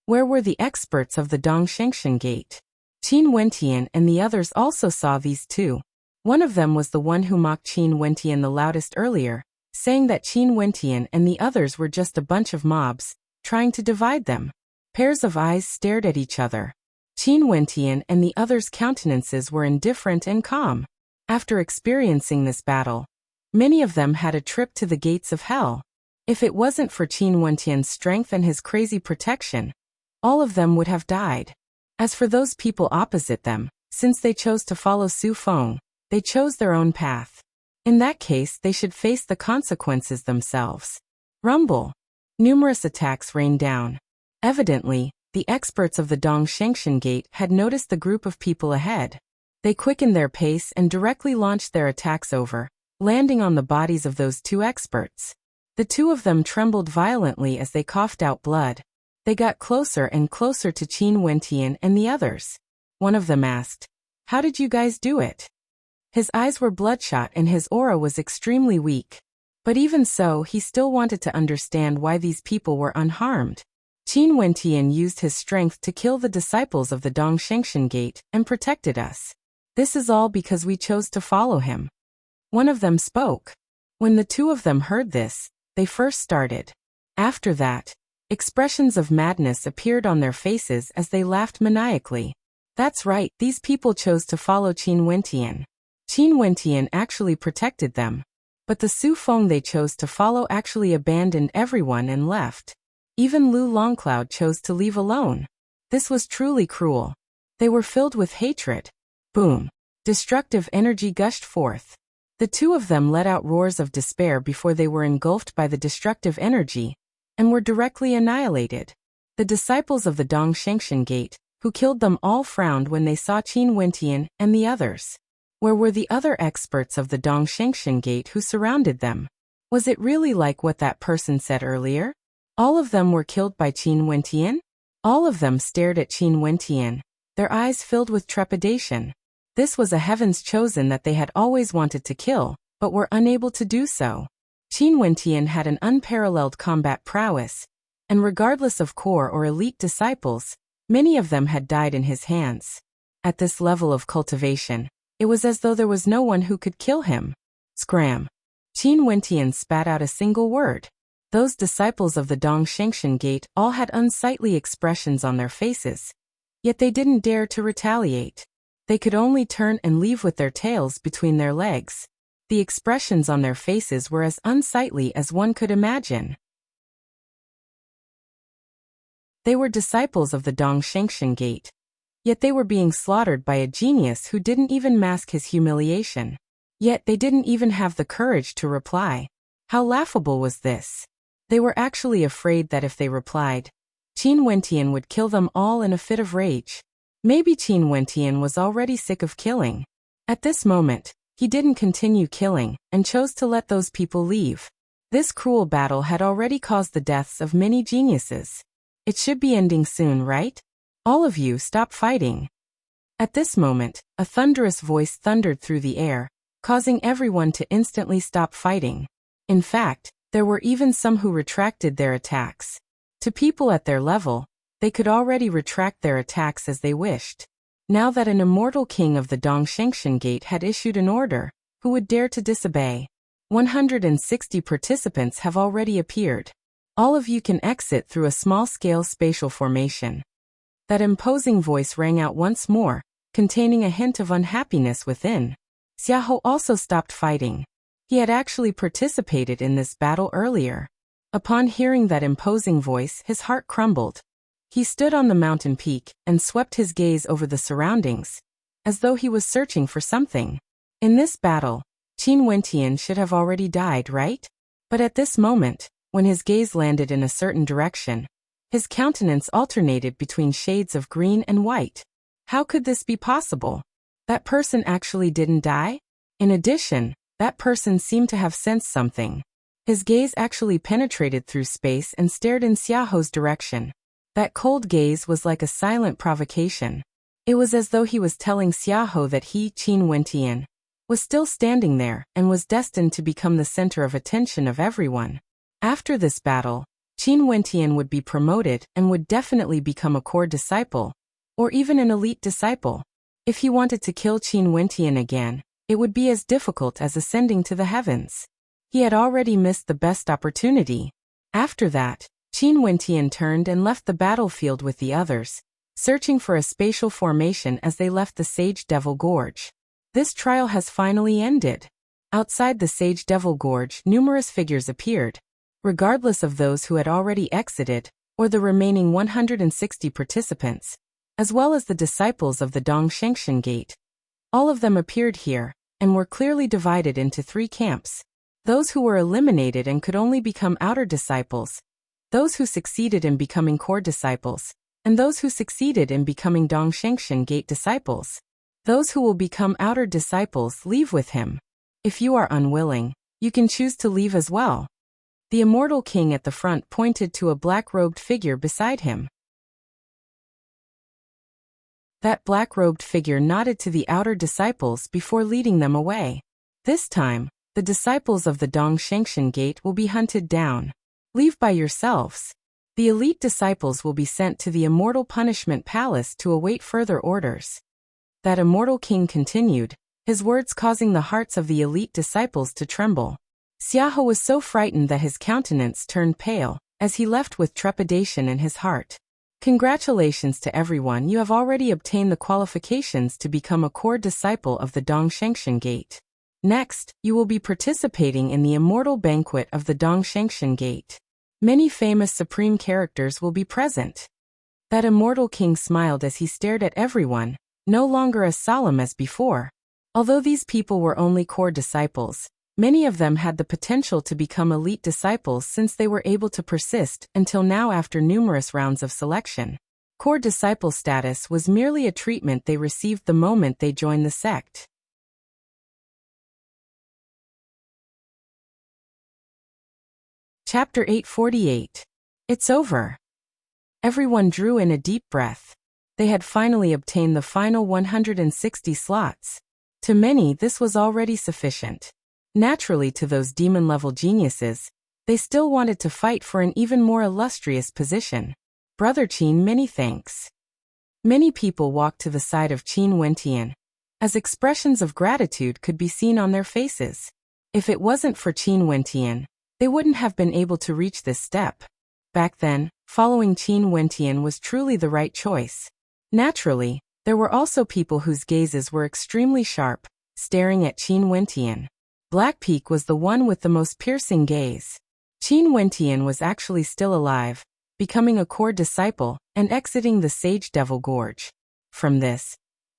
Where were the experts of the Dongshengshan Gate? Qin Wentian and the others also saw these two. One of them was the one who mocked Qin Wentian the loudest earlier, saying that Qin Wentian and the others were just a bunch of mobs, trying to divide them. Pairs of eyes stared at each other. Qin Wentian and the others' countenances were indifferent and calm. After experiencing this battle, many of them had a trip to the gates of hell. If it wasn't for Qin Wentian's strength and his crazy protection, all of them would have died. As for those people opposite them, since they chose to follow Su Feng, they chose their own path. In that case, they should face the consequences themselves. Rumble. Numerous attacks rained down. Evidently, the experts of the Dongshengshan Gate had noticed the group of people ahead. They quickened their pace and directly launched their attacks over, landing on the bodies of those two experts. The two of them trembled violently as they coughed out blood. They got closer and closer to Qin Wentian and the others. One of them asked, "How did you guys do it?" His eyes were bloodshot and his aura was extremely weak. But even so, he still wanted to understand why these people were unharmed. Qin Wentian used his strength to kill the disciples of the Dongshengshan Gate and protected us. This is all because we chose to follow him. One of them spoke. When the two of them heard this, they first started. After that, expressions of madness appeared on their faces as they laughed maniacally. That's right, these people chose to follow Qin Wentian. Qin Wentian actually protected them. But the Su Feng they chose to follow actually abandoned everyone and left. Even Lu Longcloud chose to leave alone. This was truly cruel. They were filled with hatred. Boom. Destructive energy gushed forth. The two of them let out roars of despair before they were engulfed by the destructive energy, and were directly annihilated. The disciples of the Dongshengshan Gate, who killed them all, frowned when they saw Qin Wentian and the others. Where were the other experts of the Dongshengshan Gate who surrounded them? Was it really like what that person said earlier? All of them were killed by Qin Wentian? All of them stared at Qin Wentian, their eyes filled with trepidation. This was a heaven's chosen that they had always wanted to kill, but were unable to do so. Qin Wentian had an unparalleled combat prowess, and regardless of core or elite disciples, many of them had died in his hands. At this level of cultivation, it was as though there was no one who could kill him. Scram. Qin Wentian spat out a single word. Those disciples of the Dongshengshan Gate all had unsightly expressions on their faces, yet they didn't dare to retaliate. They could only turn and leave with their tails between their legs. The expressions on their faces were as unsightly as one could imagine. They were disciples of the Dongshengshan Gate, yet they were being slaughtered by a genius who didn't even mask his humiliation. Yet they didn't even have the courage to reply. How laughable was this? They were actually afraid that if they replied, Qin Wentian would kill them all in a fit of rage. Maybe Qin Wentian was already sick of killing. At this moment, he didn't continue killing and chose to let those people leave. This cruel battle had already caused the deaths of many geniuses. It should be ending soon, right? All of you stop fighting. At this moment, a thunderous voice thundered through the air, causing everyone to instantly stop fighting. In fact, there were even some who retracted their attacks. To people at their level, they could already retract their attacks as they wished. Now that an immortal king of the Dongshengshan Gate had issued an order, who would dare to disobey? 160 participants have already appeared. All of you can exit through a small-scale spatial formation. That imposing voice rang out once more, containing a hint of unhappiness within. Xiahou also stopped fighting. He had actually participated in this battle earlier. Upon hearing that imposing voice, his heart crumbled. He stood on the mountain peak and swept his gaze over the surroundings, as though he was searching for something. In this battle, Qin Wentian should have already died, right? But at this moment, when his gaze landed in a certain direction, his countenance alternated between shades of green and white. How could this be possible? That person actually didn't die? In addition, that person seemed to have sensed something. His gaze actually penetrated through space and stared in Xiahou's direction. That cold gaze was like a silent provocation. It was as though he was telling Xiahou that he, Qin Wentian, was still standing there and was destined to become the center of attention of everyone. After this battle, Qin Wentian would be promoted and would definitely become a core disciple, or even an elite disciple. If he wanted to kill Qin Wentian again, it would be as difficult as ascending to the heavens. He had already missed the best opportunity. After that, Qin Wentian turned and left the battlefield with the others, searching for a spatial formation as they left the Sage Devil Gorge. This trial has finally ended. Outside the Sage Devil Gorge, numerous figures appeared. Regardless of those who had already exited, or the remaining 160 participants, as well as the disciples of the Dongshengshan Gate. All of them appeared here, and were clearly divided into three camps. Those who were eliminated and could only become outer disciples, those who succeeded in becoming core disciples, and those who succeeded in becoming Dongshengshan Gate disciples. Those who will become outer disciples leave with him. If you are unwilling, you can choose to leave as well. The immortal king at the front pointed to a black-robed figure beside him. That black-robed figure nodded to the outer disciples before leading them away. This time, the disciples of the Dongshengshan Gate will be hunted down. Leave by yourselves. The elite disciples will be sent to the Immortal Punishment Palace to await further orders. That immortal king continued, his words causing the hearts of the elite disciples to tremble. Xiahou was so frightened that his countenance turned pale, as he left with trepidation in his heart. Congratulations to everyone, you have already obtained the qualifications to become a core disciple of the Dongshengshan Gate. Next, you will be participating in the Immortal Banquet of the Dongshengshan Gate. Many famous supreme characters will be present. That immortal king smiled as he stared at everyone, no longer as solemn as before. Although these people were only core disciples, many of them had the potential to become elite disciples since they were able to persist until now after numerous rounds of selection. Core disciple status was merely a treatment they received the moment they joined the sect. Chapter 848. It's over. Everyone drew in a deep breath. They had finally obtained the final 160 slots. To many, this was already sufficient. Naturally, to those demon-level geniuses, they still wanted to fight for an even more illustrious position. Brother Qin, many thanks. Many people walked to the side of Qin Wentian, as expressions of gratitude could be seen on their faces. If it wasn't for Qin Wentian, they wouldn't have been able to reach this step. Back then, following Qin Wentian was truly the right choice. Naturally, there were also people whose gazes were extremely sharp, staring at Qin Wentian. Black Peak was the one with the most piercing gaze. Qin Wentian was actually still alive, becoming a core disciple, and exiting the Sage Devil Gorge. From this,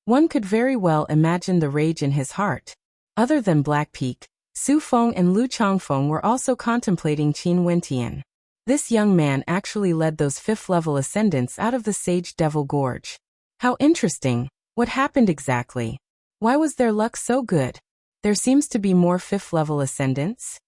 one could very well imagine the rage in his heart. Other than Black Peak, Su Feng and Lu Changfeng were also contemplating Qin Wentian. This young man actually led those 5th-level ascendants out of the Sage Devil Gorge. How interesting. What happened exactly? Why was their luck so good? There seems to be more 5th-level ascendants?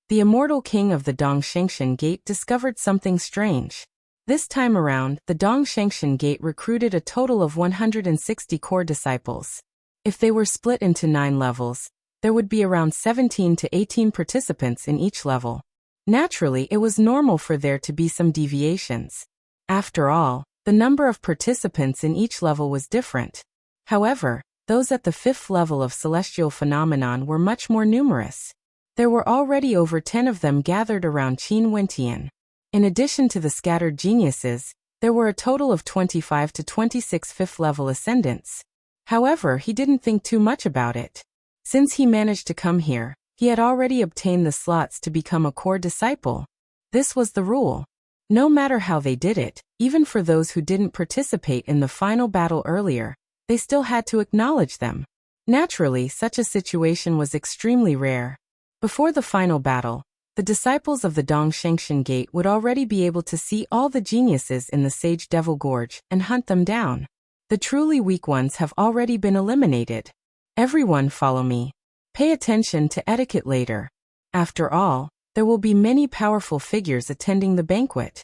The immortal king of the Dongshengshan Gate discovered something strange. This time around, the Dongshengshan Gate recruited a total of 160 core disciples. If they were split into 9 levels, there would be around 17 to 18 participants in each level. Naturally, it was normal for there to be some deviations. After all, the number of participants in each level was different. However, those at the 5th level of Celestial Phenomenon were much more numerous. There were already over 10 of them gathered around Qin Wentian. In addition to the scattered geniuses, there were a total of 25 to 26 5th-level ascendants. However, he didn't think too much about it. Since he managed to come here, he had already obtained the slots to become a core disciple. This was the rule. No matter how they did it, even for those who didn't participate in the final battle earlier, they still had to acknowledge them. Naturally, such a situation was extremely rare. Before the final battle, the disciples of the Dongshengshan Gate would already be able to see all the geniuses in the Sage Devil Gorge and hunt them down. The truly weak ones have already been eliminated. Everyone follow me. Pay attention to etiquette later. After all, there will be many powerful figures attending the banquet.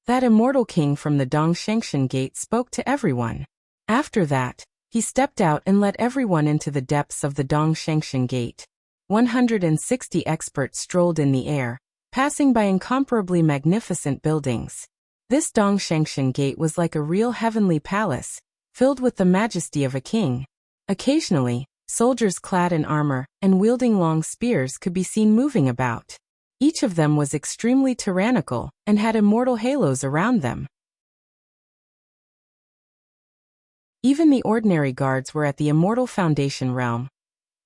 That immortal king from the Dongshengshan Gate spoke to everyone. After that, he stepped out and led everyone into the depths of the Dongshengshan Gate. 160 experts strolled in the air, passing by incomparably magnificent buildings. This Dongshengshan Gate was like a real heavenly palace, filled with the majesty of a king. Occasionally, soldiers clad in armor and wielding long spears could be seen moving about. Each of them was extremely tyrannical and had immortal halos around them. Even the ordinary guards were at the immortal foundation realm,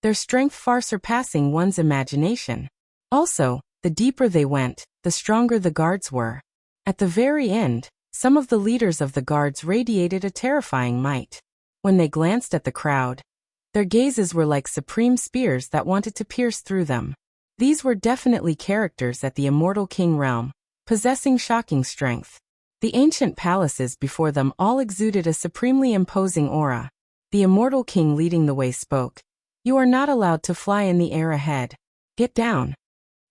their strength far surpassing one's imagination. Also, the deeper they went, the stronger the guards were. At the very end, some of the leaders of the guards radiated a terrifying might. When they glanced at the crowd, their gazes were like supreme spears that wanted to pierce through them. These were definitely characters at the immortal king realm, possessing shocking strength. The ancient palaces before them all exuded a supremely imposing aura. The immortal king leading the way spoke. "You are not allowed to fly in the air ahead. Get down."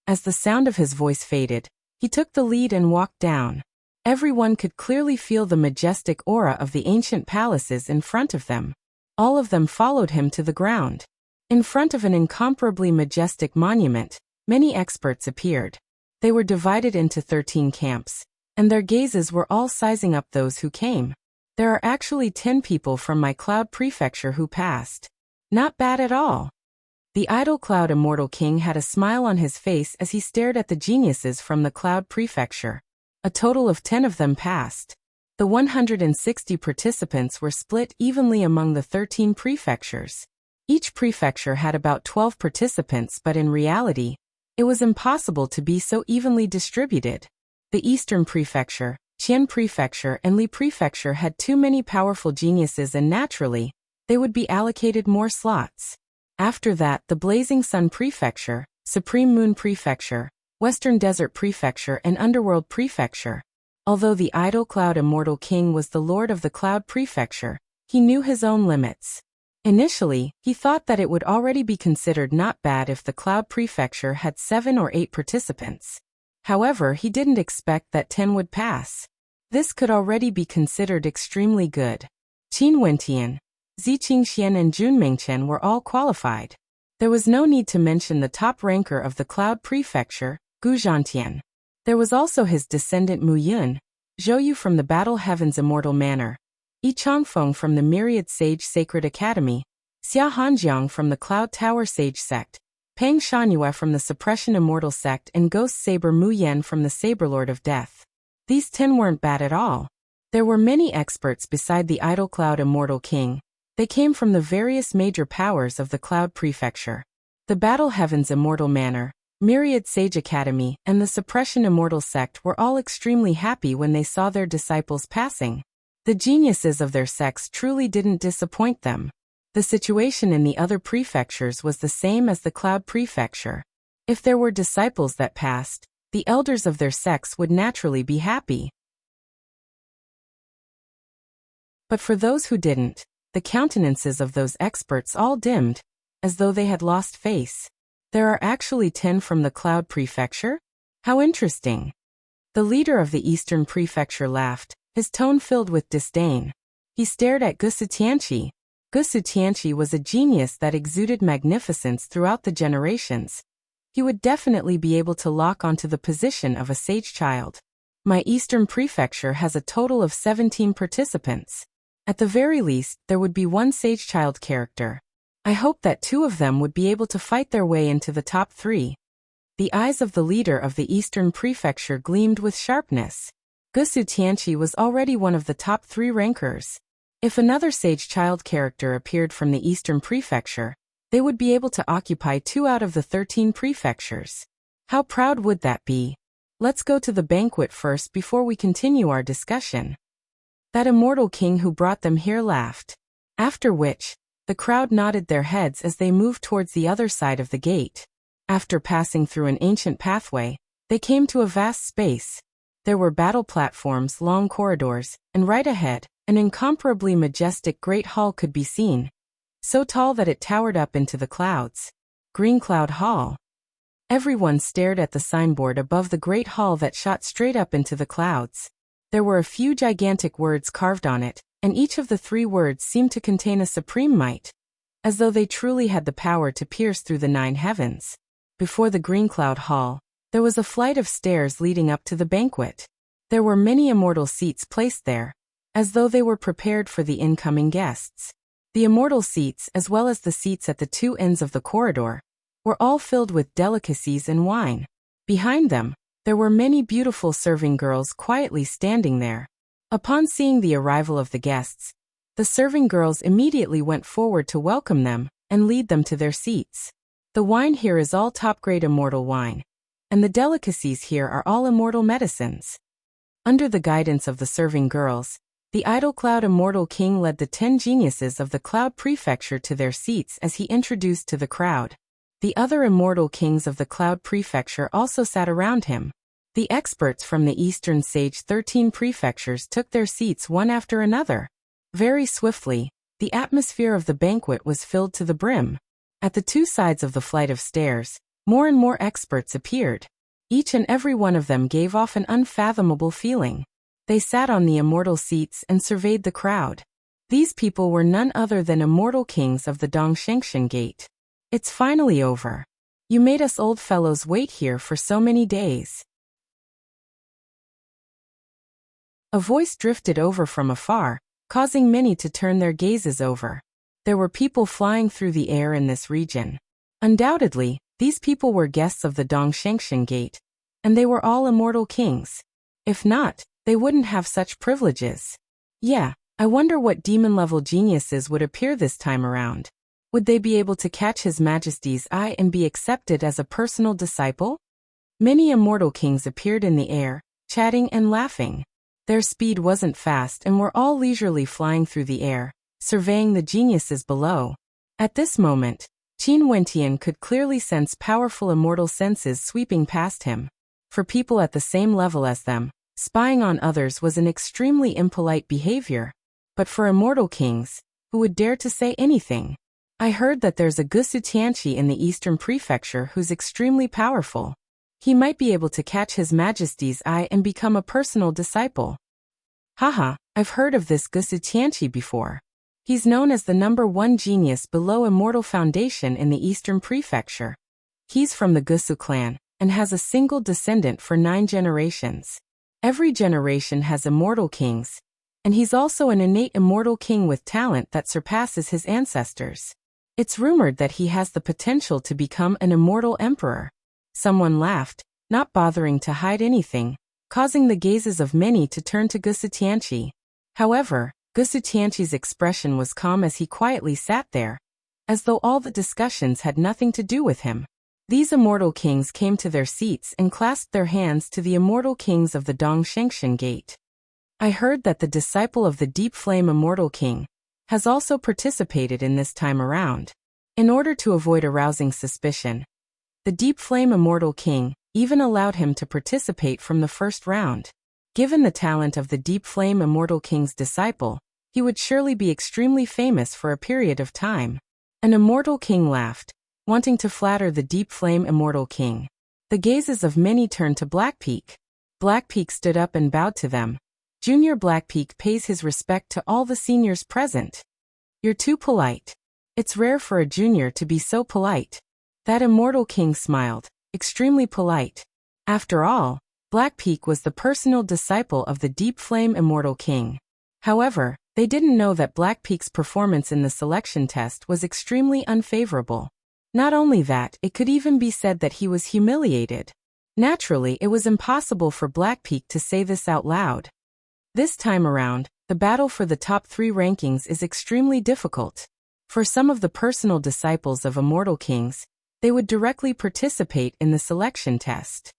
As the sound of his voice faded, he took the lead and walked down. Everyone could clearly feel the majestic aura of the ancient palaces in front of them. All of them followed him to the ground. In front of an incomparably majestic monument, many experts appeared. They were divided into 13 camps, and their gazes were all sizing up those who came. There are actually 10 people from my Cloud Prefecture who passed. Not bad at all. The idle Cloud Immortal King had a smile on his face as he stared at the geniuses from the Cloud Prefecture. A total of 10 of them passed. The 160 participants were split evenly among the 13 prefectures. Each prefecture had about 12 participants, but in reality, it was impossible to be so evenly distributed. The Eastern Prefecture, Qian Prefecture, and Li Prefecture had too many powerful geniuses, and naturally, they would be allocated more slots. After that, the Blazing Sun Prefecture, Supreme Moon Prefecture, Western Desert Prefecture, and Underworld Prefecture. Although the idle Cloud Immortal King was the lord of the Cloud Prefecture, he knew his own limits. Initially, he thought that it would already be considered not bad if the Cloud Prefecture had 7 or 8 participants. However, he didn't expect that 10 would pass. This could already be considered extremely good. Qin Wentian, Zi Qingxian, and Jun Mingchen were all qualified. There was no need to mention the top ranker of the Cloud Prefecture, Gu Zhantian. There was also his descendant Mu Yun, Zhou Yu from the Battle Heaven's Immortal Manor, Yi Changfeng from the Myriad Sage Sacred Academy, Xia Hanjiang from the Cloud Tower Sage Sect, Pang Shangyue from the Suppression Immortal Sect, and Ghost Saber Mu Yen from the Saberlord of Death. These 10 weren't bad at all. There were many experts beside the idle Cloud Immortal King. They came from the various major powers of the Cloud Prefecture. The Battle Heaven's Immortal Manor, Myriad Sage Academy, and the Suppression Immortal Sect were all extremely happy when they saw their disciples passing. The geniuses of their sects truly didn't disappoint them. The The situation in the other prefectures was the same as the Cloud Prefecture. If there were disciples that passed, the elders of their sects would naturally be happy. But for those who didn't, the countenances of those experts all dimmed, as though they had lost face. There are actually 10 from the Cloud Prefecture? How interesting. The leader of the Eastern Prefecture laughed, his tone filled with disdain. He stared at Gusu Tianqi. Gusu Tianqi was a genius that exuded magnificence throughout the generations. He would definitely be able to lock onto the position of a sage child. My Eastern Prefecture has a total of 17 participants. At the very least, there would be one sage child character. I hope that 2 of them would be able to fight their way into the top 3. The eyes of the leader of the Eastern Prefecture gleamed with sharpness. Gusu Tianqi was already one of the top 3 rankers. If another sage child character appeared from the Eastern Prefecture, they would be able to occupy 2 out of the 13 prefectures. How proud would that be? Let's go to the banquet first before we continue our discussion. That immortal king who brought them here laughed. After which, the crowd nodded their heads as they moved towards the other side of the gate. After passing through an ancient pathway, they came to a vast space. There were battle platforms, long corridors, and right ahead, an incomparably majestic great hall could be seen. So tall that it towered up into the clouds. Green Cloud Hall. Everyone stared at the signboard above the great hall that shot straight up into the clouds. There were a few gigantic words carved on it, and each of the 3 words seemed to contain a supreme might, as though they truly had the power to pierce through the 9 heavens. Before the Green Cloud Hall, there was a flight of stairs leading up to the banquet. There were many immortal seats placed there, as though they were prepared for the incoming guests. The immortal seats, as well as the seats at the 2 ends of the corridor, were all filled with delicacies and wine. Behind them, there were many beautiful serving girls quietly standing there. Upon seeing the arrival of the guests, the serving girls immediately went forward to welcome them and lead them to their seats. The wine here is all top-grade immortal wine, and the delicacies here are all immortal medicines. Under the guidance of the serving girls, the Idle Cloud Immortal King led the 10 geniuses of the Cloud Prefecture to their seats as he introduced to the crowd. The other immortal kings of the Cloud Prefecture also sat around him. The experts from the Eastern Sage 13 prefectures took their seats one after another. Very swiftly, the atmosphere of the banquet was filled to the brim. At the 2 sides of the flight of stairs, more and more experts appeared. Each and every one of them gave off an unfathomable feeling. They sat on the immortal seats and surveyed the crowd. These people were none other than immortal kings of the Dongshengshan Gate. It's finally over. You made us old fellows wait here for so many days. A voice drifted over from afar, causing many to turn their gazes over. There were people flying through the air in this region. Undoubtedly, these people were guests of the Dongshengshan Gate, and they were all immortal kings. If not, they wouldn't have such privileges. Yeah, I wonder what demon-level geniuses would appear this time around. Would they be able to catch His Majesty's eye and be accepted as a personal disciple? Many immortal kings appeared in the air, chatting and laughing. Their speed wasn't fast and were all leisurely flying through the air, surveying the geniuses below. At this moment, Qin Wentian could clearly sense powerful immortal senses sweeping past him. For people at the same level as them, spying on others was an extremely impolite behavior. But for immortal kings, who would dare to say anything? I heard that there's a Gusu Tianqi in the Eastern Prefecture who's extremely powerful. He might be able to catch His Majesty's eye and become a personal disciple. Haha, I've heard of this Gusu Tianqi before. He's known as the #1 genius below Immortal Foundation in the Eastern Prefecture. He's from the Gusu clan, and has a single descendant for 9 generations. Every generation has immortal kings, and he's also an innate immortal king with talent that surpasses his ancestors. It's rumored that he has the potential to become an immortal emperor. Someone laughed, not bothering to hide anything, causing the gazes of many to turn to Gusu Tianqi. However, Gusu Tianqi's expression was calm as he quietly sat there, as though all the discussions had nothing to do with him. These immortal kings came to their seats and clasped their hands to the immortal kings of the Dongshengshan Gate. I heard that the disciple of the Deep Flame Immortal King has also participated in this time around. In order to avoid arousing suspicion, the Deep Flame Immortal King even allowed him to participate from the first round. Given the talent of the Deep Flame Immortal King's disciple, he would surely be extremely famous for a period of time. An Immortal King laughed, wanting to flatter the Deep Flame Immortal King. The gazes of many turned to Blackpeak. Blackpeak stood up and bowed to them. Junior Blackpeak pays his respect to all the seniors present. You're too polite. It's rare for a junior to be so polite. That Immortal King smiled, extremely polite. After all, Blackpeak was the personal disciple of the Deep Flame Immortal King. However, they didn't know that Blackpeak's performance in the selection test was extremely unfavorable. Not only that, it could even be said that he was humiliated. Naturally, it was impossible for Blackpeak to say this out loud. This time around, the battle for the top 3 rankings is extremely difficult. For some of the personal disciples of Immortal Kings, they would directly participate in the selection test.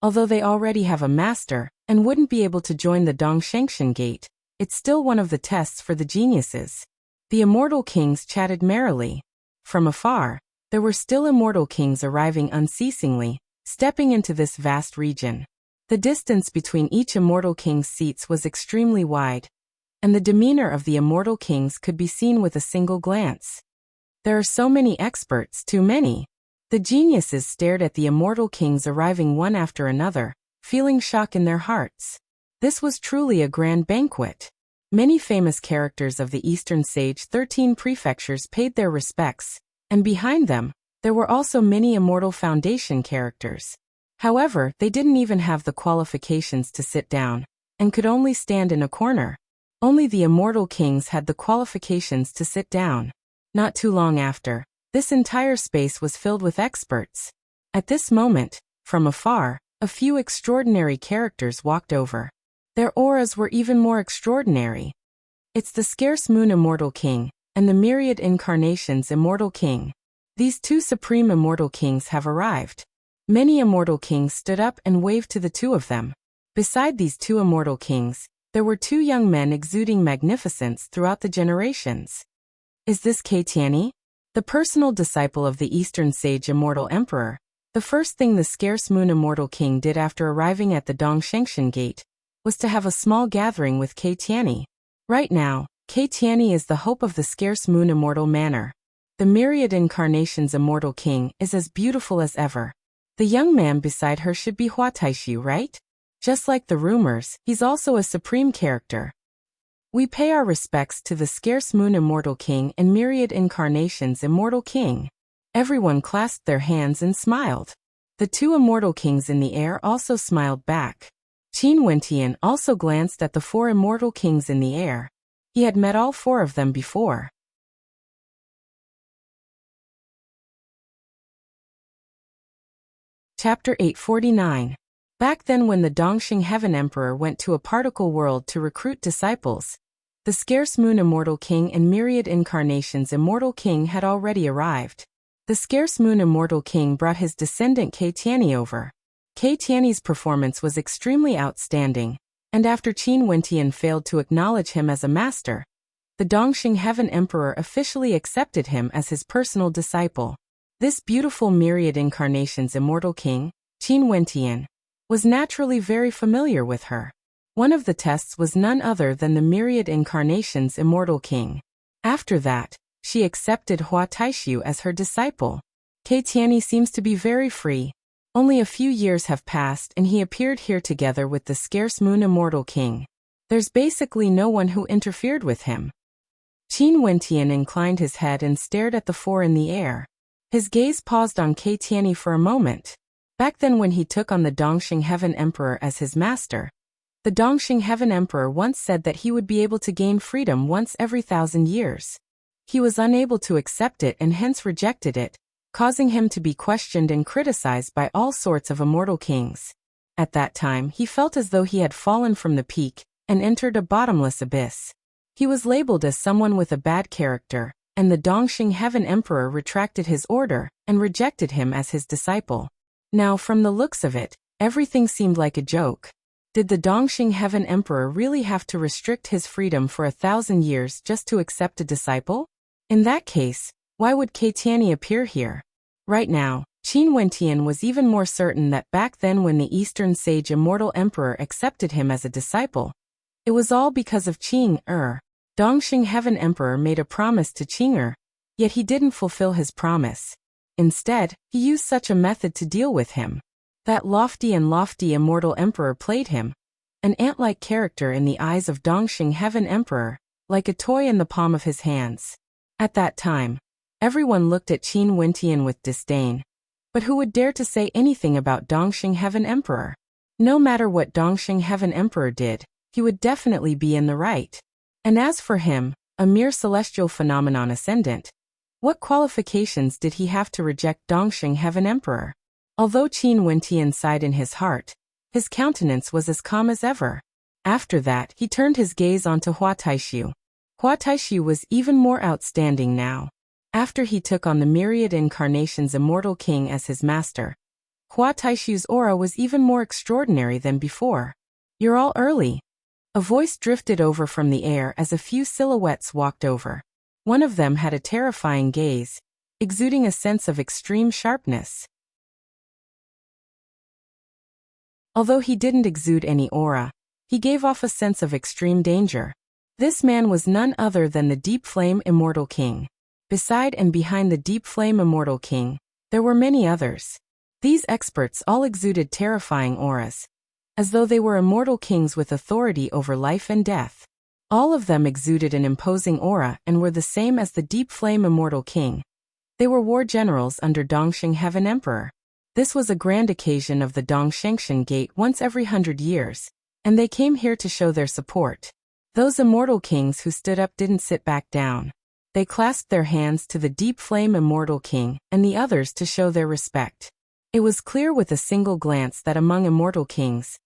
Although they already have a master, and wouldn't be able to join the Dongshengshan Gate, it's still one of the tests for the geniuses. The Immortal Kings chatted merrily. From afar, there were still Immortal Kings arriving unceasingly, stepping into this vast region. The distance between each Immortal King's seats was extremely wide, and the demeanor of the Immortal Kings could be seen with a single glance. There are so many experts, too many. The geniuses stared at the Immortal Kings arriving one after another, feeling shock in their hearts. This was truly a grand banquet. Many famous characters of the Eastern Sage 13 prefectures paid their respects, and behind them, there were also many Immortal Foundation characters. However, they didn't even have the qualifications to sit down, and could only stand in a corner. Only the Immortal Kings had the qualifications to sit down. Not too long after, this entire space was filled with experts. At this moment, from afar, a few extraordinary characters walked over. Their auras were even more extraordinary. It's the Scarce Moon Immortal King, and the Myriad Incarnations Immortal King. These 2 Supreme Immortal Kings have arrived. Many Immortal Kings stood up and waved to the 2 of them. Beside these 2 Immortal Kings, there were 2 young men exuding magnificence throughout the generations. Is this Keitiani? The personal disciple of the Eastern Sage Immortal Emperor. The first thing the Scarce Moon Immortal King did after arriving at the Dongshengshan Gate was to have a small gathering with Keitiani. Right now, Keitiani is the hope of the Scarce Moon Immortal Manor. The Myriad Incarnations Immortal King is as beautiful as ever. The young man beside her should be Hua Taishu, right? Just like the rumors, he's also a supreme character. We pay our respects to the Scarce Moon Immortal King and Myriad Incarnations Immortal King. Everyone clasped their hands and smiled. The 2 Immortal Kings in the air also smiled back. Qin Wentian also glanced at the 4 Immortal Kings in the air. He had met all 4 of them before. Chapter 849. Back then, when the Dongxing Heaven Emperor went to a particle world to recruit disciples, the Scarce Moon Immortal King and Myriad Incarnations Immortal King had already arrived. The Scarce Moon Immortal King brought his descendant Keitiani over. Keitiani's performance was extremely outstanding, and after Qin Wentian failed to acknowledge him as a master, the Dongxing Heaven Emperor officially accepted him as his personal disciple. This beautiful Myriad Incarnations Immortal King, Qin Wentian, was naturally very familiar with her. One of the tests was none other than the Myriad Incarnations Immortal King. After that, she accepted Hua Taishu as her disciple. Keitiani seems to be very free. Only a few years have passed and he appeared here together with the Scarce Moon Immortal King. There's basically no one who interfered with him. Qin Wentian inclined his head and stared at the 4 in the air. His gaze paused on Keitiani for a moment. Back then, when he took on the Dongxing Heaven Emperor as his master, the Dongxing Heaven Emperor once said that he would be able to gain freedom once every 1,000 years. He was unable to accept it and hence rejected it, causing him to be questioned and criticized by all sorts of immortal kings. At that time, he felt as though he had fallen from the peak and entered a bottomless abyss. He was labeled as someone with a bad character, and the Dongxing Heaven Emperor retracted his order and rejected him as his disciple. Now, from the looks of it, everything seemed like a joke. Did the Dongxing Heaven Emperor really have to restrict his freedom for 1,000 years just to accept a disciple? In that case, why would Keitiani appear here? Right now, Qin Wentian was even more certain that back then when the Eastern Sage Immortal Emperor accepted him as a disciple, it was all because of Qing Er. Dongxing Heaven Emperor made a promise to Qing Er, yet he didn't fulfill his promise. Instead, he used such a method to deal with him. That lofty immortal emperor played him, an ant-like character in the eyes of Dongxing Heaven Emperor, like a toy in the palm of his hands. At that time, everyone looked at Qin Wentian with disdain. But who would dare to say anything about Dongxing Heaven Emperor? No matter what Dongxing Heaven Emperor did, he would definitely be in the right. And as for him, a mere celestial phenomenon ascendant, what qualifications did he have to reject Dongxing Heaven Emperor? Although Qin Wentian sighed in his heart, his countenance was as calm as ever. After that, he turned his gaze onto Hua Taishu. Hua Taishu was even more outstanding now. After he took on the myriad incarnations Immortal King as his master, Hua Taishu's aura was even more extraordinary than before. "You're all early." A voice drifted over from the air as a few silhouettes walked over. One of them had a terrifying gaze, exuding a sense of extreme sharpness. Although he didn't exude any aura, he gave off a sense of extreme danger. This man was none other than the Deep Flame Immortal King. Beside and behind the Deep Flame Immortal King, there were many others. These experts all exuded terrifying auras, as though they were immortal kings with authority over life and death. All of them exuded an imposing aura and were the same as the Deep Flame Immortal King. They were war generals under Dongxing Heaven Emperor. This was a grand occasion of the Dongshengtian Gate once every 100 years, and they came here to show their support. Those immortal kings who stood up didn't sit back down. They clasped their hands to the Deep Flame Immortal King and the others to show their respect. It was clear with a single glance that among immortal kings,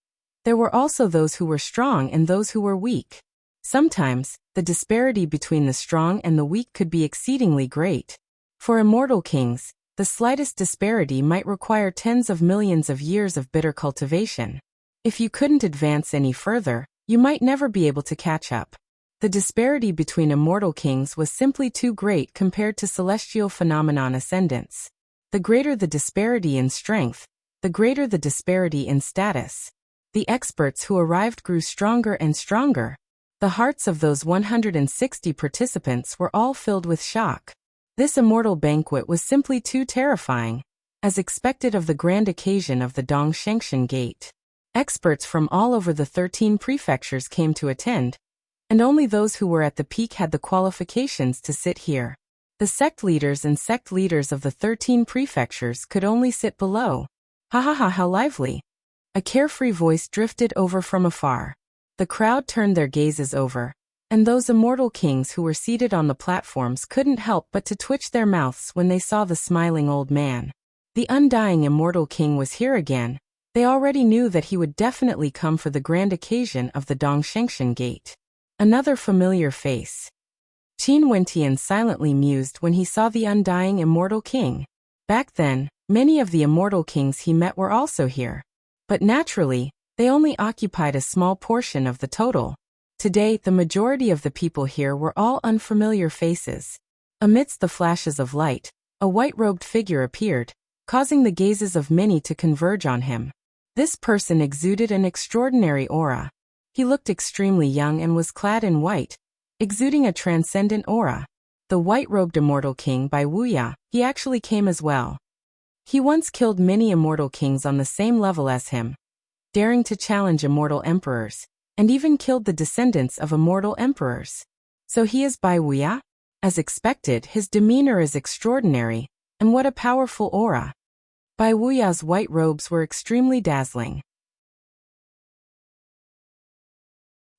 there were also those who were strong and those who were weak. Sometimes, the disparity between the strong and the weak could be exceedingly great. For immortal kings, the slightest disparity might require tens of millions of years of bitter cultivation. If you couldn't advance any further, you might never be able to catch up. The disparity between immortal kings was simply too great compared to celestial phenomenon ascendants. The greater the disparity in strength, the greater the disparity in status. The experts who arrived grew stronger and stronger. The hearts of those 160 participants were all filled with shock. This immortal banquet was simply too terrifying, as expected of the grand occasion of the Dongshengtian Gate. Experts from all over the 13 prefectures came to attend, and only those who were at the peak had the qualifications to sit here. The sect leaders and sect leaders of the 13 prefectures could only sit below. Ha ha ha, how lively! A carefree voice drifted over from afar. The crowd turned their gazes over, and those immortal kings who were seated on the platforms couldn't help but to twitch their mouths when they saw the smiling old man. The undying immortal king was here again. They already knew that he would definitely come for the grand occasion of the Dongshengtian Gate. Another familiar face. Qin Wentian silently mused when he saw the undying immortal king. Back then, many of the immortal kings he met were also here. But naturally, they only occupied a small portion of the total. Today, the majority of the people here were all unfamiliar faces. Amidst the flashes of light, a white-robed figure appeared, causing the gazes of many to converge on him. This person exuded an extraordinary aura. He looked extremely young and was clad in white, exuding a transcendent aura. The white-robed immortal king by Wuxia, he actually came as well. He once killed many immortal kings on the same level as him, daring to challenge immortal emperors, and even killed the descendants of immortal emperors. So he is Bai Wuxia? As expected, his demeanor is extraordinary, and what a powerful aura. Bai Wuxia's white robes were extremely dazzling.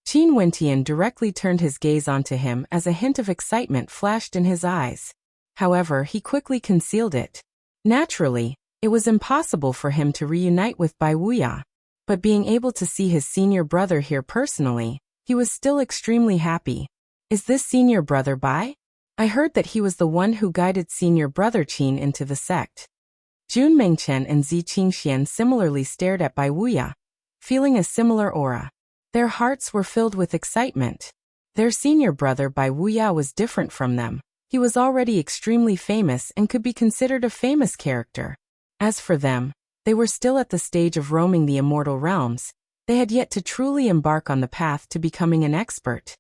Qin Wentian directly turned his gaze onto him as a hint of excitement flashed in his eyes. However, he quickly concealed it. Naturally, it was impossible for him to reunite with Bai Wuxia. But being able to see his senior brother here personally, he was still extremely happy. Is this senior brother Bai? I heard that he was the one who guided senior brother Qin into the sect. Jun Mengchen and Zi Qingxian similarly stared at Bai Wuxia. feeling a similar aura. Their hearts were filled with excitement. Their senior brother by Wuxia was different from them. He was already extremely famous and could be considered a famous character. As for them, they were still at the stage of roaming the immortal realms. They had yet to truly embark on the path to becoming an expert.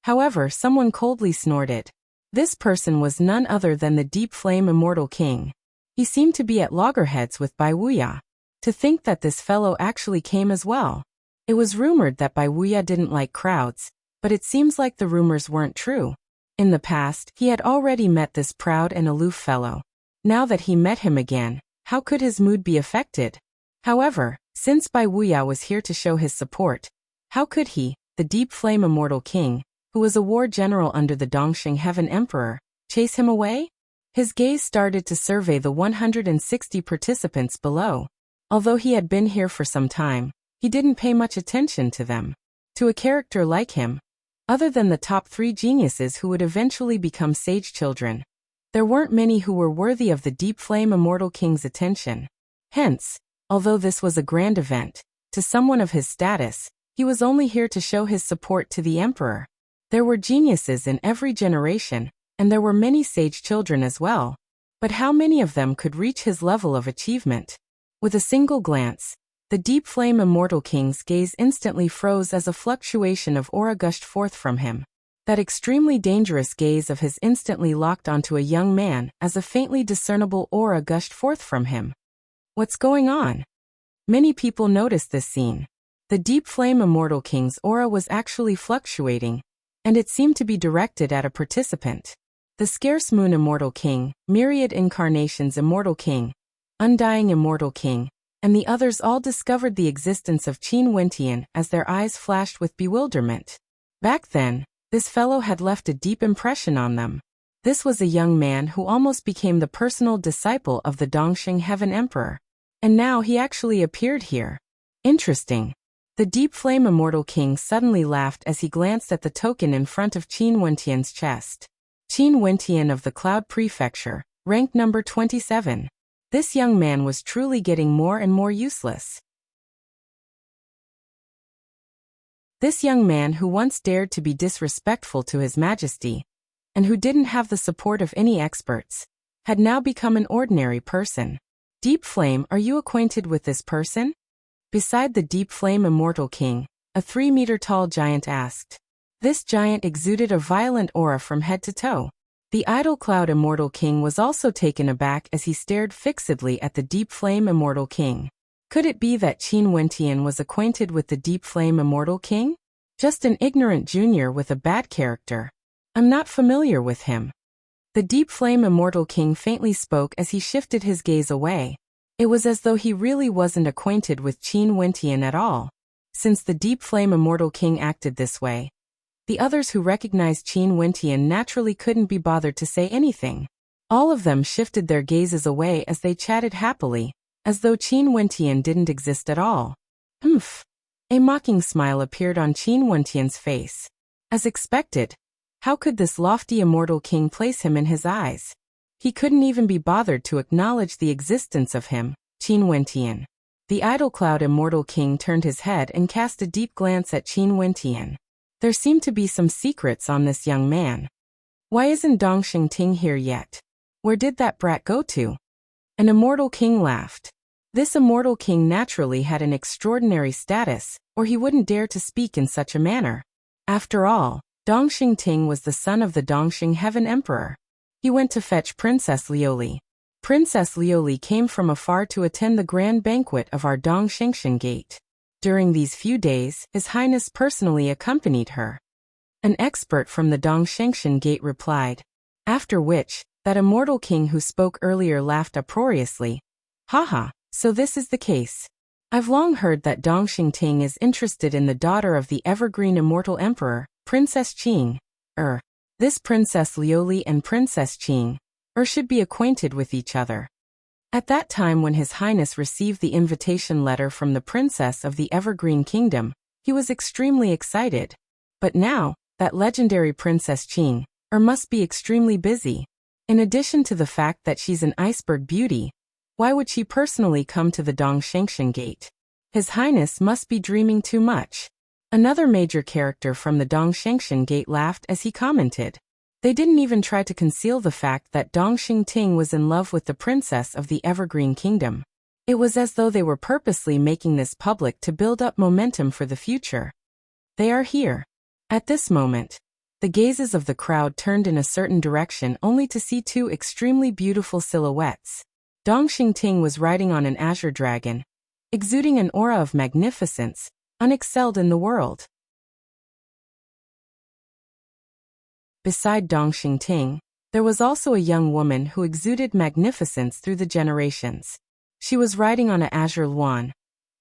However, someone coldly snorted. This person was none other than the Deep Flame Immortal King. He seemed to be at loggerheads with Bai Wuxia. To think that this fellow actually came as well. It was rumored that Bai Wuxia didn't like crowds, but it seems like the rumors weren't true. In the past, he had already met this proud and aloof fellow. Now that he met him again, how could his mood be affected? However, since Bai Wuxia was here to show his support, how could he, the Deep Flame Immortal King, who was a war general under the Dongxing Heaven Emperor, chase him away? His gaze started to survey the 160 participants below. Although he had been here for some time, he didn't pay much attention to them. To a character like him, other than the top 3 geniuses who would eventually become sage children, there weren't many who were worthy of the Deep Flame Immortal King's attention. Hence, although this was a grand event, to someone of his status, he was only here to show his support to the emperor. There were geniuses in every generation, and there were many sage children as well. But how many of them could reach his level of achievement? With a single glance, the Deep Flame Immortal King's gaze instantly froze as a fluctuation of aura gushed forth from him. That extremely dangerous gaze of his instantly locked onto a young man as a faintly discernible aura gushed forth from him. What's going on? Many people noticed this scene. The Deep Flame Immortal King's aura was actually fluctuating, and it seemed to be directed at a participant. The Scarce Moon Immortal King, Myriad Incarnations Immortal King, Undying Immortal King, and the others all discovered the existence of Qin Wentian as their eyes flashed with bewilderment. Back then, this fellow had left a deep impression on them. This was a young man who almost became the personal disciple of the Dongxing Heaven Emperor. And now he actually appeared here. Interesting. The Deep Flame Immortal King suddenly laughed as he glanced at the token in front of Qin Wentian's chest. Qin Wentian of the Cloud Prefecture, rank number 27. This young man was truly getting more and more useless. This young man who once dared to be disrespectful to His Majesty, and who didn't have the support of any experts, had now become an ordinary person. Deep Flame, are you acquainted with this person? Beside the Deep Flame Immortal King, a 3-meter-tall giant asked. This giant exuded a violent aura from head to toe. The Idle Cloud Immortal King was also taken aback as he stared fixedly at the Deep Flame Immortal King. Could it be that Qin Wentian was acquainted with the Deep Flame Immortal King? Just an ignorant junior with a bad character. I'm not familiar with him. The Deep Flame Immortal King faintly spoke as he shifted his gaze away. It was as though he really wasn't acquainted with Qin Wentian at all. Since the Deep Flame Immortal King acted this way, the others who recognized Qin Wentian naturally couldn't be bothered to say anything. All of them shifted their gazes away as they chatted happily, as though Qin Wentian didn't exist at all. A mocking smile appeared on Qin Wentian's face. As expected, how could this lofty immortal king place him in his eyes? He couldn't even be bothered to acknowledge the existence of him, Qin Wentian. The Idle Cloud Immortal King turned his head and cast a deep glance at Qin Wentian. There seemed to be some secrets on this young man. Why isn't Dongxing Ting here yet? Where did that brat go to? An immortal king laughed. This immortal king naturally had an extraordinary status, or he wouldn't dare to speak in such a manner. After all, Dongxing Ting was the son of the Dongxing Heaven Emperor. He went to fetch Princess Liuli. Princess Liuli came from afar to attend the grand banquet of our Dongxingshan Gate. During these few days, His Highness personally accompanied her. An expert from the Dongxingshan Gate replied. After which, that immortal king who spoke earlier laughed uproariously. Haha, so this is the case. I've long heard that Dongxing Ting is interested in the daughter of the evergreen immortal emperor, Princess Qing. This Princess Liuli and Princess Qing, should be acquainted with each other. At that time when His Highness received the invitation letter from the Princess of the Evergreen Kingdom, he was extremely excited. But now, that legendary Princess Qing, must be extremely busy. In addition to the fact that she's an iceberg beauty, why would she personally come to the Dongxingshan Gate? His Highness must be dreaming too much. Another major character from the Dongshengshan Gate laughed as he commented. They didn't even try to conceal the fact that Dongxing Ting was in love with the princess of the Evergreen Kingdom. It was as though they were purposely making this public to build up momentum for the future. They are here. At this moment, the gazes of the crowd turned in a certain direction only to see two extremely beautiful silhouettes. Dongxing Ting was riding on an azure dragon, exuding an aura of magnificence, unexcelled in the world. Beside Dongxing Ting, there was also a young woman who exuded magnificence through the generations. She was riding on an azure luan,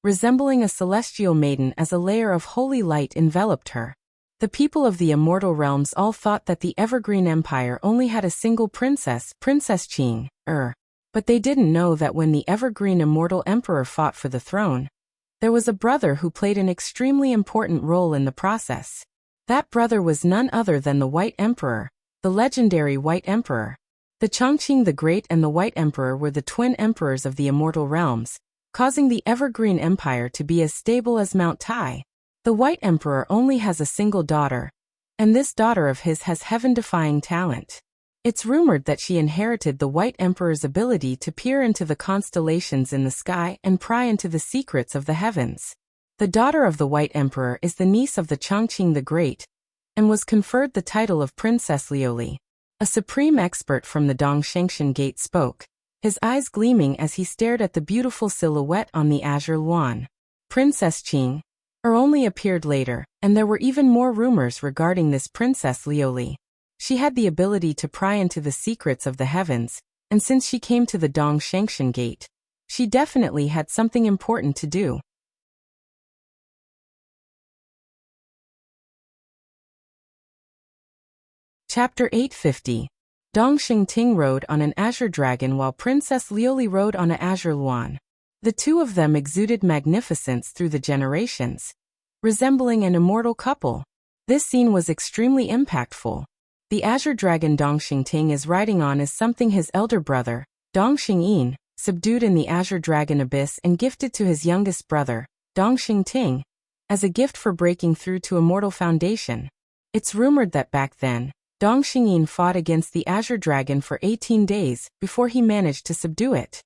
resembling a celestial maiden as a layer of holy light enveloped her. The people of the immortal realms all thought that the Evergreen Empire only had a single princess, Princess Qing, but they didn't know that when the Evergreen Immortal Emperor fought for the throne, there was a brother who played an extremely important role in the process. That brother was none other than the White Emperor, the legendary White Emperor. The Chongqing the Great and the White Emperor were the twin emperors of the immortal realms, causing the Evergreen Empire to be as stable as Mount Tai. The White Emperor only has a single daughter, and this daughter of his has heaven-defying talent. It's rumored that she inherited the White Emperor's ability to peer into the constellations in the sky and pry into the secrets of the heavens. The daughter of the White Emperor is the niece of the Chongqing the Great, and was conferred the title of Princess Liuli. A supreme expert from the Dongshengshan Gate spoke, his eyes gleaming as he stared at the beautiful silhouette on the azure luan. Princess Qing only appeared later, and there were even more rumors regarding this Princess Liuli. She had the ability to pry into the secrets of the heavens, and since she came to the Dongshengshan Gate, she definitely had something important to do. Chapter 850. Dongxing Ting rode on an azure dragon while Princess Liuli rode on an azure luan. The two of them exuded magnificence through the generations, resembling an immortal couple. This scene was extremely impactful. The azure dragon Dongxing Ting is riding on is something his elder brother, Dongxing Yin, subdued in the azure dragon abyss and gifted to his youngest brother, Dongxing Ting, as a gift for breaking through to immortal foundation. It's rumored that back then, Dongxing Yin fought against the azure dragon for 18 days before he managed to subdue it.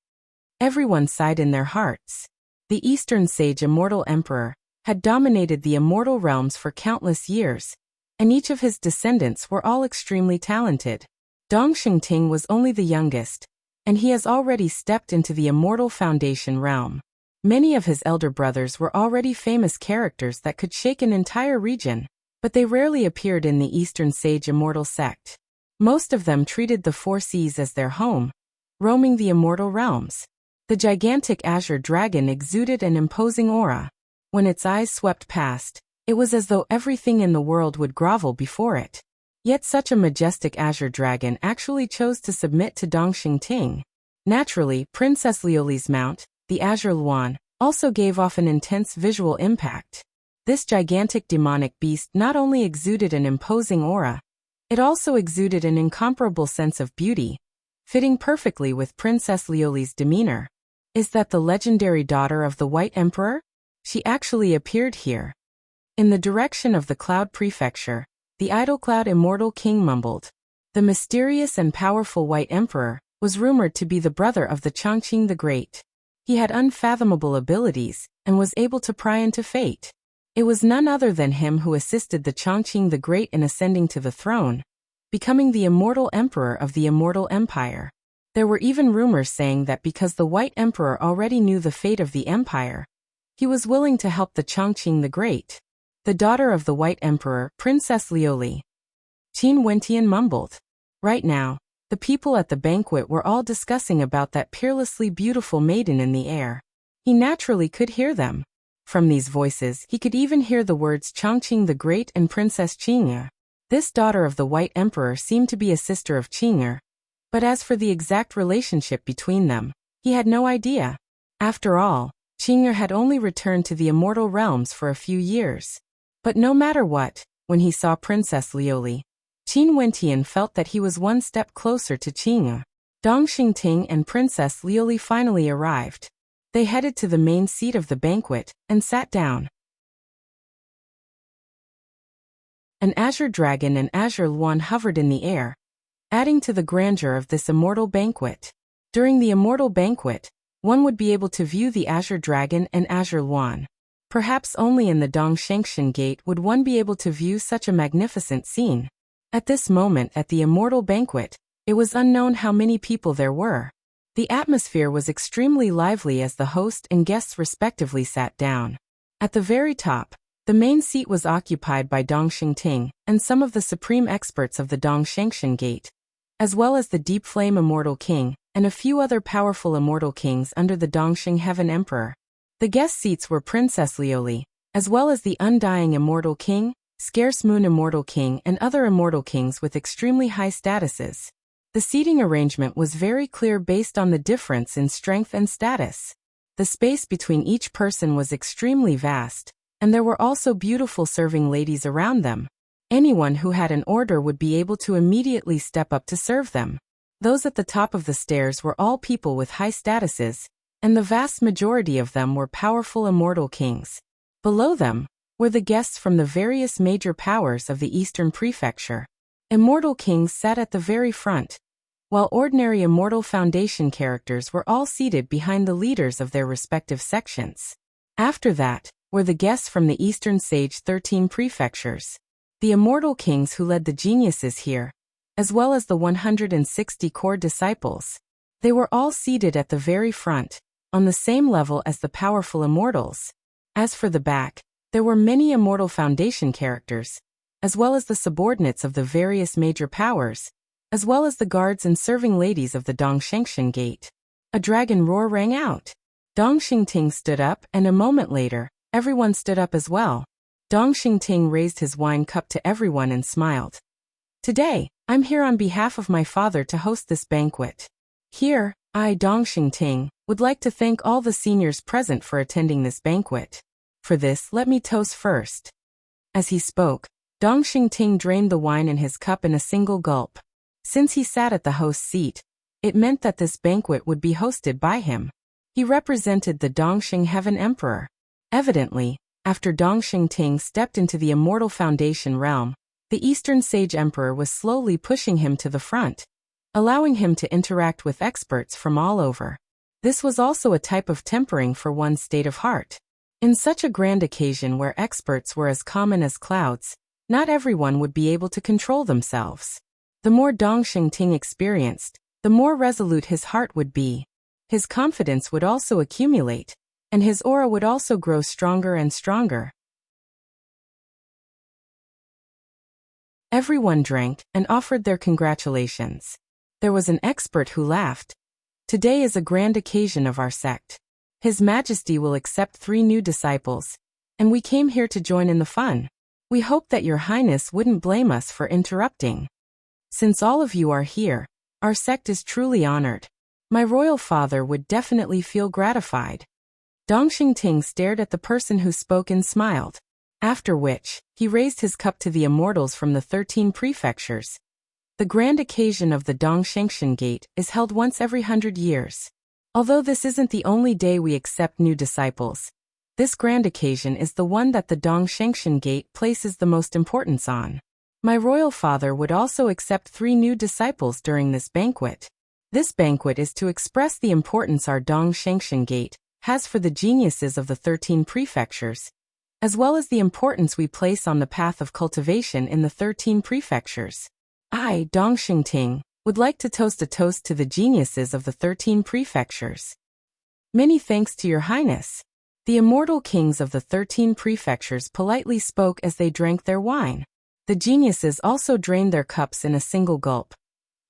Everyone sighed in their hearts. The Eastern Sage Immortal Emperor had dominated the immortal realms for countless years, and each of his descendants were all extremely talented. Dongxing Ting was only the youngest, and he has already stepped into the immortal foundation realm. Many of his elder brothers were already famous characters that could shake an entire region, but they rarely appeared in the Eastern Sage Immortal sect. Most of them treated the Four Seas as their home, roaming the immortal realms. The gigantic azure dragon exuded an imposing aura. When its eyes swept past, it was as though everything in the world would grovel before it. Yet such a majestic azure dragon actually chose to submit to Dongxing Ting. Naturally, Princess Liuli's mount, the azure luan, also gave off an intense visual impact. This gigantic demonic beast not only exuded an imposing aura, it also exuded an incomparable sense of beauty, fitting perfectly with Princess Liuli's demeanor. Is that the legendary daughter of the White Emperor? She actually appeared here. In the direction of the Cloud Prefecture, the Idle Cloud Immortal King mumbled. The mysterious and powerful White Emperor was rumored to be the brother of the Chongqing the Great. He had unfathomable abilities and was able to pry into fate. It was none other than him who assisted the Chongqing the Great in ascending to the throne, becoming the immortal emperor of the immortal empire. There were even rumors saying that because the White Emperor already knew the fate of the empire, he was willing to help the Chongqing the Great. The daughter of the White Emperor, Princess Liuli. Qin Wentian mumbled. Right now, the people at the banquet were all discussing about that peerlessly beautiful maiden in the air. He naturally could hear them. From these voices, he could even hear the words Chongqing the Great and Princess Qing'er. This daughter of the White Emperor seemed to be a sister of Qing'er, but as for the exact relationship between them, he had no idea. After all, Qing'er had only returned to the immortal realms for a few years. But no matter what, when he saw Princess Liuli, Qin Wentian felt that he was one step closer to Qing'er. Dongxing Ting and Princess Liuli finally arrived. They headed to the main seat of the banquet and sat down. An azure dragon and azure swan hovered in the air, adding to the grandeur of this immortal banquet. During the immortal banquet, one would be able to view the azure dragon and azure swan. Perhaps only in the Dongshengshan Gate would one be able to view such a magnificent scene. At this moment at the immortal banquet, it was unknown how many people there were. The atmosphere was extremely lively as the host and guests respectively sat down. At the very top, the main seat was occupied by Dongxingting and some of the supreme experts of the Dongshengshan Gate, as well as the Deep Flame Immortal King and a few other powerful immortal kings under the Dongxing Heaven Emperor. The guest seats were Princess Lioli, as well as the Undying Immortal King, Scarce Moon Immortal King and other immortal kings with extremely high statuses. The seating arrangement was very clear based on the difference in strength and status. The space between each person was extremely vast, and there were also beautiful serving ladies around them. Anyone who had an order would be able to immediately step up to serve them. Those at the top of the stairs were all people with high statuses, and the vast majority of them were powerful immortal kings. Below them were the guests from the various major powers of the Eastern Prefecture. Immortal kings sat at the very front, while ordinary Immortal Foundation characters were all seated behind the leaders of their respective sections. After that were the guests from the Eastern Sage 13 prefectures. The immortal kings who led the geniuses here, as well as the 160 core disciples. They were all seated at the very front, on the same level as the powerful immortals. As for the back, there were many Immortal Foundation characters, as well as the subordinates of the various major powers, as well as the guards and serving ladies of the Dongshengshan Gate. A dragon roar rang out. Dongxingting stood up, and a moment later, everyone stood up as well. Dongxingting raised his wine cup to everyone and smiled. Today, I'm here on behalf of my father to host this banquet. Here, I, Dongxingting, would like to thank all the seniors present for attending this banquet. For this, let me toast first. As he spoke, Dongxingting drained the wine in his cup in a single gulp. Since he sat at the host's seat, it meant that this banquet would be hosted by him. He represented the Dongxing Heaven Emperor. Evidently, after Dongxingting stepped into the Immortal Foundation realm, the Eastern Sage Emperor was slowly pushing him to the front, allowing him to interact with experts from all over. This was also a type of tempering for one's state of heart. In such a grand occasion where experts were as common as clouds, not everyone would be able to control themselves. The more Dongxingting experienced, the more resolute his heart would be. His confidence would also accumulate, and his aura would also grow stronger and stronger. Everyone drank and offered their congratulations. There was an expert who laughed. Today is a grand occasion of our sect. His Majesty will accept 3 new disciples, and we came here to join in the fun. We hope that Your Highness wouldn't blame us for interrupting. Since all of you are here, our sect is truly honored. My royal father would definitely feel gratified. Dongxingting stared at the person who spoke and smiled, after which, he raised his cup to the immortals from the 13 prefectures. The grand occasion of the Dongshengshan Gate is held once every 100 years. Although this isn't the only day we accept new disciples, this grand occasion is the one that the Dongshengshan Gate places the most importance on. My royal father would also accept 3 new disciples during this banquet. This banquet is to express the importance our Dongshengshan Gate has for the geniuses of the 13 prefectures, as well as the importance we place on the path of cultivation in the 13 prefectures. I, Dongxingting, would like to toast a toast to the geniuses of the 13 prefectures. Many thanks to Your Highness. The immortal kings of the 13 prefectures politely spoke as they drank their wine. The geniuses also drained their cups in a single gulp,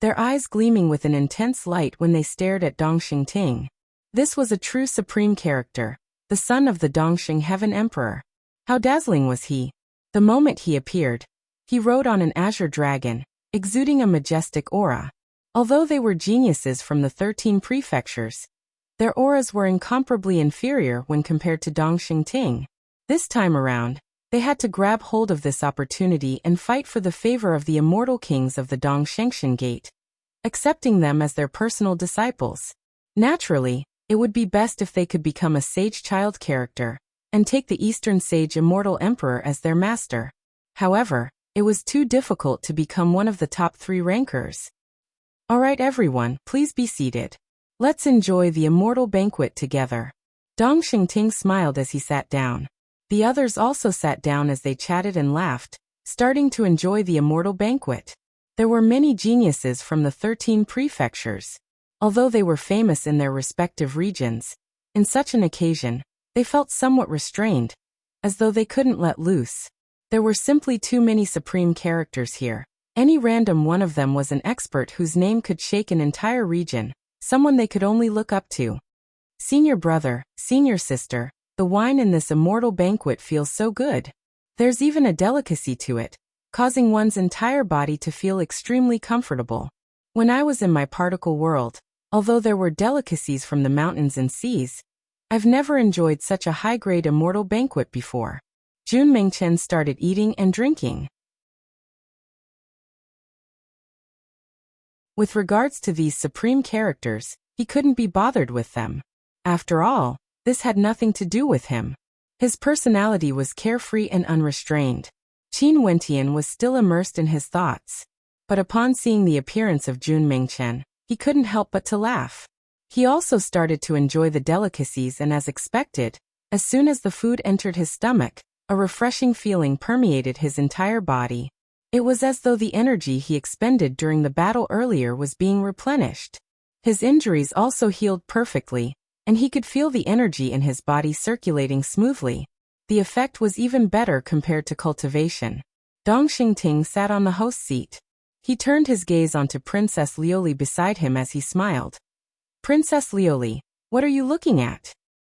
their eyes gleaming with an intense light when they stared at Dongxingting. This was a true supreme character, the son of the Dongxing Heaven Emperor. How dazzling was he! The moment he appeared, he rode on an azure dragon, exuding a majestic aura. Although they were geniuses from the 13 prefectures, their auras were incomparably inferior when compared to Dongxingting. This time around, they had to grab hold of this opportunity and fight for the favor of the immortal kings of the Dongshengshan Gate, accepting them as their personal disciples. Naturally, It would be best if they could become a sage child character and take the Eastern Sage Immortal Emperor as their master. However, it was too difficult to become one of the top 3 rankers. Alright everyone, please be seated. Let's enjoy the immortal banquet together. Dong Xingting smiled as he sat down. The others also sat down as they chatted and laughed, starting to enjoy the immortal banquet. There were many geniuses from the 13 prefectures. Although they were famous in their respective regions, in such an occasion, they felt somewhat restrained, as though they couldn't let loose. There were simply too many supreme characters here. Any random one of them was an expert whose name could shake an entire region, someone they could only look up to. Senior brother, senior sister, the wine in this immortal banquet feels so good. There's even a delicacy to it, causing one's entire body to feel extremely comfortable. When I was in my particle world, although there were delicacies from the mountains and seas, I've never enjoyed such a high-grade immortal banquet before. Jun Mingchen started eating and drinking. With regards to these supreme characters, he couldn't be bothered with them. After all, this had nothing to do with him. His personality was carefree and unrestrained. Qin Wentian was still immersed in his thoughts. But upon seeing the appearance of Jun Mingchen, he couldn't help but to laugh. He also started to enjoy the delicacies, and as expected, as soon as the food entered his stomach, a refreshing feeling permeated his entire body. It was as though the energy he expended during the battle earlier was being replenished. His injuries also healed perfectly, and he could feel the energy in his body circulating smoothly. The effect was even better compared to cultivation. Dong Xingting sat on the host seat. He turned his gaze onto Princess Lioli beside him as he smiled. Princess Lioli, what are you looking at?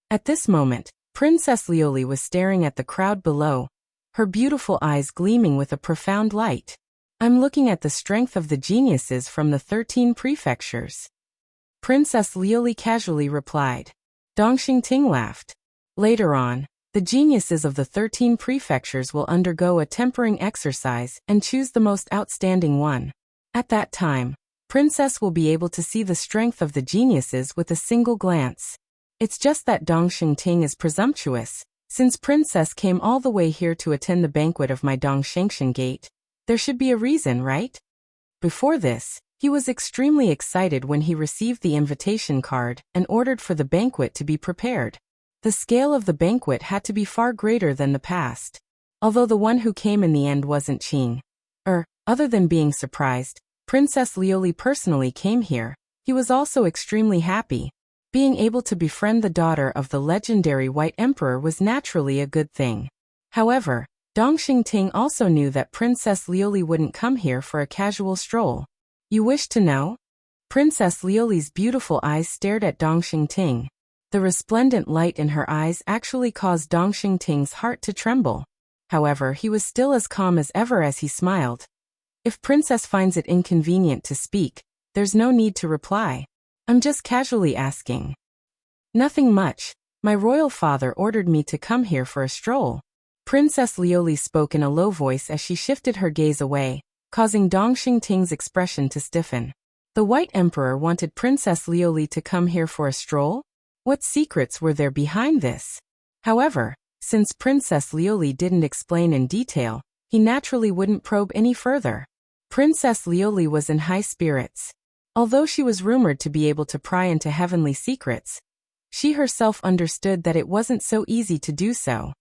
At this moment, Princess Lioli was staring at the crowd below, her beautiful eyes gleaming with a profound light. I'm looking at the strength of the geniuses from the 13 prefectures. Princess Lioli casually replied. Dong Xingting laughed. Later on, the geniuses of the 13 prefectures will undergo a tempering exercise and choose the most outstanding one. At that time, Princess will be able to see the strength of the geniuses with a single glance. It's just that Dong Xingting is presumptuous. Since Princess came all the way here to attend the banquet of my Dong Shengshan Gate, there should be a reason, right? Before this, he was extremely excited when he received the invitation card and ordered for the banquet to be prepared. The scale of the banquet had to be far greater than the past. Although the one who came in the end wasn't Qing. Other than being surprised, Princess Lioli personally came here, he was also extremely happy. Being able to befriend the daughter of the legendary White Emperor was naturally a good thing. However, Dong Xingting also knew that Princess Lioli wouldn't come here for a casual stroll. You wish to know? Princess Lioli's beautiful eyes stared at Dong Xingting. The resplendent light in her eyes actually caused Dong Xingting's heart to tremble. However, he was still as calm as ever as he smiled. If Princess finds it inconvenient to speak, there's no need to reply. I'm just casually asking. Nothing much. My royal father ordered me to come here for a stroll. Princess Lioli spoke in a low voice as she shifted her gaze away, causing Dong Xingting's expression to stiffen. The White Emperor wanted Princess Lioli to come here for a stroll? What secrets were there behind this? However, since Princess Lioli didn't explain in detail, he naturally wouldn't probe any further. Princess Lioli was in high spirits. Although she was rumored to be able to pry into heavenly secrets, she herself understood that it wasn't so easy to do so.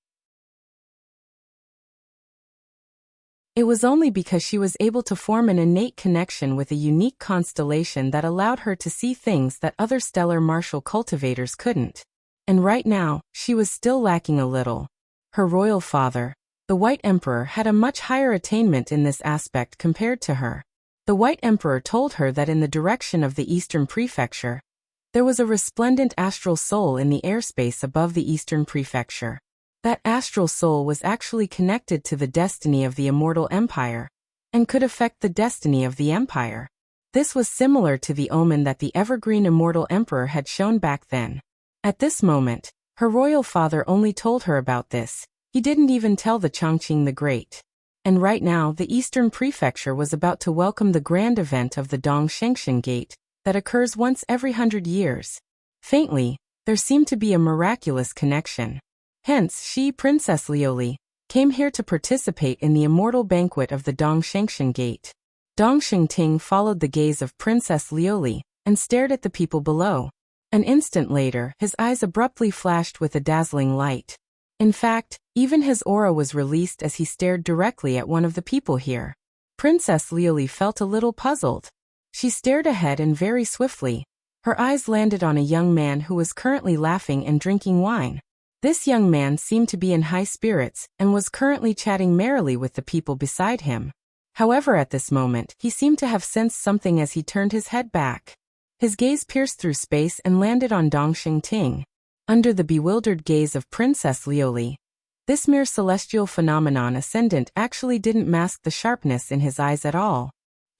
It was only because she was able to form an innate connection with a unique constellation that allowed her to see things that other stellar martial cultivators couldn't. And right now, she was still lacking a little. Her royal father, the White Emperor, had a much higher attainment in this aspect compared to her. The White Emperor told her that in the direction of the Eastern Prefecture, there was a resplendent astral soul in the airspace above the Eastern Prefecture. That astral soul was actually connected to the destiny of the Immortal Empire, and could affect the destiny of the Empire. This was similar to the omen that the Evergreen Immortal Emperor had shown back then. At this moment, her royal father only told her about this. He didn't even tell the Chongqing the Great. And right now the Eastern Prefecture was about to welcome the grand event of the Dong Shengshan Gate, that occurs once every 100 years. Faintly, There seemed to be a miraculous connection. Hence, she, Princess Lioli, came here to participate in the immortal banquet of the Dongshengshan Gate. Dong Xingting followed the gaze of Princess Lioli and stared at the people below. An instant later, his eyes abruptly flashed with a dazzling light. In fact, even his aura was released as he stared directly at one of the people here. Princess Lioli felt a little puzzled. She stared ahead and very swiftly. Her eyes landed on a young man who was currently laughing and drinking wine. This young man seemed to be in high spirits and was currently chatting merrily with the people beside him. However, at this moment, he seemed to have sensed something as he turned his head back. His gaze pierced through space and landed on Dong Xingting. Under the bewildered gaze of Princess Lioli, this mere celestial phenomenon ascendant actually didn't mask the sharpness in his eyes at all.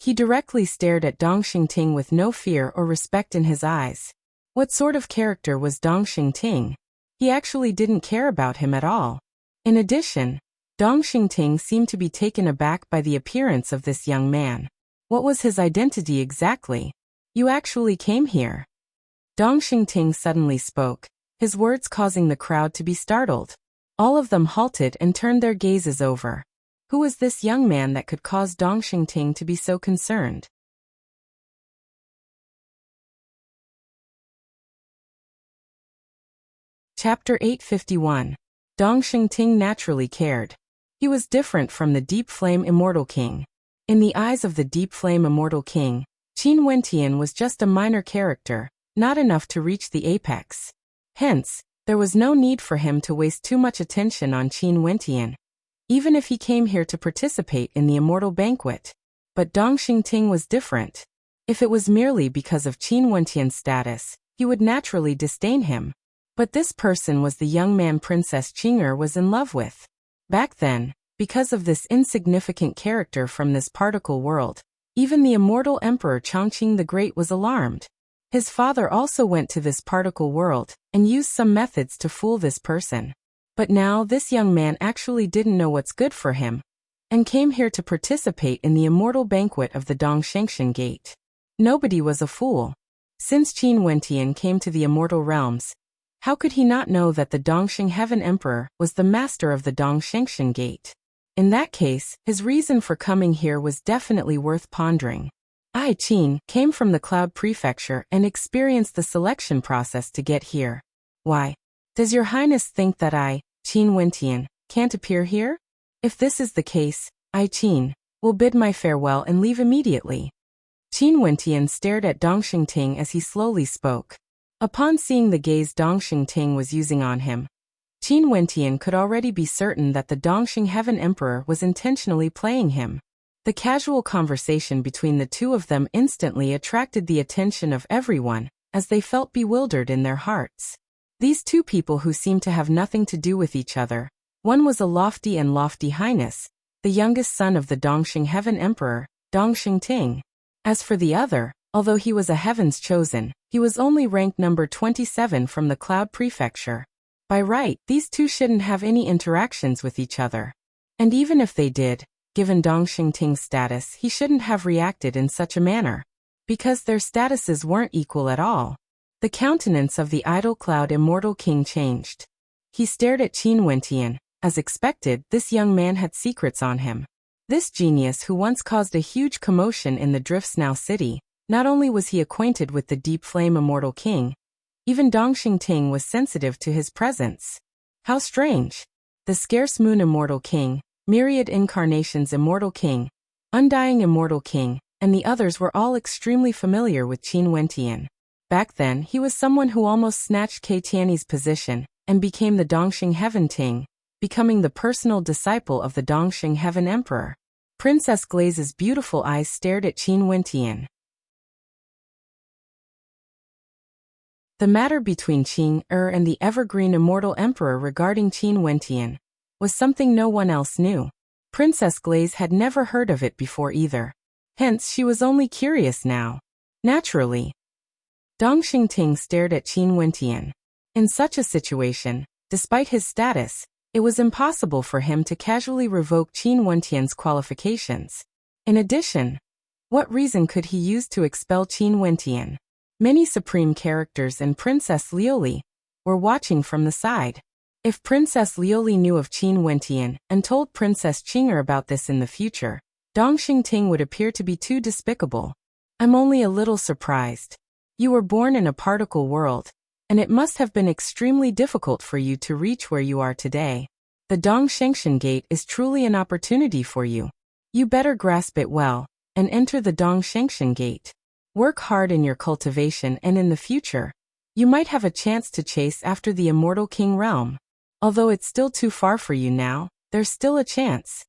He directly stared at Dong Xingting with no fear or respect in his eyes. What sort of character was Dong Xingting? He actually didn't care about him at all. In addition, Dong Xingting seemed to be taken aback by the appearance of this young man. What was his identity exactly? You actually came here. Dong Xingting suddenly spoke, his words causing the crowd to be startled. All of them halted and turned their gazes over. Who was this young man that could cause Dong Xingting to be so concerned? Chapter 851. Dong Xingting naturally cared. He was different from the Deep Flame Immortal King. In the eyes of the Deep Flame Immortal King, Qin Wentian was just a minor character, not enough to reach the apex. Hence, there was no need for him to waste too much attention on Qin Wentian, even if he came here to participate in the immortal banquet. But Dong Xingting was different. If it was merely because of Qin Wentian's status, he would naturally disdain him. But this person was the young man Princess Qing'er was in love with. Back then, because of this insignificant character from this particle world, even the immortal Emperor Chongqing the Great was alarmed. His father also went to this particle world and used some methods to fool this person. But now this young man actually didn't know what's good for him and came here to participate in the immortal banquet of the Dongshengshan Gate. Nobody was a fool. Since Qin Wentian came to the immortal realms, how could he not know that the Dongxing Heaven Emperor was the master of the Dongshengshan Gate? In that case, his reason for coming here was definitely worth pondering. I, Qin, came from the Cloud Prefecture and experienced the selection process to get here. Why? Does your highness think that I, Qin Wentian, can't appear here? If this is the case, I, Qin, will bid my farewell and leave immediately. Qin Wentian stared at Dong Xingting as he slowly spoke. Upon seeing the gaze Dong Xingting was using on him, Qin Wentian could already be certain that the Dongxing Heaven Emperor was intentionally playing him. The casual conversation between the two of them instantly attracted the attention of everyone, as they felt bewildered in their hearts. These two people who seemed to have nothing to do with each other. One was a lofty highness, the youngest son of the Dongxing Heaven Emperor, Dong Xingting. As for the other, although he was a heaven's chosen, he was only ranked number 27 from the Cloud Prefecture. By right, these two shouldn't have any interactions with each other. And even if they did, given Dong Xingting's status, he shouldn't have reacted in such a manner. Because their statuses weren't equal at all. The countenance of the idol Cloud Immortal King changed. He stared at Qin Wentian. As expected, this young man had secrets on him. This genius who once caused a huge commotion in the Driftsnow city, not only was he acquainted with the Deep Flame Immortal King, even Dong Xingting was sensitive to his presence. How strange. The Scarce Moon Immortal King, Myriad Incarnations Immortal King, Undying Immortal King, and the others were all extremely familiar with Qin Wentian. Back then, he was someone who almost snatched Ke Tiany's position and became the Dongxing Heaven Ting, becoming the personal disciple of the Dongxing Heaven Emperor. Princess Glaze's beautiful eyes stared at Qin Wentian. The matter between Qing'er and the Evergreen Immortal Emperor regarding Qin Wentian was something no one else knew. Princess Glaze had never heard of it before either. Hence, she was only curious now. Naturally. Dong Xingting stared at Qin Wentian. In such a situation, despite his status, it was impossible for him to casually revoke Qin Wentian's qualifications. In addition, what reason could he use to expel Qin Wentian? Many supreme characters and Princess Lioli were watching from the side. If Princess Liuli knew of Qin Wentian and told Princess Qinger about this in the future, Dong Xingting would appear to be too despicable. I'm only a little surprised. You were born in a particle world, and it must have been extremely difficult for you to reach where you are today. The Dong Shengshan Gate is truly an opportunity for you. You better grasp it well, and enter the Dong Shengshan Gate. Work hard in your cultivation and in the future, you might have a chance to chase after the immortal king realm. Although it's still too far for you now, there's still a chance.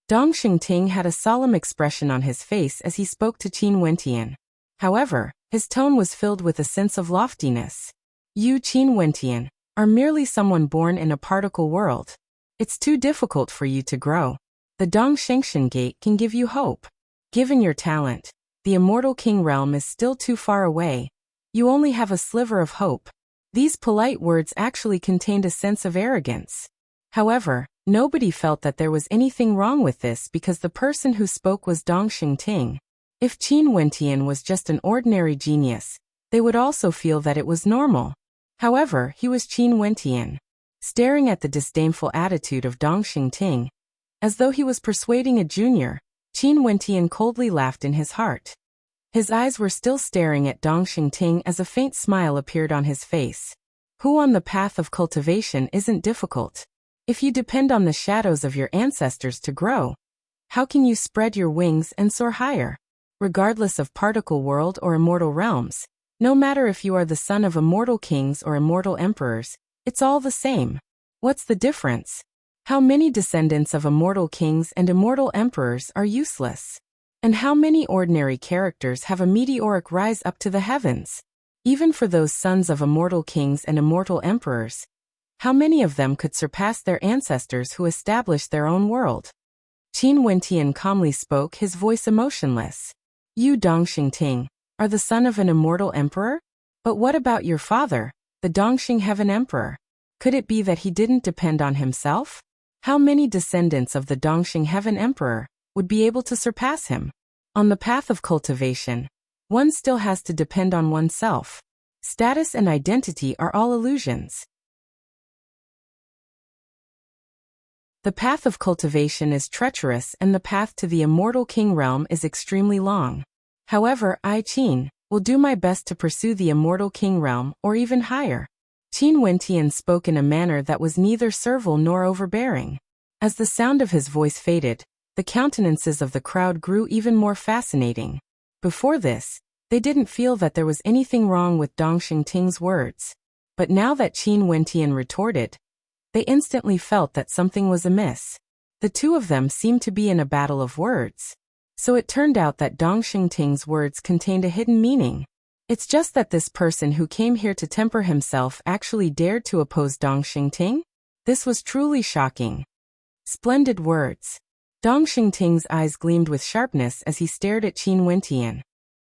Dong Xingting had a solemn expression on his face as he spoke to Qin Wentian. However, his tone was filled with a sense of loftiness. You, Qin Wentian, are merely someone born in a particle world. It's too difficult for you to grow. The Dong Shengshan Gate can give you hope. Given your talent, the immortal king realm is still too far away. You only have a sliver of hope. These polite words actually contained a sense of arrogance. However, nobody felt that there was anything wrong with this because the person who spoke was Dong Xingting. If Qin Wentian was just an ordinary genius, they would also feel that it was normal. However, he was Qin Wentian. Staring at the disdainful attitude of Dong Xingting, as though he was persuading a junior, Qin Wentian coldly laughed in his heart. His eyes were still staring at Dong Xingting as a faint smile appeared on his face. Who on the path of cultivation isn't difficult? If you depend on the shadows of your ancestors to grow, how can you spread your wings and soar higher? Regardless of particle world or immortal realms, no matter if you are the son of immortal kings or immortal emperors, it's all the same. What's the difference? How many descendants of immortal kings and immortal emperors are useless? And how many ordinary characters have a meteoric rise up to the heavens? Even for those sons of immortal kings and immortal emperors, how many of them could surpass their ancestors who established their own world? Qin Wentian calmly spoke, his voice emotionless. You, Dong Xingting, are the son of an immortal emperor? But what about your father, the Dongxing Heaven Emperor? Could it be that he didn't depend on himself? How many descendants of the Dongxing Heaven Emperor would be able to surpass him? On the path of cultivation, one still has to depend on oneself. Status and identity are all illusions. The path of cultivation is treacherous and the path to the immortal king realm is extremely long. However, I, Qin, will do my best to pursue the immortal king realm or even higher. Qin Wentian spoke in a manner that was neither servile nor overbearing. As the sound of his voice faded, the countenances of the crowd grew even more fascinating. Before this, they didn't feel that there was anything wrong with Dong Xingting's words. But now that Qin Wentian retorted, they instantly felt that something was amiss. The two of them seemed to be in a battle of words. So it turned out that Dong Xingting's words contained a hidden meaning. It's just that this person who came here to temper himself actually dared to oppose Dong Xingting? This was truly shocking. Splendid words. Dong Xingting's eyes gleamed with sharpness as he stared at Qin Wentian.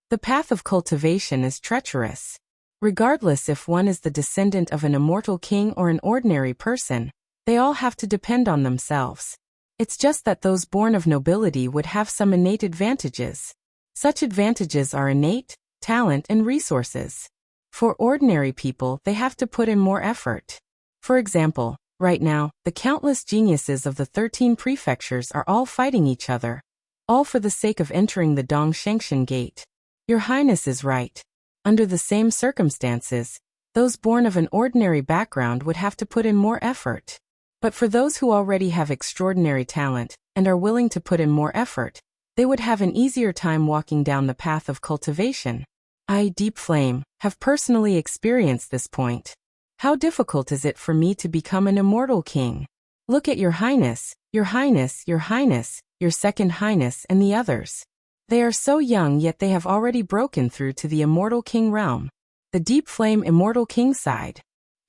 The path of cultivation is treacherous. Regardless if one is the descendant of an immortal king or an ordinary person, they all have to depend on themselves. It's just that those born of nobility would have some innate advantages. Such advantages are innate, talent, and resources. For ordinary people, they have to put in more effort. For example, right now, the countless geniuses of the 13 prefectures are all fighting each other, all for the sake of entering the Dong Shengshan Gate. Your Highness is right. Under the same circumstances, those born of an ordinary background would have to put in more effort. But for those who already have extraordinary talent and are willing to put in more effort, they would have an easier time walking down the path of cultivation. I, Deep Flame, have personally experienced this point. How difficult is it for me to become an immortal king? Look at Your Highness, Your Highness, Your Highness, Your Second Highness, and the others. They are so young, yet they have already broken through to the immortal king realm. The Deep Flame Immortal King sighed.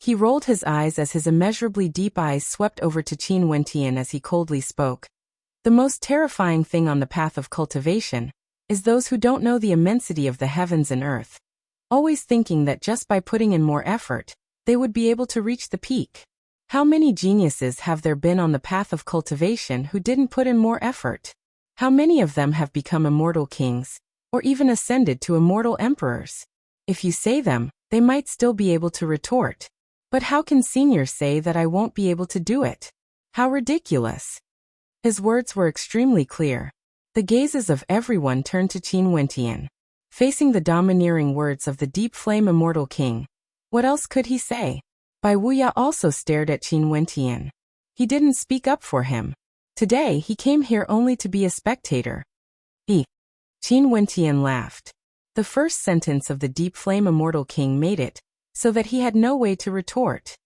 He rolled his eyes as his immeasurably deep eyes swept over to Qin Wentian as he coldly spoke. The most terrifying thing on the path of cultivation is those who don't know the immensity of the heavens and earth, always thinking that just by putting in more effort, they would be able to reach the peak. How many geniuses have there been on the path of cultivation who didn't put in more effort? How many of them have become immortal kings, or even ascended to immortal emperors? If you say them, they might still be able to retort. But how can Senior say that I won't be able to do it? How ridiculous. His words were extremely clear. The gazes of everyone turned to Qin Wentian. Facing the domineering words of the deep flame immortal king, what else could he say? Bai Wuya also stared at Qin Wentian. He didn't speak up for him. Today he came here only to be a spectator. Qin Wentian laughed. The first sentence of the deep flame immortal king made it so that he had no way to retort.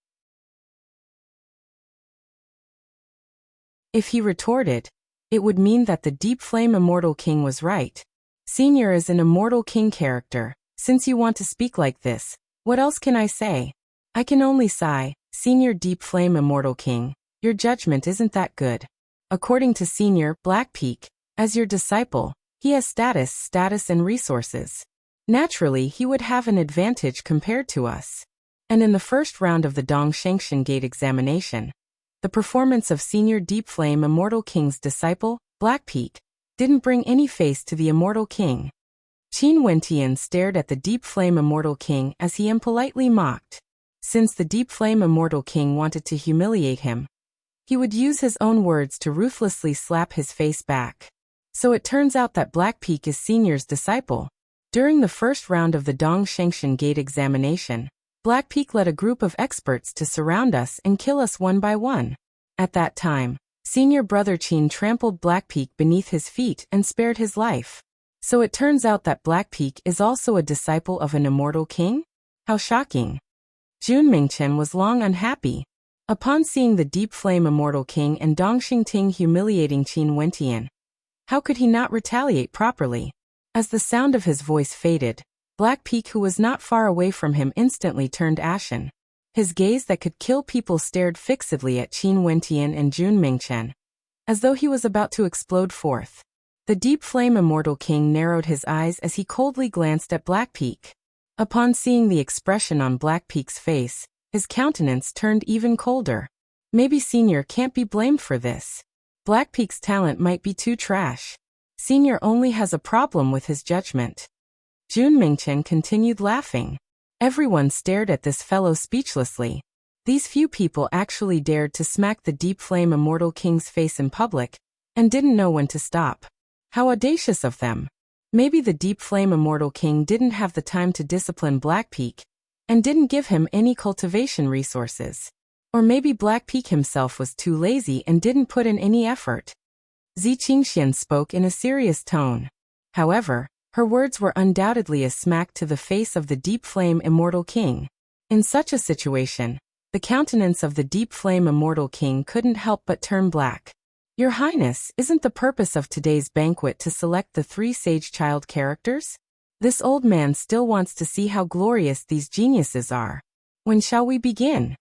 If he retorted, it would mean that the deep flame immortal king was right. Senior is an immortal king character. Since you want to speak like this, what else can I say? I can only sigh. Senior deep flame immortal king, your judgment isn't that good. According to Senior Black Peak, as your disciple, he has status and resources. Naturally, he would have an advantage compared to us. And in the first round of the Dongshengshan Gate examination, the performance of Senior Deep Flame Immortal King's disciple, Black Peak, didn't bring any face to the Immortal King. Qin Wentian stared at the Deep Flame Immortal King as he impolitely mocked. Since the Deep Flame Immortal King wanted to humiliate him, he would use his own words to ruthlessly slap his face back. So it turns out that Black Peak is Senior's disciple. During the first round of the Dongshengshan Gate examination, Black Peak led a group of experts to surround us and kill us one by one. At that time, Senior Brother Qin trampled Black Peak beneath his feet and spared his life. So it turns out that Black Peak is also a disciple of an immortal king? How shocking. Jun Mingchen was long unhappy. Upon seeing the Deep Flame Immortal King and Dongxing Ting humiliating Qin Wentian, how could he not retaliate properly? As the sound of his voice faded, Black Peak, who was not far away from him, instantly turned ashen. His gaze that could kill people stared fixedly at Qin Wentian and Jun Mingchen, as though he was about to explode forth. The Deep Flame Immortal King narrowed his eyes as he coldly glanced at Black Peak. Upon seeing the expression on Black Peak's face, his countenance turned even colder. Maybe Senior can't be blamed for this. Black Peak's talent might be too trash. Senior only has a problem with his judgment. Jun Mingchen continued laughing. Everyone stared at this fellow speechlessly. These few people actually dared to smack the Deep Flame Immortal King's face in public, and didn't know when to stop. How audacious of them. Maybe the Deep Flame Immortal King didn't have the time to discipline Black Peak, and didn't give him any cultivation resources. Or maybe Black Peak himself was too lazy and didn't put in any effort. Zi Qingxian spoke in a serious tone. However, her words were undoubtedly a smack to the face of the Deep Flame Immortal King. In such a situation, the countenance of the Deep Flame Immortal King couldn't help but turn black. Your Highness, isn't the purpose of today's banquet to select the 3 sage child characters? This old man still wants to see how glorious these geniuses are. When shall we begin?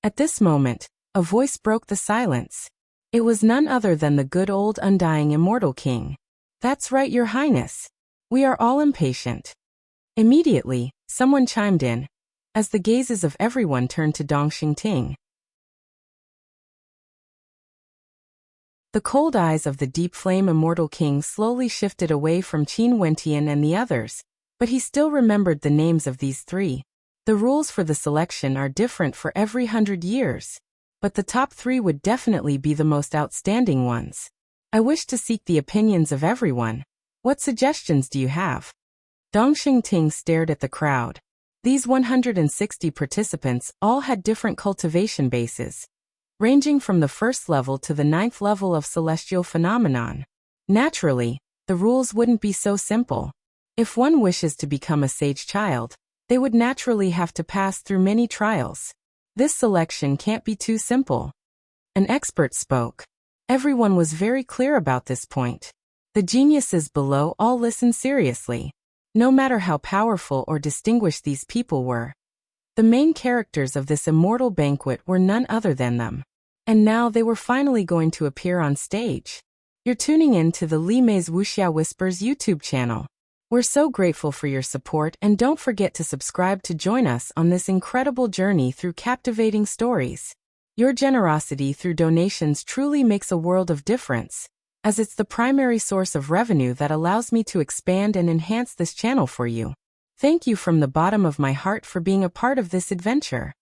At this moment, a voice broke the silence. It was none other than the good old undying Immortal King. That's right, Your Highness. We are all impatient. Immediately, someone chimed in, as the gazes of everyone turned to Dongxing Ting. The cold eyes of the Deep Flame Immortal King slowly shifted away from Qin Wentian and the others, but he still remembered the names of these 3. The rules for the selection are different for every 100 years, but the top 3 would definitely be the most outstanding ones. I wish to seek the opinions of everyone. What suggestions do you have? Dongxing Ting stared at the crowd. These 160 participants all had different cultivation bases, ranging from the 1st level to the 9th level of celestial phenomenon. Naturally, the rules wouldn't be so simple. If one wishes to become a sage child, they would naturally have to pass through many trials. This selection can't be too simple. An expert spoke. Everyone was very clear about this point. The geniuses below all listened seriously. No matter how powerful or distinguished these people were, the main characters of this immortal banquet were none other than them. And now they were finally going to appear on stage. You're tuning in to the Li Mei's Wuxia Whispers YouTube channel. We're so grateful for your support, and don't forget to subscribe to join us on this incredible journey through captivating stories. Your generosity through donations truly makes a world of difference, as it's the primary source of revenue that allows me to expand and enhance this channel for you. Thank you from the bottom of my heart for being a part of this adventure.